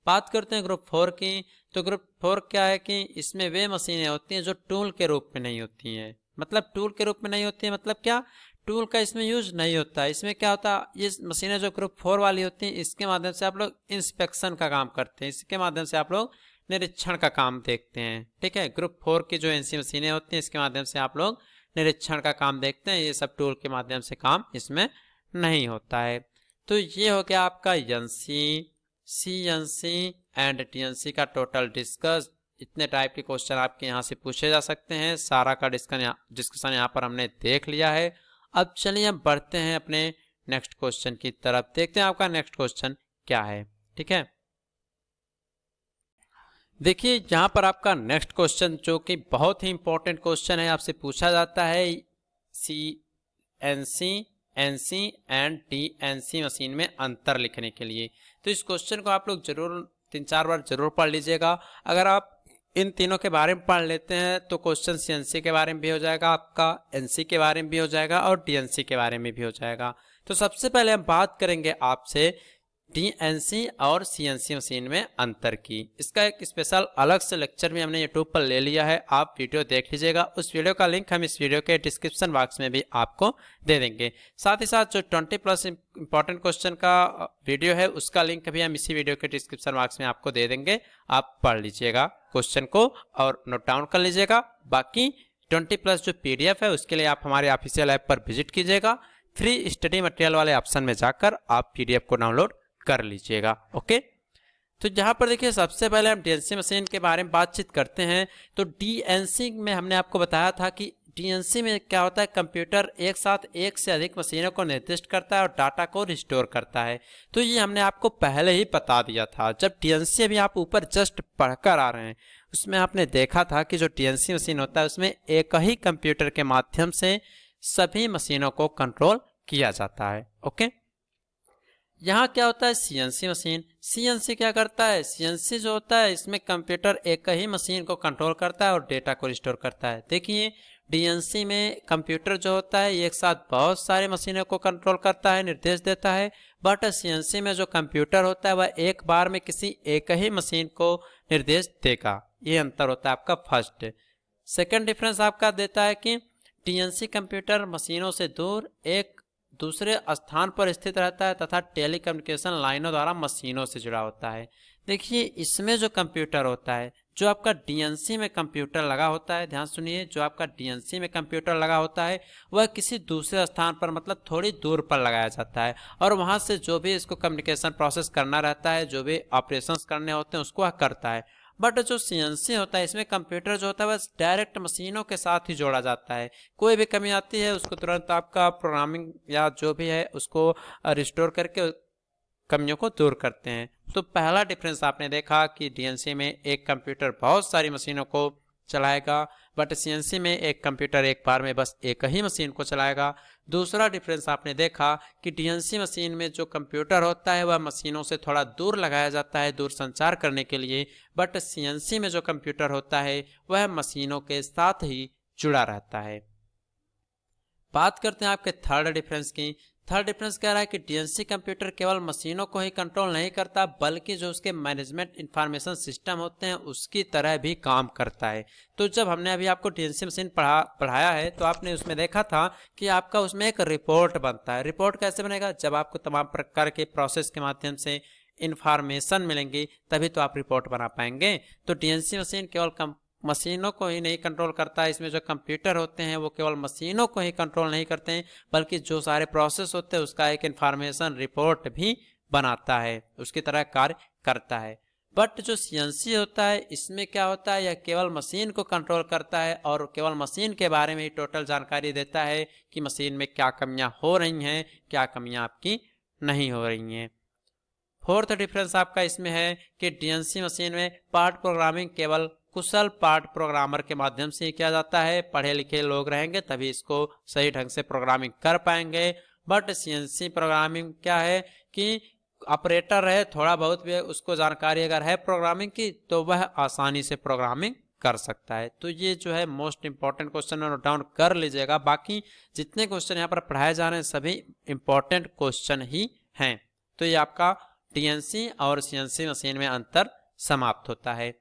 बात करते हैं ग्रुप फोर की, तो ग्रुप फोर क्या है कि इसमें वे मशीनें होती हैं जो टूल के रूप में नहीं होती हैं। मतलब टूल के रूप में नहीं होती है मतलब क्या, टूल का इसमें यूज नहीं होता है। इसमें क्या होता है, ये मशीनें जो ग्रुप फोर वाली होती हैं इसके माध्यम से आप लोग इंस्पेक्शन का काम करते हैं, इसके माध्यम से आप लोग निरीक्षण का काम देखते हैं। ठीक है, ग्रुप फोर की जो एनसी मशीनें होती हैं इसके माध्यम से आप लोग निरीक्षण का काम देखते हैं, ये सब टूल के माध्यम से काम इसमें नहीं होता है। तो ये हो गया आपका एनसी, सीएनसी एंड टीएनसी का टोटल डिस्कस। इतने टाइप के क्वेश्चन आपके यहाँ से पूछे जा सकते हैं। सारा का डिस्कशन यहाँ पर हमने देख लिया है। अब चलिए हम बढ़ते हैं अपने नेक्स्ट क्वेश्चन की तरफ, देखते हैं आपका नेक्स्ट क्वेश्चन क्या है। ठीक है, देखिए यहाँ पर आपका नेक्स्ट क्वेश्चन जो कि बहुत ही इंपॉर्टेंट क्वेश्चन है, आपसे पूछा जाता है CNC, NC and TNC machine में अंतर लिखने के लिए। तो इस क्वेश्चन को आप लोग जरूर 3-4 बार जरूर पढ़ लीजिएगा। अगर आप इन तीनों के बारे में पढ़ लेते हैं तो क्वेश्चन सीएनसी के बारे में भी हो जाएगा, आपका एनसी के बारे में भी हो जाएगा और टीएनसी के बारे में भी हो जाएगा। तो सबसे पहले हम बात करेंगे आपसे टीएनसी और सीएनसी मशीन में अंतर की। इसका एक स्पेशल अलग से लेक्चर भी हमने यूट्यूब पर ले लिया है, आप वीडियो देख लीजिएगा। उस वीडियो का लिंक हम इस वीडियो के डिस्क्रिप्शन बॉक्स में भी आपको दे देंगे। साथ ही साथ जो 20+ इंपॉर्टेंट क्वेश्चन का वीडियो है उसका लिंक भी हम इसी वीडियो के डिस्क्रिप्शन बॉक्स में आपको दे देंगे। आप पढ़ लीजिएगा क्वेश्चन को और नोट डाउन कर लीजिएगा। बाकी 20+ जो PDF है उसके लिए आप हमारे ऑफिशियल ऐप पर विजिट कीजिएगा। फ्री स्टडी मटेरियल वाले ऑप्शन में जाकर आप PDF को डाउनलोड कर लीजिएगा। ओके, तो यहाँ पर देखिए सबसे पहले हम डीएनसी मशीन के बारे में बातचीत करते हैं। तो डीएनसी में हमने आपको बताया था कि डीएनसी में क्या होता है, कंप्यूटर एक साथ एक से अधिक मशीनों को निर्दिष्ट करता है और डाटा को रिस्टोर करता है। तो ये हमने आपको पहले ही बता दिया था। जब डीएनसी अभी आप ऊपर जस्ट पढ़कर आ रहे हैं उसमें आपने देखा था कि जो डीएनसी मशीन होता है उसमें एक ही कंप्यूटर के माध्यम से सभी मशीनों को कंट्रोल किया जाता है। ओके, यहाँ क्या होता है, सीएनसी मशीन। सीएनसी क्या करता है, सीएनसी जो होता है इसमें कंप्यूटर एक ही मशीन को कंट्रोल करता है और डेटा को रिस्टोर करता है। देखिए डीएनसी में कंप्यूटर जो होता है एक साथ बहुत सारे मशीनों को कंट्रोल करता है, निर्देश देता है। बट सीएनसी में जो कंप्यूटर होता है वह एक बार में किसी एक ही मशीन को निर्देश देगा। ये अंतर होता है आपका फर्स्ट। सेकंड डिफरेंस आपका देता है कि डीएनसी कंप्यूटर मशीनों से दूर एक दूसरे स्थान पर स्थित रहता है तथा टेलीकम्युनिकेशन लाइनों द्वारा मशीनों से जुड़ा होता है। देखिए इसमें जो कंप्यूटर होता है, जो आपका डीएनसी में कंप्यूटर लगा होता है, ध्यान सुनिए, जो आपका डीएनसी में कंप्यूटर लगा होता है वह किसी दूसरे स्थान पर मतलब थोड़ी दूर पर लगाया जाता है और वहां से जो भी इसको कम्युनिकेशन प्रोसेस करना रहता है, जो भी ऑपरेशंस करने होते हैं उसको वह करता है। बट जो सीएनसी होता है इसमें कंप्यूटर जो होता है वह डायरेक्ट मशीनों के साथ ही जोड़ा जाता है। कोई भी कमी आती है उसको तुरंत आपका प्रोग्रामिंग या जो भी है उसको रिस्टोर करके कमियों को दूर करते हैं। तो पहला डिफरेंस आपने देखा कि डीएनसी में एक कंप्यूटर बहुत सारी मशीनों को चलाएगा बट सीएनसी में एक कंप्यूटर एक बार में बस एक ही मशीन को चलाएगा। दूसरा डिफरेंस आपने देखा कि डीएनसी मशीन में जो कंप्यूटर होता है वह मशीनों से थोड़ा दूर लगाया जाता है दूर संचार करने के लिए, बट सीएनसी में जो कंप्यूटर होता है वह मशीनों के साथ ही जुड़ा रहता है। बात करते हैं आपके थर्ड डिफरेंस की। थर्ड डिफरेंस कह रहा है कि डीएनसी कंप्यूटर केवल मशीनों को ही कंट्रोल नहीं करता बल्कि जो उसके मैनेजमेंट इंफॉर्मेशन सिस्टम होते हैं उसकी तरह भी काम करता है। तो जब हमने अभी आपको डीएनसी मशीन पढ़ाया है तो आपने उसमें देखा था कि आपका उसमें एक रिपोर्ट बनता है। रिपोर्ट कैसे बनेगा, जब आपको तमाम प्रकार के प्रोसेस के माध्यम से इंफॉर्मेशन मिलेंगी तभी तो आप रिपोर्ट बना पाएंगे। तो डीएनसी मशीन केवल मशीनों को ही नहीं कंट्रोल करता है, इसमें जो कंप्यूटर होते हैं वो केवल मशीनों को ही कंट्रोल नहीं करते हैं बल्कि जो सारे प्रोसेस होते हैं उसका एक इंफॉर्मेशन रिपोर्ट भी बनाता है, उसकी तरह कार्य करता है। बट जो सीएनसी होता है इसमें क्या होता है, यह केवल मशीन को कंट्रोल करता है और केवल मशीन के बारे में ही टोटल जानकारी देता है कि मशीन में क्या कमियां हो रही हैं, क्या कमियां आपकी नहीं हो रही हैं। फोर्थ डिफरेंस आपका इसमें है कि डीएनसी मशीन में पार्ट प्रोग्रामिंग केवल कुशल पार्ट प्रोग्रामर के माध्यम से किया जाता है। पढ़े लिखे लोग रहेंगे तभी इसको सही ढंग से प्रोग्रामिंग कर पाएंगे। बट सीएनसी प्रोग्रामिंग क्या है कि ऑपरेटर है, थोड़ा बहुत भी उसको जानकारी अगर है प्रोग्रामिंग की तो वह आसानी से प्रोग्रामिंग कर सकता है। तो ये जो है most important question note down कर लीजिएगा। बाकी जितने क्वेश्चन यहाँ पर पढ़ाए जा रहे हैं सभी इंपॉर्टेंट क्वेश्चन ही हैं। तो ये आपका डीएनसी और सीएनसी मशीन में अंतर समाप्त होता है।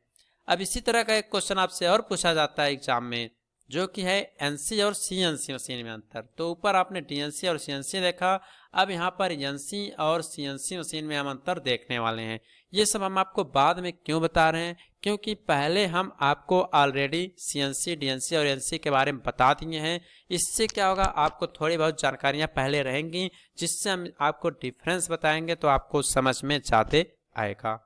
अब इसी तरह का एक क्वेश्चन आपसे और पूछा जाता है एग्जाम में, जो कि है एनसी और सीएनसी मशीन में अंतर। तो ऊपर आपने डीएनसी और सीएनसी देखा, अब यहाँ पर एनसी और सीएनसी मशीन में हम अंतर देखने वाले हैं। ये सब हम आपको बाद में क्यों बता रहे हैं, क्योंकि पहले हम आपको ऑलरेडी सीएनसी, डीएनसी और एनसी के बारे में बता दिए हैं। इससे क्या होगा, आपको थोड़ी बहुत जानकारियाँ पहले रहेंगी, जिससे हम आपको डिफरेंस बताएंगे तो आपको समझ में ज़्यादा आएगा।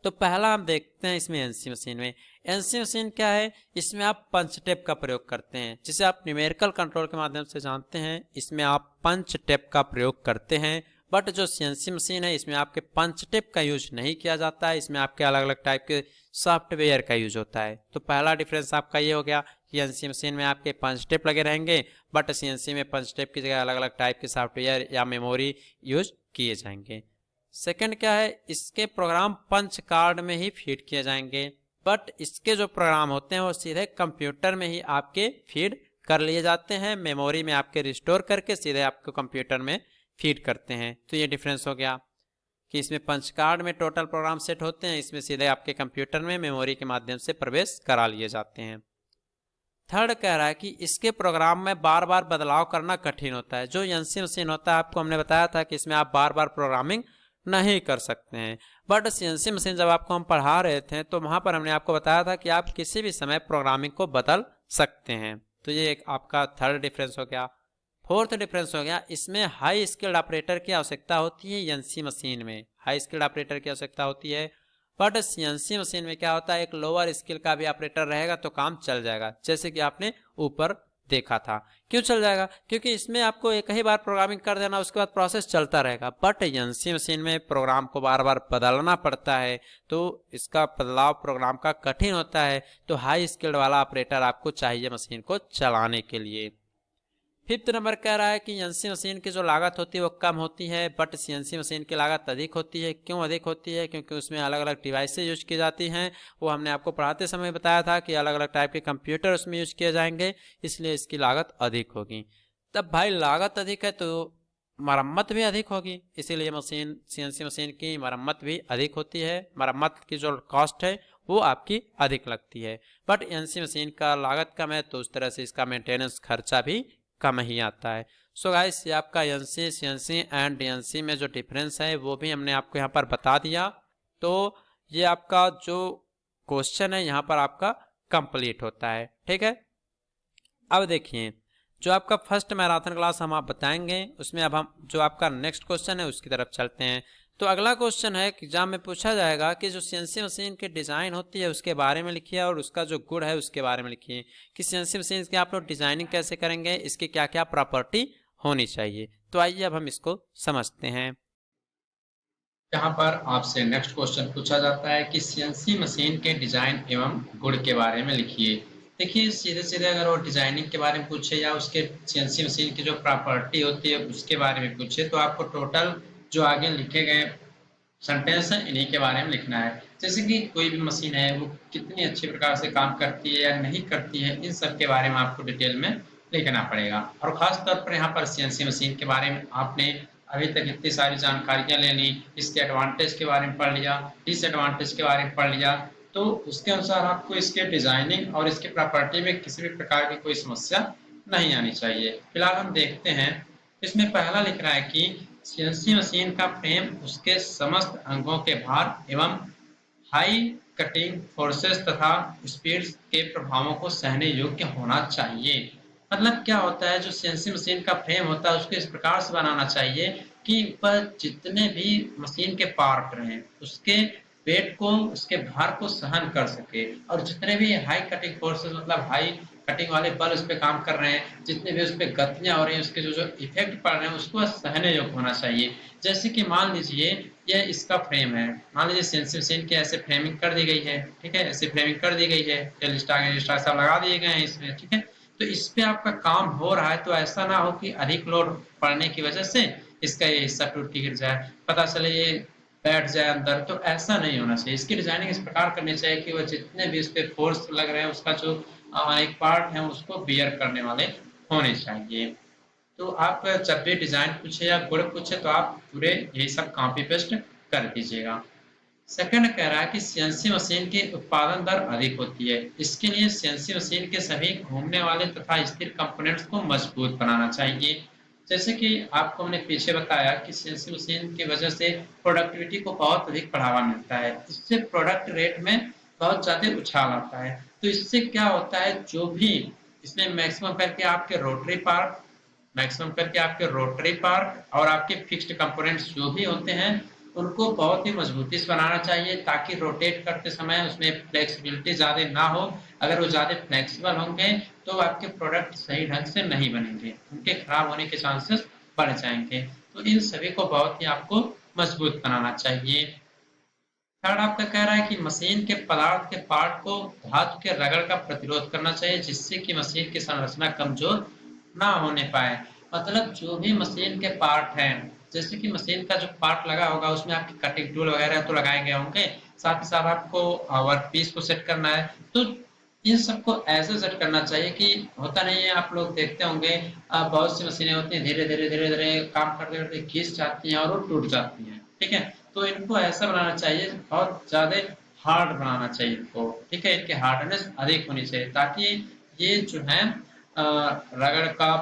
तो पहला हम देखते हैं इसमें एनसी मशीन में। एनसी मशीन क्या है, इसमें आप पंच टेप का प्रयोग करते हैं, जिसे आप न्यूमेरिकल कंट्रोल के माध्यम से जानते हैं। इसमें आप पंच टेप का प्रयोग करते हैं। बट जो सीएनसी मशीन है इसमें आपके पंच टेप का यूज नहीं किया जाता है, इसमें आपके अलग अलग टाइप के सॉफ्टवेयर का यूज होता है। तो पहला डिफरेंस आपका ये हो गया कि एनसी मशीन में आपके पंच टेप लगे रहेंगे, बट सीएनसी में पंच टेप की जगह अलग अलग टाइप के सॉफ्टवेयर या मेमोरी यूज किए जाएंगे। सेकंड क्या है, इसके प्रोग्राम पंच कार्ड में ही फीड किए जाएंगे, बट इसके जो प्रोग्राम होते हैं वो सीधे कंप्यूटर में ही आपके फीड कर लिए जाते हैं, मेमोरी में आपके रिस्टोर करके सीधे आपको कंप्यूटर में फीड करते हैं। तो ये डिफरेंस हो गया कि इसमें पंच कार्ड में टोटल प्रोग्राम सेट होते हैं, इसमें सीधे आपके कंप्यूटर में मेमोरी के माध्यम से प्रवेश करा लिए जाते हैं। थर्ड कह रहा है कि इसके प्रोग्राम में बार बार बदलाव करना कठिन होता है। जो एनसी मशीन होता है आपको हमने बताया था कि इसमें आप बार बार प्रोग्रामिंग नहीं कर सकते हैं, बट सीएनसी मशीन जब आपको हम पढ़ा रहे थे तो वहां पर हमने आपको बताया था कि आप किसी भी समय प्रोग्रामिंग को बदल सकते हैं। तो ये एक आपका थर्ड डिफरेंस हो गया। फोर्थ डिफरेंस हो गया, इसमें हाई स्किल्ड ऑपरेटर की आवश्यकता होती है। एनसी मशीन में हाई स्किल्ड ऑपरेटर की आवश्यकता होती है, बट सीएनसी मशीन में क्या होता है, एक लोअर स्किल का भी ऑपरेटर रहेगा तो काम चल जाएगा, जैसे कि आपने ऊपर देखा था। क्यों चल जाएगा, क्योंकि इसमें आपको एक ही बार प्रोग्रामिंग कर देना, उसके बाद प्रोसेस चलता रहेगा। बट एनसी मशीन में प्रोग्राम को बार बार बदलना पड़ता है, तो इसका बदलाव प्रोग्राम का कठिन होता है। तो हाई स्किल्ड वाला ऑपरेटर आपको चाहिए मशीन को चलाने के लिए। फिफ्थ नंबर कह रहा है कि एनसी मशीन की जो लागत होती है वो कम होती है, बट सीएनसी मशीन की लागत अधिक होती है। क्यों अधिक होती है, क्योंकि उसमें अलग अलग डिवाइसेज यूज की जाती हैं। वो हमने आपको पढ़ाते समय बताया था कि अलग अलग टाइप के कंप्यूटर उसमें यूज किए जाएंगे, इसलिए इसकी लागत अधिक होगी। तब भाई लागत अधिक है तो मरम्मत भी अधिक होगी, इसीलिए मशीन सीएनसी मशीन की मरम्मत भी अधिक होती है। मरम्मत की जो कॉस्ट है वो आपकी अधिक लगती है। बट एनसी मशीन का लागत कम है तो उस तरह से इसका मेंटेनेंस खर्चा भी कम ही आता है। सो गाइस, ये आपका एनसी, सीएनसी एंड डीएनसी में जो डिफरेंस है वो भी हमने आपको यहाँ पर बता दिया। तो ये आपका जो क्वेश्चन है यहाँ पर आपका कंप्लीट होता है। ठीक है, अब देखिए जो आपका फर्स्ट मैराथन क्लास हम आप बताएंगे, उसमें अब हम जो आपका नेक्स्ट क्वेश्चन है उसकी तरफ चलते हैं। तो अगला क्वेश्चन है कि एग्जाम में पूछा जाएगा कि जो सीएनसी मशीन की डिज़ाइन होती है उसके बारे में लिखिए और उसका जो गुण है उसके बारे में लिखिए कि सीएनसी मशीन की आप लोग डिजाइनिंग कैसे करेंगे, इसकी क्या क्या प्रॉपर्टी होनी चाहिए। तो आइए अब हम इसको समझते हैं। यहाँ पर आपसे नेक्स्ट क्वेश्चन पूछा जाता है कि सीएनसी मशीन के डिजाइन एवं गुण के बारे में लिखिए। देखिए सीधे सीधे अगर वो डिजाइनिंग के बारे में पूछे या उसके सीएनसी मशीन की जो प्रॉपर्टी होती है उसके बारे में पूछे, तो आपको टोटल जो आगे लिखे गए सेंटेंस है इन्हीं के बारे में लिखना है। जैसे कि कोई भी मशीन है वो कितनी अच्छी प्रकार से काम करती है या नहीं करती है, इन सब के बारे में आपको डिटेल में लिखना पड़ेगा। और खास तौर पर यहाँ पर सीएनसी मशीन के बारे में आपने अभी तक इतनी सारी जानकारियां ले ली, इसके एडवांटेज के बारे में पढ़ लिया, डिसएडवांटेज के बारे में पढ़ लिया, तो उसके अनुसार आपको इसके डिजाइनिंग और इसके प्रॉपर्टी में किसी भी प्रकार की कोई समस्या नहीं आनी चाहिए। फिलहाल हम देखते हैं। इसमें पहला लिख रहा है कि सीएनसी मशीन का फ्रेम उसके समस्त अंगों के भार एवं हाई कटिंग फोर्सेस तथा स्पीड के प्रभावों को सहने योग्य होना चाहिए। मतलब क्या होता है, जो सीएनसी मशीन का फ्रेम होता है उसको इस प्रकार से बनाना चाहिए कि वह जितने भी मशीन के पार्ट हैं उसके वेट को, उसके भार को सहन कर सके, और जितने भी हाई कटिंग फोर्सेस मतलब हाई कटिंग वाले बल उस पे काम कर रहे हैं, जितने भी उस पे गतियां हो रही हैं, उसके जो जो इफेक्ट पड़ रहे हैं उसको वह सहने योग्य होना चाहिए। जैसे कि मान लीजिए ये इसका फ्रेम है, मान लीजिए सीएनसी मशीन की ऐसे फ्रेमिंग कर दी गई है, ठीक है, ऐसे फ्रेमिंग कर दी गई है, टेल स्टार सब लगा दिए गए हैं इसमें, ठीक है। तो इस पे आपका काम हो रहा है, तो ऐसा ना हो कि अधिक लोड पड़ने की वजह से इसका ये हिस्सा टूट के गिर जाए, पता चले ये बैठ जाए अंदर, तो ऐसा नहीं होना चाहिए। इसकी डिजाइनिंग इस प्रकार करनी चाहिए कि वह जितने भी उस पे फोर्स लग रहे हैं उसका जो एक पार्ट है उसको बियर करने वाले होने चाहिए। तो आप जब भी डिजाइन पूछे या गुण पूछे तो आप पूरे यही सब कॉपी पेस्ट कर दीजिएगा। सेकंड कह रहा है कि सीएनसी मशीन की उत्पादन दर अधिक होती है। इसके लिए सीएनसी मशीन के सभी घूमने वाले तथा स्थिर कंपोनेंट्स को मजबूत बनाना चाहिए। जैसे कि आपको हमने पीछे बताया कि सीएनसी मशीन की वजह से प्रोडक्टिविटी को बहुत अधिक बढ़ावा मिलता है, इससे प्रोडक्ट रेट में बहुत ज्यादा उछाल आता है। तो इससे क्या होता है, जो भी इसमें मैक्सिमम करके आपके रोटरी पार्ट और आपके फिक्स्ड कंपोनेंट्स जो भी होते हैं उनको बहुत ही मजबूती से बनाना चाहिए, ताकि रोटेट करते समय उसमें फ्लेक्सिबिलिटी ज़्यादा ना हो। अगर वो ज़्यादा फ्लेक्सिबल होंगे तो आपके प्रोडक्ट सही ढंग से नहीं बनेंगे, उनके खराब होने के चांसेस बढ़ जाएंगे। तो इन सभी को बहुत ही आपको मजबूत बनाना चाहिए। थर्ड आपका कह रहा है कि मशीन के पदार्थ के पार्ट को धातु के रगड़ का प्रतिरोध करना चाहिए, जिससे कि मशीन की संरचना कमजोर ना होने पाए। मतलब जो भी मशीन के पार्ट हैं, जैसे कि मशीन का जो पार्ट लगा होगा उसमें आपके कटिंग टूल वगैरह तो लगाए गए होंगे, साथ ही साथ आपको वर्क पीस को सेट करना है। तो इन सबको ऐसे सेट करना चाहिए कि होता नहीं है, आप लोग देखते होंगे बहुत सी मशीनें होती हैं धीरे धीरे धीरे धीरे काम करते करते घिस जाती हैं और वो टूट जाती हैं, ठीक है। तो इनको ऐसा बनाना चाहिए, बहुत ज्यादा हार्ड बनाना चाहिए इनको, ठीक है, इनकी हार्डनेस अधिक होनी चाहिए ताकि ये जो है रगड़ का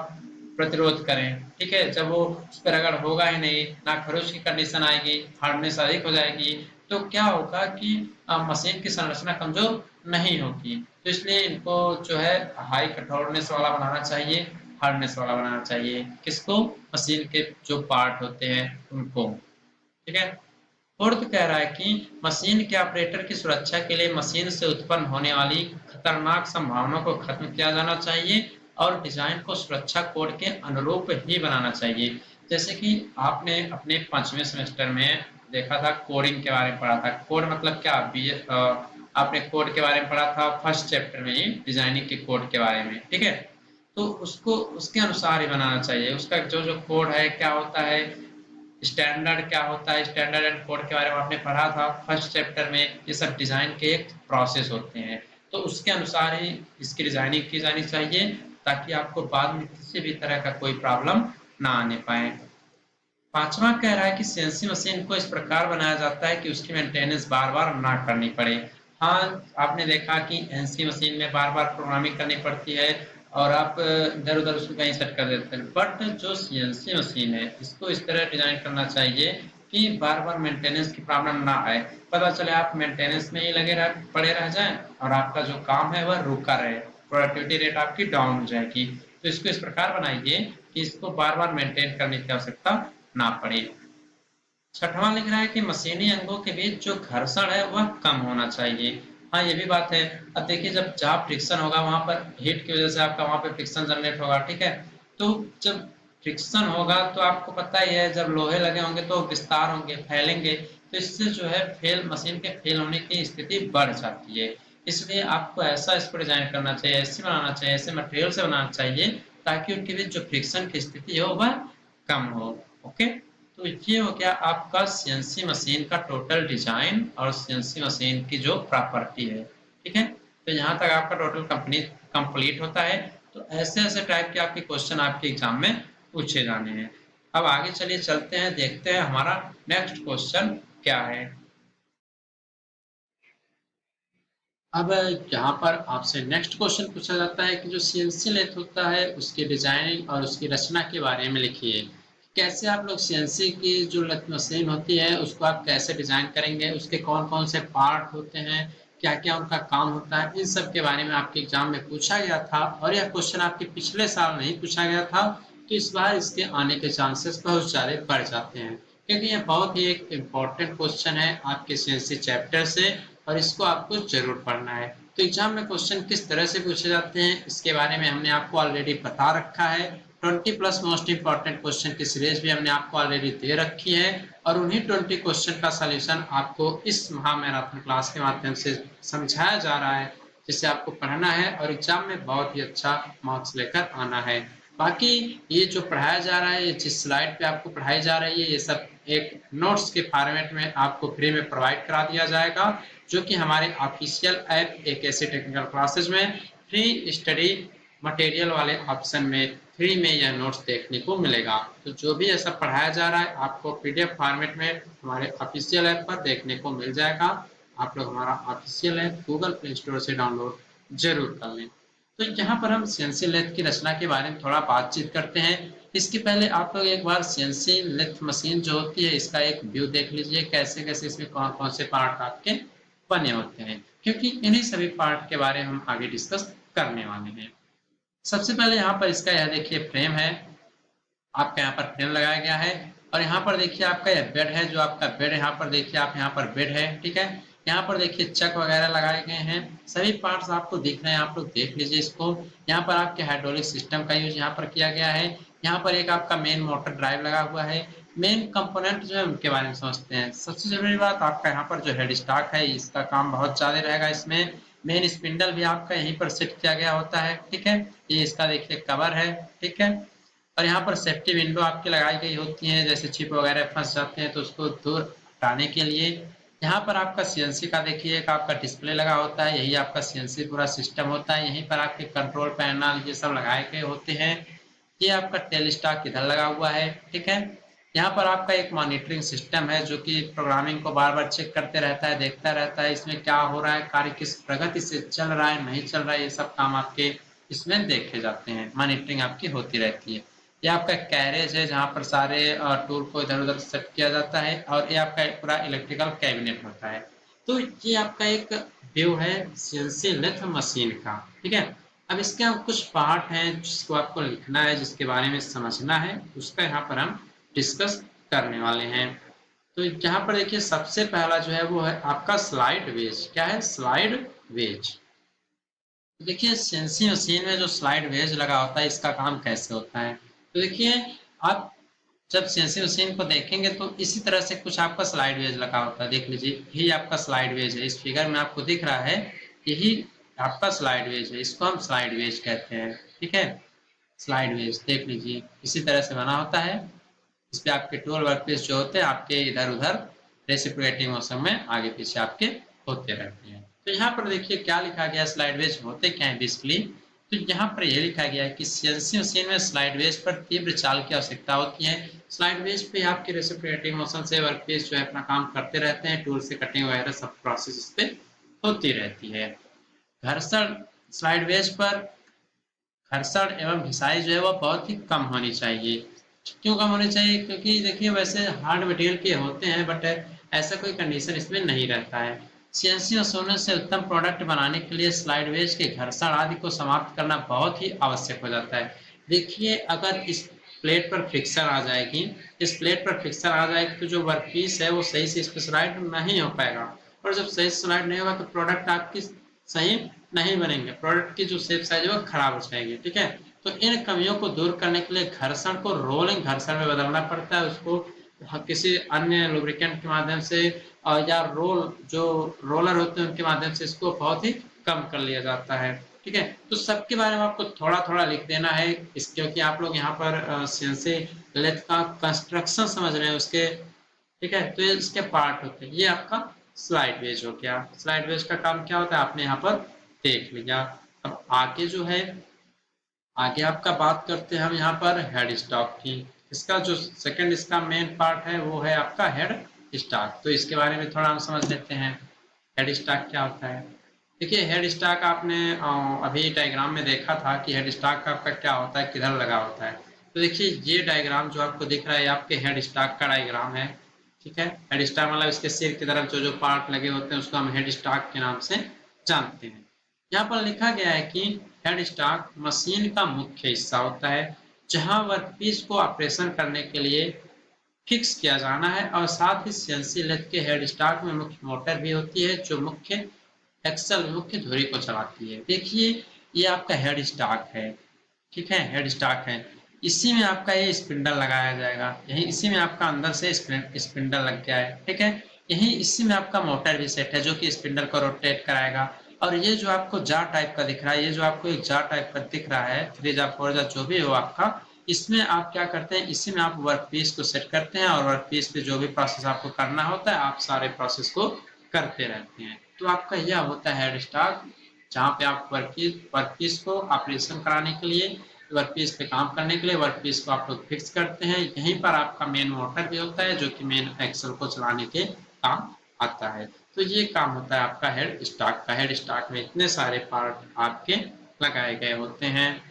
प्रतिरोध करें, ठीक है। जब वो उस पर रगड़ होगा ही नहीं, ना खरोच की कंडीशन आएगी, हार्डनेस अधिक हो जाएगी, तो क्या होगा कि मशीन की संरचना कमजोर नहीं होगी। तो इसलिए इनको जो है हाई कठोरनेस वाला बनाना चाहिए, हार्डनेस वाला बनाना चाहिए। किसको? मशीन के जो पार्ट होते हैं उनको, ठीक है। फोर्थ कह रहा है कि मशीन के ऑपरेटर की सुरक्षा के लिए मशीन से उत्पन्न होने वाली खतरनाक संभावनाओं को खत्म किया जाना चाहिए और डिजाइन को सुरक्षा कोड के अनुरूप ही बनाना चाहिए। जैसे कि आपने अपने 5वें सेमेस्टर में देखा था, कोडिंग के बारे में पढ़ा था। कोड मतलब क्या, आपने कोड के बारे में पढ़ा था फर्स्ट चैप्टर में ही, डिजाइनिंग के कोड के बारे में, ठीक है। तो उसको उसके अनुसार ही बनाना चाहिए। उसका जो जो कोड है क्या होता है, स्टैंडर्ड क्या होता है, स्टैंडर्ड एंड कोड के बारे में आपने पढ़ा था फर्स्ट चैप्टर में। ये सब डिजाइन के एक प्रोसेस होते हैं, तो उसके अनुसार ही इसकी डिजाइनिंग की जानी चाहिए, ताकि आपको बाद में किसी भी तरह का कोई प्रॉब्लम ना आने पाए। पांचवा कह रहा है कि सीएनसी मशीन को इस प्रकार बनाया जाता है कि उसकी मेंटेनेंस बार बार ना करनी पड़े। हाँ, आपने देखा कि एनसी मशीन में बार बार प्रोग्रामिंग करनी पड़ती है और आप इधर उधर उसको कहीं सेट कर देते हैं, बट जो सीएनसी मशीन है इसको इस तरह डिजाइन करना चाहिए कि बार बार मेंटेनेंस की प्रॉब्लम ना आए। पता चले आप मेंटेनेंस में ही पड़े रह जाएं और आपका जो काम है वह रुका रहे, प्रोडक्टिविटी रेट आपकी डाउन हो जाएगी। तो इसको इस प्रकार बनाइए कि इसको बार बार मेंटेन करने की आवश्यकता ना पड़े। छठवां लिख रहा है कि मशीनी अंगों के बीच जो घर्षण है वह कम होना चाहिए। हाँ, ये भी बात है। अब देखिए, जब जहाँ फ्रिक्शन होगा वहां पर हीट की वजह से आपका वहां पे फ्रिक्शन जनरेट होगा, ठीक है। तो जब फ्रिक्शन होगा तो आपको पता ही है, जब लोहे लगे होंगे तो विस्तार होंगे, फैलेंगे, तो इससे जो है मशीन के फेल होने की स्थिति बढ़ जाती है। इसलिए आपको ऐसा इसको डिजाइन करना चाहिए, ऐसे बनाना चाहिए, ऐसे मटेरियल से बनाना चाहिए ताकि उनके बीच जो फ्रिक्शन की स्थिति हो वह कम हो। ओके, तो ये हो गया आपका सीएनसी मशीन का टोटल डिजाइन और सीएनसी मशीन की जो प्रॉपर्टी है, ठीक है। तो यहाँ तक आपका टोटल कंप्लीट होता है। तो ऐसे ऐसे टाइप के आपके क्वेश्चन आपके एग्जाम में पूछे जाने हैं। अब आगे चलिए चलते हैं, देखते हैं हमारा नेक्स्ट क्वेश्चन क्या है। अब यहाँ पर आपसे नेक्स्ट क्वेश्चन पूछा जाता है कि जो सीएनसी लेथ होता है उसकी डिजाइनिंग और उसकी रचना के बारे में लिखिए। कैसे आप लोग सीएनसी की जो लेथ मशीन होती है उसको आप कैसे डिजाइन करेंगे, उसके कौन कौन से पार्ट होते हैं, क्या क्या उनका काम होता है, इन सब के बारे में आपके एग्जाम में पूछा गया था। और यह क्वेश्चन आपके पिछले साल नहीं पूछा गया था, तो इस बार इसके आने के चांसेस बहुत सारे बढ़ जाते हैं। क्योंकि ये बहुत ही एक इम्पॉर्टेंट क्वेश्चन है आपके सीएनसी चैप्टर से और इसको आपको जरूर पढ़ना है। तो एग्जाम में क्वेश्चन किस तरह से पूछे जाते हैं इसके बारे में हमने आपको ऑलरेडी बता रखा है। 20 प्लस मोस्ट इंपॉर्टेंट क्वेश्चन की सीरीज भी हमने आपको ऑलरेडी दे रखी है और उन्हीं 20 क्वेश्चन का सॉल्यूशन आपको इस महा मैराथन क्लास के माध्यम से समझाया जा रहा है, जिससे आपको पढ़ना है और एग्जाम में बहुत ही अच्छा मार्क्स लेकर आना है। बाकी ये जो पढ़ाया जा रहा है, ये जिस स्लाइड पे आपको पढ़ाई जा रही है, ये सब एक नोट्स के फॉर्मेट में आपको फ्री में प्रोवाइड करा दिया जाएगा, जो कि हमारे official app AKC technical classes में फ्री स्टडी मटेरियल वाले ऑप्शन में फ्री में यह नोट्स देखने को मिलेगा। तो जो भी ऐसा पढ़ाया जा रहा है आपको पीडीएफ फॉर्मेट में हमारे ऑफिशियल ऐप पर देखने को मिल जाएगा। आप लोग हमारा official app Google play store से डाउनलोड जरूर कर लें। तो यहाँ पर हम सीएनसी लेथ की रचना के बारे में थोड़ा बातचीत करते हैं। इसके पहले आप लोग एक बार सीएनसी लेथ मशीन जो होती है इसका एक व्यू देख लीजिए, कैसे कैसे इसमें कौन कौन से पार्ट आपके बने होते हैं, क्योंकि इन्हीं सभी पार्ट के बारे में हम आगे डिस्कस करने वाले हैं। सबसे पहले यहाँ पर इसका यह देखिए फ्रेम है, आपका यहाँ पर फ्रेम लगाया गया है और यहाँ पर देखिए आपका यह बेड है, जो आपका बेड यहाँ पर देखिए आप यहाँ पर बेड है, ठीक है। यहाँ पर देखिए चक वगैरह लगाए गए हैं, सभी पार्ट्स आपको दिख रहे हैं, आप लोग देख लीजिए इसको। यहाँ पर आपके हाइड्रोलिक सिस्टम का यूज यहाँ पर किया गया है। यहाँ पर एक आपका मेन मोटर ड्राइव लगा हुआ है। मेन कंपोनेंट जो है उनके बारे में समझते हैं। सबसे जरूरी बात आपका यहाँ पर जो हेड स्टॉक है इसका काम बहुत ज्यादा रहेगा इसमें। मेन स्पिंडल भी आपका यहीं पर सेट किया गया होता है, ठीक है। ये इसका देखिए कवर है, ठीक है। और यहाँ पर सेफ्टी विंडो आपकी लगाई गई होती है, जैसे चिप वगैरह फंस जाते हैं तो उसको दूर हटाने के लिए। यहाँ पर आपका सीएनसी का देखिए एक आपका डिस्प्ले लगा होता है, यही आपका सीएनसी पूरा सिस्टम होता है। यहीं पर आपके कंट्रोल पैनल ये सब लगाए गए होते हैं। ये आपका टेल स्टॉक इधर लगा हुआ है, ठीक है। यहाँ पर आपका एक मॉनिटरिंग सिस्टम है जो कि प्रोग्रामिंग को बार बार चेक करते रहता है, देखता रहता है इसमें क्या हो रहा है, कार्य किस प्रगति से चल रहा है, नहीं चल रहा है, ये सब काम आपके इसमें देखे जाते हैं, मॉनिटरिंग आपकी होती रहती है। ये आपका कैरेज है जहाँ पर सारे टूल को इधर उधर सेट किया जाता है और ये आपका पूरा इलेक्ट्रिकल कैबिनेट होता है। तो ये आपका एक व्यू है सीएनसी लेथ मशीन का, ठीक है। अब इसके कुछ पार्ट हैं जिसको आपको लिखना है, जिसके बारे में समझना है, उसका यहाँ पर हम डिस्कस करने वाले हैं। तो यहाँ पर देखिए सबसे पहला जो है वो है आपका स्लाइड वेज। क्या है? Slide ways. देखिए सीएनसी मशीन में जो स्लाइड वेज लगा होता है इसका काम कैसे होता है। तो देखिए आप जब सीएनसी मशीन को देखेंगे तो इसी तरह से कुछ आपका स्लाइड वेज लगा होता है। देख लीजिए यही आपका स्लाइड वेज है, इस फिगर में आपको दिख रहा है, यही आपका स्लाइड वेज है, इसको हम स्लाइड वेज कहते हैं, ठीक है। स्लाइड वेज देख लीजिए इसी तरह से बना होता है। इस पे आपके टूल वर्कपीस जो होते हैं आपके इधर उधर रेसिप्रोकेटिंग मोशन में आगे पीछे आपके होते रहते हैं। तो यहाँ पर देखिए क्या लिखा गया, स्लाइड वेज होते क्या है बेसिकली। तो यहाँ पर यह लिखा गया है कि सीएनसी मशीन में स्लाइड वेज पर तीव्र चाल की आवश्यकता होती है। स्लाइड वेज पे आपके रेसिप्रोकेटिंग मोशन से वर्कपीस जो है अपना काम करते रहते हैं, टूल से कटिंग वगैरह सब प्रोसेस इस पे होती रहती है। घर्षण स्लाइड वेज पर घर्षण एवं घिसाई जो है वो बहुत ही कम होनी चाहिए। क्यों कम होनी चाहिए? क्योंकि देखिए वैसे हार्ड मटेरियल के होते हैं बट ऐसा कोई कंडीशन इसमें नहीं रहता है। सीएनसी मशीनों से उत्तम प्रोडक्ट बनाने के लिए स्लाइड वेज के घर्षण आदि को समाप्त करना बहुत ही आवश्यक हो जाता है। देखिए अगर इस प्लेट पर फ्रिक्शन आ जाएगी, इस प्लेट पर फ्रिक्शन आ जाएगी तो जो वर्कपीस है वो सही से इस पर स्लाइड नहीं हो पाएगा, और जब सही से स्लाइड नहीं होगा तो प्रोडक्ट आपकी सही नहीं बनेंगे, प्रोडक्ट की जो शेप साइज है वो खराब हो जाएगी, ठीक है। तो इन कमियों को दूर करने के लिए घर्षण को रोलिंग घर्षण में बदलना पड़ता है, उसको किसी अन्य लुब्रिकेंट के माध्यम से या जो रोलर होते हैं उनके माध्यम से इसको बहुत ही कम कर लिया जाता है, ठीक है। तो सबके बारे में आपको थोड़ा थोड़ा लिख देना है क्योंकि आप लोग यहाँ पर सीएनसी लेथ का कंस्ट्रक्शन समझ रहे हैं उसके, ठीक है। तो ये इसके पार्ट होते हैं। ये आपका स्लाइड वेज हो गया। स्लाइड वेज का काम क्या होता है आपने यहाँ पर देख लिया। अब आगे जो है, आगे आपका बात करते हैं हम यहाँ पर हेड स्टॉक की। इसका जो सेकंड इसका मेन पार्ट है वो है आपका हेड स्टॉक। तो इसके बारे में थोड़ा हम समझ लेते हैं हेड स्टॉक क्या होता है। देखिए हेड स्टॉक आपने अभी डायग्राम में देखा था कि हेड स्टॉक आपका क्या होता है, किधर लगा होता है। तो देखिए ये डायग्राम जो आपको दिख रहा है आपके हेड स्टॉक का डायग्राम है, ठीक है। हेड स्टॉक मतलब इसके सिर की तरफ जो जो पार्ट लगे होते हैं उसको हम हेड स्टॉक के नाम से जानते हैं। यहाँ पर लिखा गया है कि हेड स्टॉक मशीन का मुख्य हिस्सा होता है जहां वर्कपीस को ऑपरेशन करने के लिए फिक्स किया जाना है और साथ ही सीएनसी लेथ के हेड स्टार्ट में मुख्य मोटर भी होती है जो मुख्य एक्सल मुख्य धुरी को चलाती है। देखिए ये आपका हेड स्टार्ट है, ठीक है, हेड स्टार्ट है। इसी में आपका ये स्पिंडल लगाया जाएगा, यही इसी में आपका अंदर से स्पिंडल लग गया है, ठीक है। यही इसी में आपका मोटर भी सेट है जो कि स्पिंडल को रोटेट कराएगा। और ये जो आपको जार टाइप का दिख रहा है, ये जो आपको एक जार टाइप का दिख रहा है, 3 जार 4 जार जो भी हो आपका, इसमें आप क्या करते हैं, इसी में आप वर्क पीस को सेट करते हैं और वर्क पीस पे जो भी प्रोसेस आपको करना होता है आप सारे प्रोसेस को करते रहते हैं। तो आपका यह होता है हेड स्टार्ट, जहाँ पे आप वर्क पीस को ऑपरेशन कराने के लिए, वर्क पीस पे काम करने के लिए वर्क पीस को आप लोग फिक्स करते हैं। यहीं पर आपका मेन मोटर भी होता है जो कि मेन एक्सल को चलाने के काम आता है। तो ये काम होता है आपका हेड स्टार्ट का। हेड स्टार्ट में इतने सारे पार्ट आपके लगाए गए होते हैं।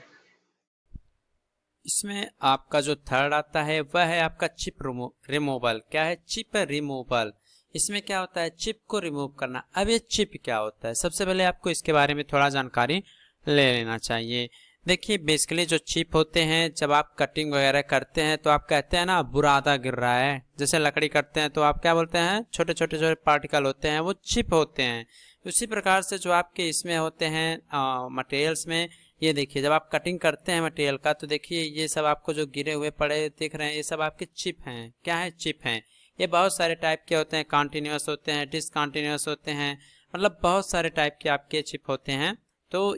इसमें आपका जो थर्ड आता है वह है आपका चिप रिमूवल। क्या है? Chip removal. इसमें क्या होता है? चिप को रिमूव करना। अब ये चिप क्या होता है, सबसे पहले आपको इसके बारे में थोड़ा जानकारी ले लेना चाहिए। देखिए बेसिकली जो चिप होते हैं, जब आप कटिंग वगैरह करते हैं तो आप कहते हैं ना बुरादा गिर रहा है, जैसे लकड़ी करते हैं तो आप क्या बोलते हैं, छोटे छोटे जो पार्टिकल होते हैं वो चिप होते हैं। उसी प्रकार से जो आपके इसमें होते हैं मटेरियल्स में, ये देखिए जब आप कटिंग करते हैं मटेरियल का तो देखिए ये सब आपको जो गिरे हुए पड़े दिख रहे हैं ये सब आपके चिप हैं। क्या है? चिप हैं। ये बहुत सारे टाइप के होते हैं, कॉन्टिन्यूस होते हैं, डिसकॉन्टिन्यूस होते हैं, मतलब बहुत सारे टाइप के आपके चिप होते हैं। तो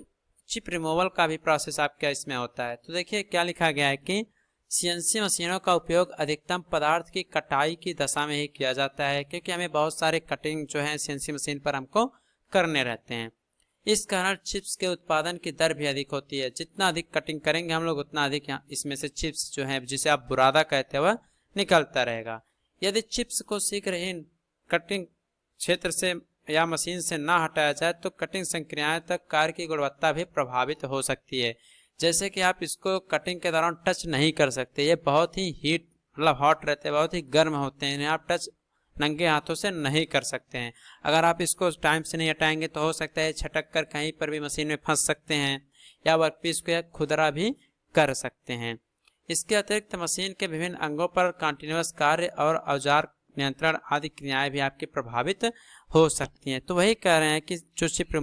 चिप रिमूवल का भी प्रोसेस आपका इसमें होता है। तो देखिए क्या लिखा गया है कि सीएनसी मशीनों का उपयोग अधिकतम पदार्थ की कटाई की दशा में ही किया जाता है, क्योंकि हमें बहुत सारे कटिंग जो है सीएनसी मशीन पर हमको करने रहते हैं। इस कारण चिप्स के उत्पादन की दर भी अधिक होती है। जितना अधिक कटिंग करेंगे हम लोग उतना अधिक इसमें से चिप्स जो है, जिसे आप बुरादा कहते हैं, वह निकलता रहेगा। यदि चिप्स को शीघ्र ही कटिंग क्षेत्र से या मशीन से ना हटाया जाए तो कटिंग संक्रियाएं तक कार्य की गुणवत्ता भी प्रभावित हो सकती है। जैसे कि आप इसको कटिंग के दौरान टच नहीं कर सकते, ये बहुत ही हीट मतलब हॉट रहते हैं, बहुत ही गर्म होते हैं, इन्हें आप टच नंगे हाथों से नहीं कर सकते हैं। अगर आप इसको टाइम से नहीं हटाएंगे तो हो सकता है छटक कर कहीं पर भी मशीन में फंस सकते हैं या वर्कपीस को खुदरा भी कर सकते हैं। इसके अतिरिक्त मशीन के विभिन्न अंगों पर कंटिन्यूअस कार्य और औजार नियंत्रण आदि क्रियाएं भी आपकी प्रभावित हो सकती हैं। तो वही कह रहे हैं कि जो चिप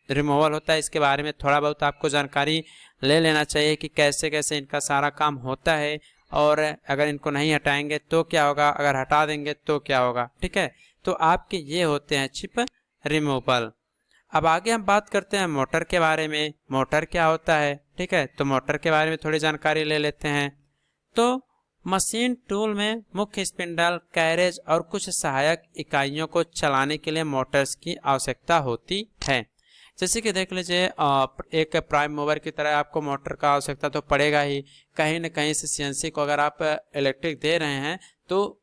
रिमूवल होता है इसके बारे में थोड़ा बहुत आपको जानकारी ले लेना चाहिए कि कैसे कैसे इनका सारा काम होता है और अगर इनको नहीं हटाएंगे तो क्या होगा, अगर हटा देंगे तो क्या होगा। ठीक है, तो आपके ये होते हैं चिप रिमूवल। अब आगे हम बात करते हैं मोटर के बारे में। मोटर क्या होता है? ठीक है, तो मोटर के बारे में थोड़ी जानकारी ले लेते हैं। तो मशीन टूल में मुख्य स्पिंडल, कैरेज और कुछ सहायक इकाइयों को चलाने के लिए मोटर्स की आवश्यकता होती है। जैसे कि देख लीजिए एक प्राइम मूवर की तरह आपको मोटर का आवश्यकता तो पड़ेगा ही। कहीं न कहीं से सीएनसी को अगर आप इलेक्ट्रिक दे रहे हैं तो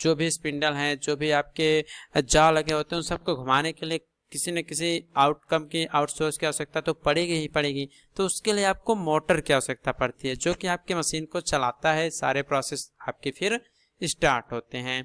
जो भी स्पिंडल हैं, जो भी आपके जाल लगे होते हैं, उन सबको घुमाने के लिए किसी न किसी आउटकम की आउटसोर्स की आवश्यकता तो पड़ेगी ही पड़ेगी। तो उसके लिए आपको मोटर की आवश्यकता पड़ती है जो कि आपके मशीन को चलाता है, सारे प्रोसेस आपके फिर स्टार्ट होते हैं।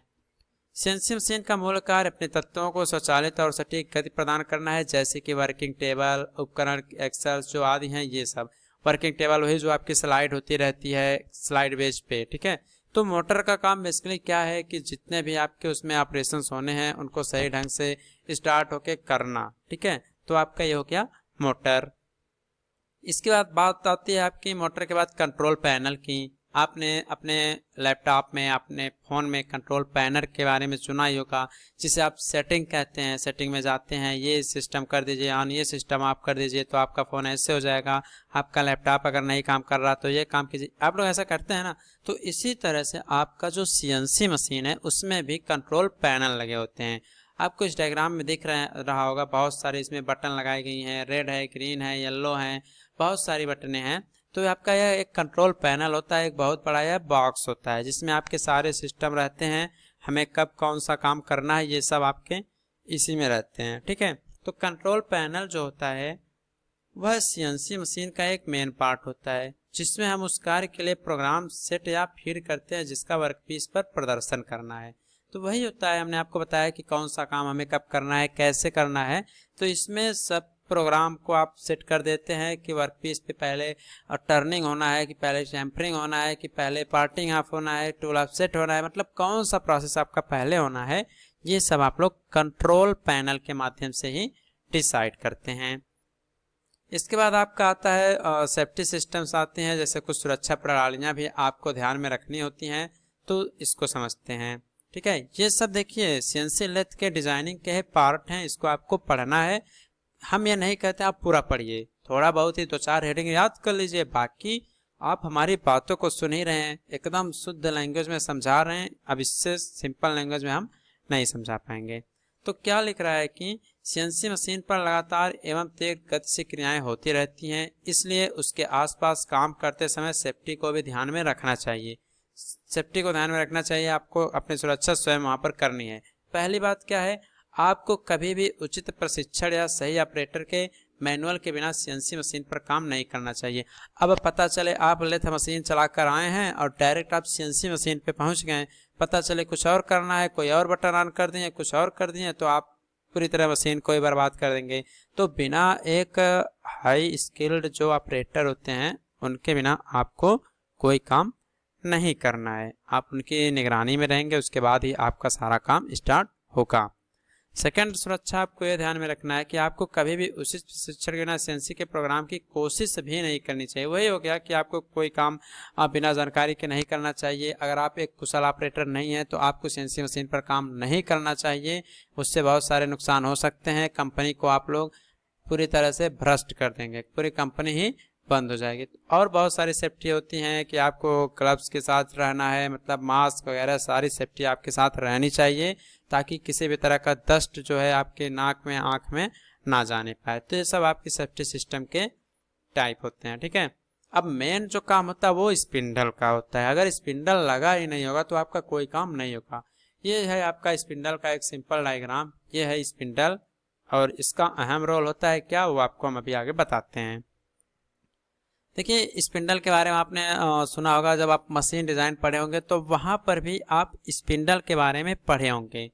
सीएनसी मशीन का मूल कार्य अपने तत्वों को स्वचालित और सटीक गति प्रदान करना है, जैसे कि वर्किंग टेबल, उपकरण, एक्सेल जो आदि हैं ये सब। वर्किंग टेबल वही जो आपकी स्लाइड होती रहती है स्लाइड बेस पे। ठीक है, तो मोटर का काम बेसिकली क्या है कि जितने भी आपके उसमें ऑपरेशंस होने हैं उनको सही ढंग से स्टार्ट होके करना। ठीक है, तो आपका ये हो गया मोटर। इसके बाद बात आती है आपकी मोटर के बाद कंट्रोल पैनल की। आपने अपने लैपटॉप में, अपने फ़ोन में कंट्रोल पैनल के बारे में सुना ही होगा, जिसे आप सेटिंग कहते हैं। सेटिंग में जाते हैं, ये सिस्टम कर दीजिए ऑन, ये सिस्टम आप कर दीजिए तो आपका फ़ोन ऐसे हो जाएगा। आपका लैपटॉप अगर नहीं काम कर रहा तो ये काम कीजिए। आप लोग ऐसा करते हैं ना। तो इसी तरह से आपका जो सीएनसी मशीन है उसमें भी कंट्रोल पैनल लगे होते हैं। आपको इस डायग्राम में दिख रहा होगा, बहुत सारे इसमें बटन लगाई गई हैं, रेड है, ग्रीन है, येलो है, बहुत सारी बटनें हैं। तो आपका यह एक कंट्रोल पैनल होता है, एक बहुत बड़ा यह बॉक्स होता है जिसमें आपके सारे सिस्टम रहते हैं। हमें कब कौन सा काम करना है ये सब आपके इसी में रहते हैं। ठीक है, तो कंट्रोल पैनल जो होता है वह सीएनसी मशीन का एक मेन पार्ट होता है, जिसमें हम उस कार्य के लिए प्रोग्राम सेट या फीड करते हैं जिसका वर्कपीस पर प्रदर्शन करना है। तो वही होता है, हमने आपको बताया कि कौन सा काम हमें कब करना है, कैसे करना है। तो इसमें सब प्रोग्राम को आप सेट कर देते हैं कि वर्कपीस पे पहले टर्निंग होना है, कि पहले चैम्फरिंग होना है, कि पहले पार्टिंग ऑफ होना है, टूल ऑफसेट होना है, मतलब कौन सा प्रोसेस आपका पहले होना है, ये सब आप लोग कंट्रोल पैनल के माध्यम से ही डिसाइड करते हैं। इसके बाद आपका आता है सेफ्टी सिस्टम्स आते हैं, जैसे कुछ सुरक्षा प्रणालियां भी आपको ध्यान में रखनी होती हैं, तो इसको समझते हैं। ठीक है, ये सब देखिए सीएनसी लेथ के डिजाइनिंग के पार्ट हैं, इसको आपको पढ़ना है। हम ये नहीं कहते आप पूरा पढ़िए, थोड़ा बहुत ही 2-4 हेडिंग याद कर लीजिए, बाकी आप हमारी बातों को सुन ही रहे हैं, एकदम शुद्ध लैंग्वेज में समझा रहे हैं। अब इससे सिंपल लैंग्वेज में हम नहीं समझा पाएंगे। तो क्या लिख रहा है कि सीएनसी मशीन पर लगातार एवं तेज गति से क्रियाएं होती रहती हैं, इसलिए उसके आसपास काम करते समय सेफ्टी को भी ध्यान में रखना चाहिए। सेफ्टी को ध्यान में रखना चाहिए, आपको अपनी सुरक्षा स्वयं वहां पर करनी है। पहली बात क्या है, आपको कभी भी उचित प्रशिक्षण या सही ऑपरेटर के मैनुअल के बिना सीएनसी मशीन पर काम नहीं करना चाहिए। अब पता चले आप लेथ मशीन चलाकर आए हैं और डायरेक्ट आप सीएनसी मशीन पे पहुंच गए, पता चले कुछ और करना है, कोई और बटन ऑन कर दिए, कुछ और कर दिए, तो आप पूरी तरह मशीन को ही बर्बाद कर देंगे। तो बिना एक हाई स्किल्ड जो ऑपरेटर होते हैं उनके बिना आपको कोई काम नहीं करना है। आप उनकी निगरानी में रहेंगे, उसके बाद ही आपका सारा काम स्टार्ट होगा। सेकंड सुरक्षा आपको यह ध्यान में रखना है कि आपको कभी भी उचित प्रशिक्षण के बिना सीएनसी के प्रोग्राम की कोशिश भी नहीं करनी चाहिए। वही हो गया कि आपको कोई काम बिना जानकारी के नहीं करना चाहिए। अगर आप एक कुशल ऑपरेटर नहीं है तो आपको सीएनसी मशीन पर काम नहीं करना चाहिए, उससे बहुत सारे नुकसान हो सकते हैं। कंपनी को आप लोग पूरी तरह से भ्रष्ट कर देंगे, पूरी कंपनी ही बंद हो जाएगी। और बहुत सारी सेफ्टी होती हैं कि आपको ग्लव्स के साथ रहना है, मतलब मास्क वगैरह सारी सेफ्टी आपके साथ रहनी चाहिए, ताकि किसी भी तरह का डस्ट जो है आपके नाक में आँख में ना जाने पाए। तो ये सब आपकी सेफ्टी सिस्टम के टाइप होते हैं। ठीक है, अब मेन जो काम होता है वो स्पिंडल का होता है। अगर स्पिंडल लगा ही नहीं होगा तो आपका कोई काम नहीं होगा। ये है आपका स्पिंडल का एक सिंपल डायग्राम, ये है स्पिंडल, और इसका अहम रोल होता है क्या, वो आपको हम अभी आगे बताते हैं। देखिए स्पिंडल के बारे में आपने सुना होगा, जब आप मशीन डिज़ाइन पढ़े होंगे तो वहाँ पर भी आप स्पिंडल के बारे में पढ़े होंगे।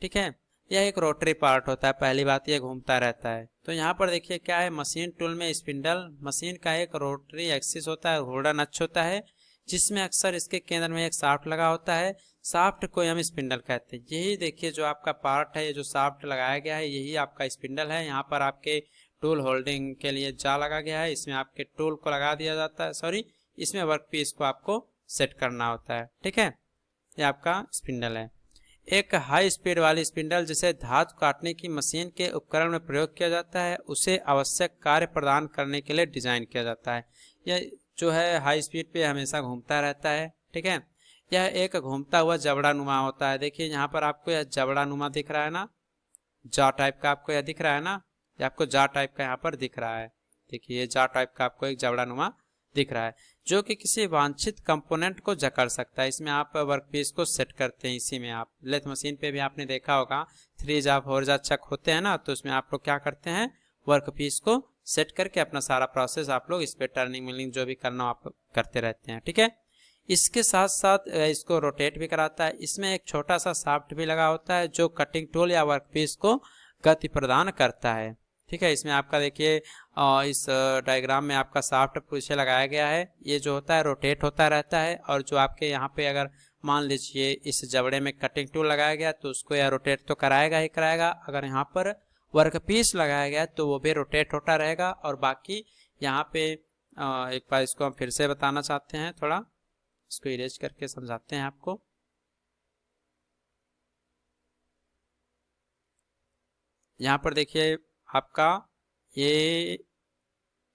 ठीक है, यह एक रोटरी पार्ट होता है, पहली बात ये घूमता रहता है। तो यहाँ पर देखिए क्या है, मशीन टूल में स्पिंडल मशीन का एक रोटरी एक्सिस होता है, घोड़ा अक्ष होता है, जिसमें अक्सर इसके केंद्र में एक शाफ्ट लगा होता है। शाफ्ट को हम स्पिंडल कहते हैं। यही देखिए जो आपका पार्ट है, ये जो शाफ्ट लगाया गया है, यही आपका स्पिंडल है। यहाँ पर आपके टूल होल्डिंग के लिए जा लगा गया है, इसमें आपके टूल को लगा दिया जाता है, सॉरी इसमें वर्कपीस को आपको सेट करना होता है। ठीक है, ये आपका स्पिंडल है। एक हाई स्पीड वाली स्पिंडल जिसे धातु काटने की मशीन के उपकरण में प्रयोग किया जाता है, उसे आवश्यक कार्य प्रदान करने के लिए डिजाइन किया जाता है। यह जो है हाई स्पीड पे हमेशा घूमता रहता है। ठीक है, यह एक घूमता हुआ जबड़ा नुमा होता है। देखिए यहाँ पर आपको यह जबड़ा नुमा दिख रहा है ना, जा टाइप का आपको यह दिख रहा है ना, ये आपको जा टाइप का यहाँ पर दिख रहा है। देखिए ये जा टाइप का आपको एक जबड़ा नुमा दिख रहा है, जो कि किसी वांछित कंपोनेंट को जकड़ सकता है। इसमें आप वर्कपीस को सेट करते हैं। इसी में आप लेथ मशीन पे भी आपने देखा होगा 3 जा 4 जा चक होते हैं ना, तो उसमें आप लोग क्या करते हैं, वर्कपीस को सेट करके अपना सारा प्रोसेस आप लोग इस पे टर्निंग मिलिंग जो भी करना आप लोग करते रहते हैं। ठीक है, इसके साथ साथ इसको रोटेट भी कराता है। इसमें एक छोटा सा शाफ्ट भी लगा होता है जो कटिंग टूल या वर्कपीस को गति प्रदान करता है। ठीक है, इसमें आपका देखिए इस डायग्राम में आपका शाफ्ट पीछे लगाया गया है, ये जो होता है रोटेट होता रहता है। और जो आपके यहाँ पे अगर मान लीजिए इस जबड़े में कटिंग टूल लगाया गया तो उसको यह रोटेट तो कराएगा ही कराएगा। अगर यहाँ पर वर्कपीस लगाया गया तो वो भी रोटेट होता रहेगा। और बाकी यहाँ पे एक बार इसको हम फिर से बताना चाहते हैं, थोड़ा इसको इरेज करके समझाते हैं आपको। यहाँ पर देखिए आपका ये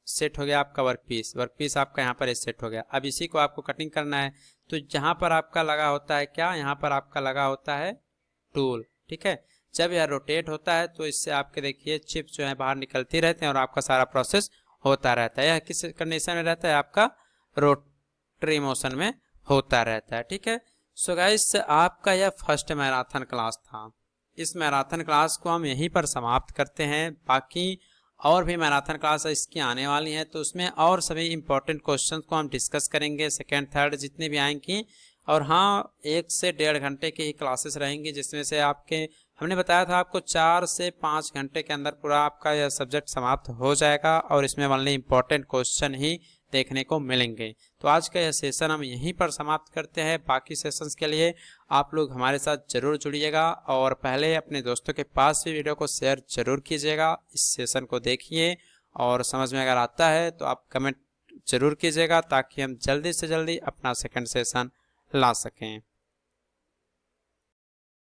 सेट हो गया आपका वर्कपीस, वर्कपीस आपका यहाँ पर सेट हो गया। अब इसी को आपको कटिंग करना है, तो यहाँ पर आपका लगा होता है क्या, यहाँ पर आपका लगा होता है टूल। ठीक है, जब यह रोटेट होता है तो इससे आपके देखिए चिप्स जो है बाहर निकलती रहते हैं और आपका सारा प्रोसेस होता रहता है। यह किस कंडीशन में रहता है, आपका रोटरी मोशन में होता रहता है। ठीक है, सो गाइस आपका यह फर्स्ट मैराथन क्लास था। इस मैराथन क्लास को हम यहीं पर समाप्त करते हैं। बाकी और भी मैराथन क्लास इसकी आने वाली हैं, तो उसमें और सभी इंपॉर्टेंट क्वेश्चंस को हम डिस्कस करेंगे, सेकेंड थर्ड जितने भी आएंगी। और हाँ, 1 से 1.5 घंटे की ही क्लासेस रहेंगी, जिसमें से आपके हमने बताया था आपको 4 से 5 घंटे के अंदर पूरा आपका यह सब्जेक्ट समाप्त हो जाएगा और इसमें ओनली इम्पोर्टेंट क्वेश्चन ही देखने को मिलेंगे। तो आज का यह सेशन हम यहीं पर समाप्त करते हैं। बाकी सेशंस के लिए आप लोग हमारे साथ जरूर जुड़िएगा और पहले अपने दोस्तों के पास भी वीडियो को शेयर जरूर कीजिएगा। इस सेशन को देखिए और समझ में अगर आता है तो आप कमेंट जरूर कीजिएगा ताकि हम जल्दी से जल्दी अपना सेकंड सेशन ला सकें।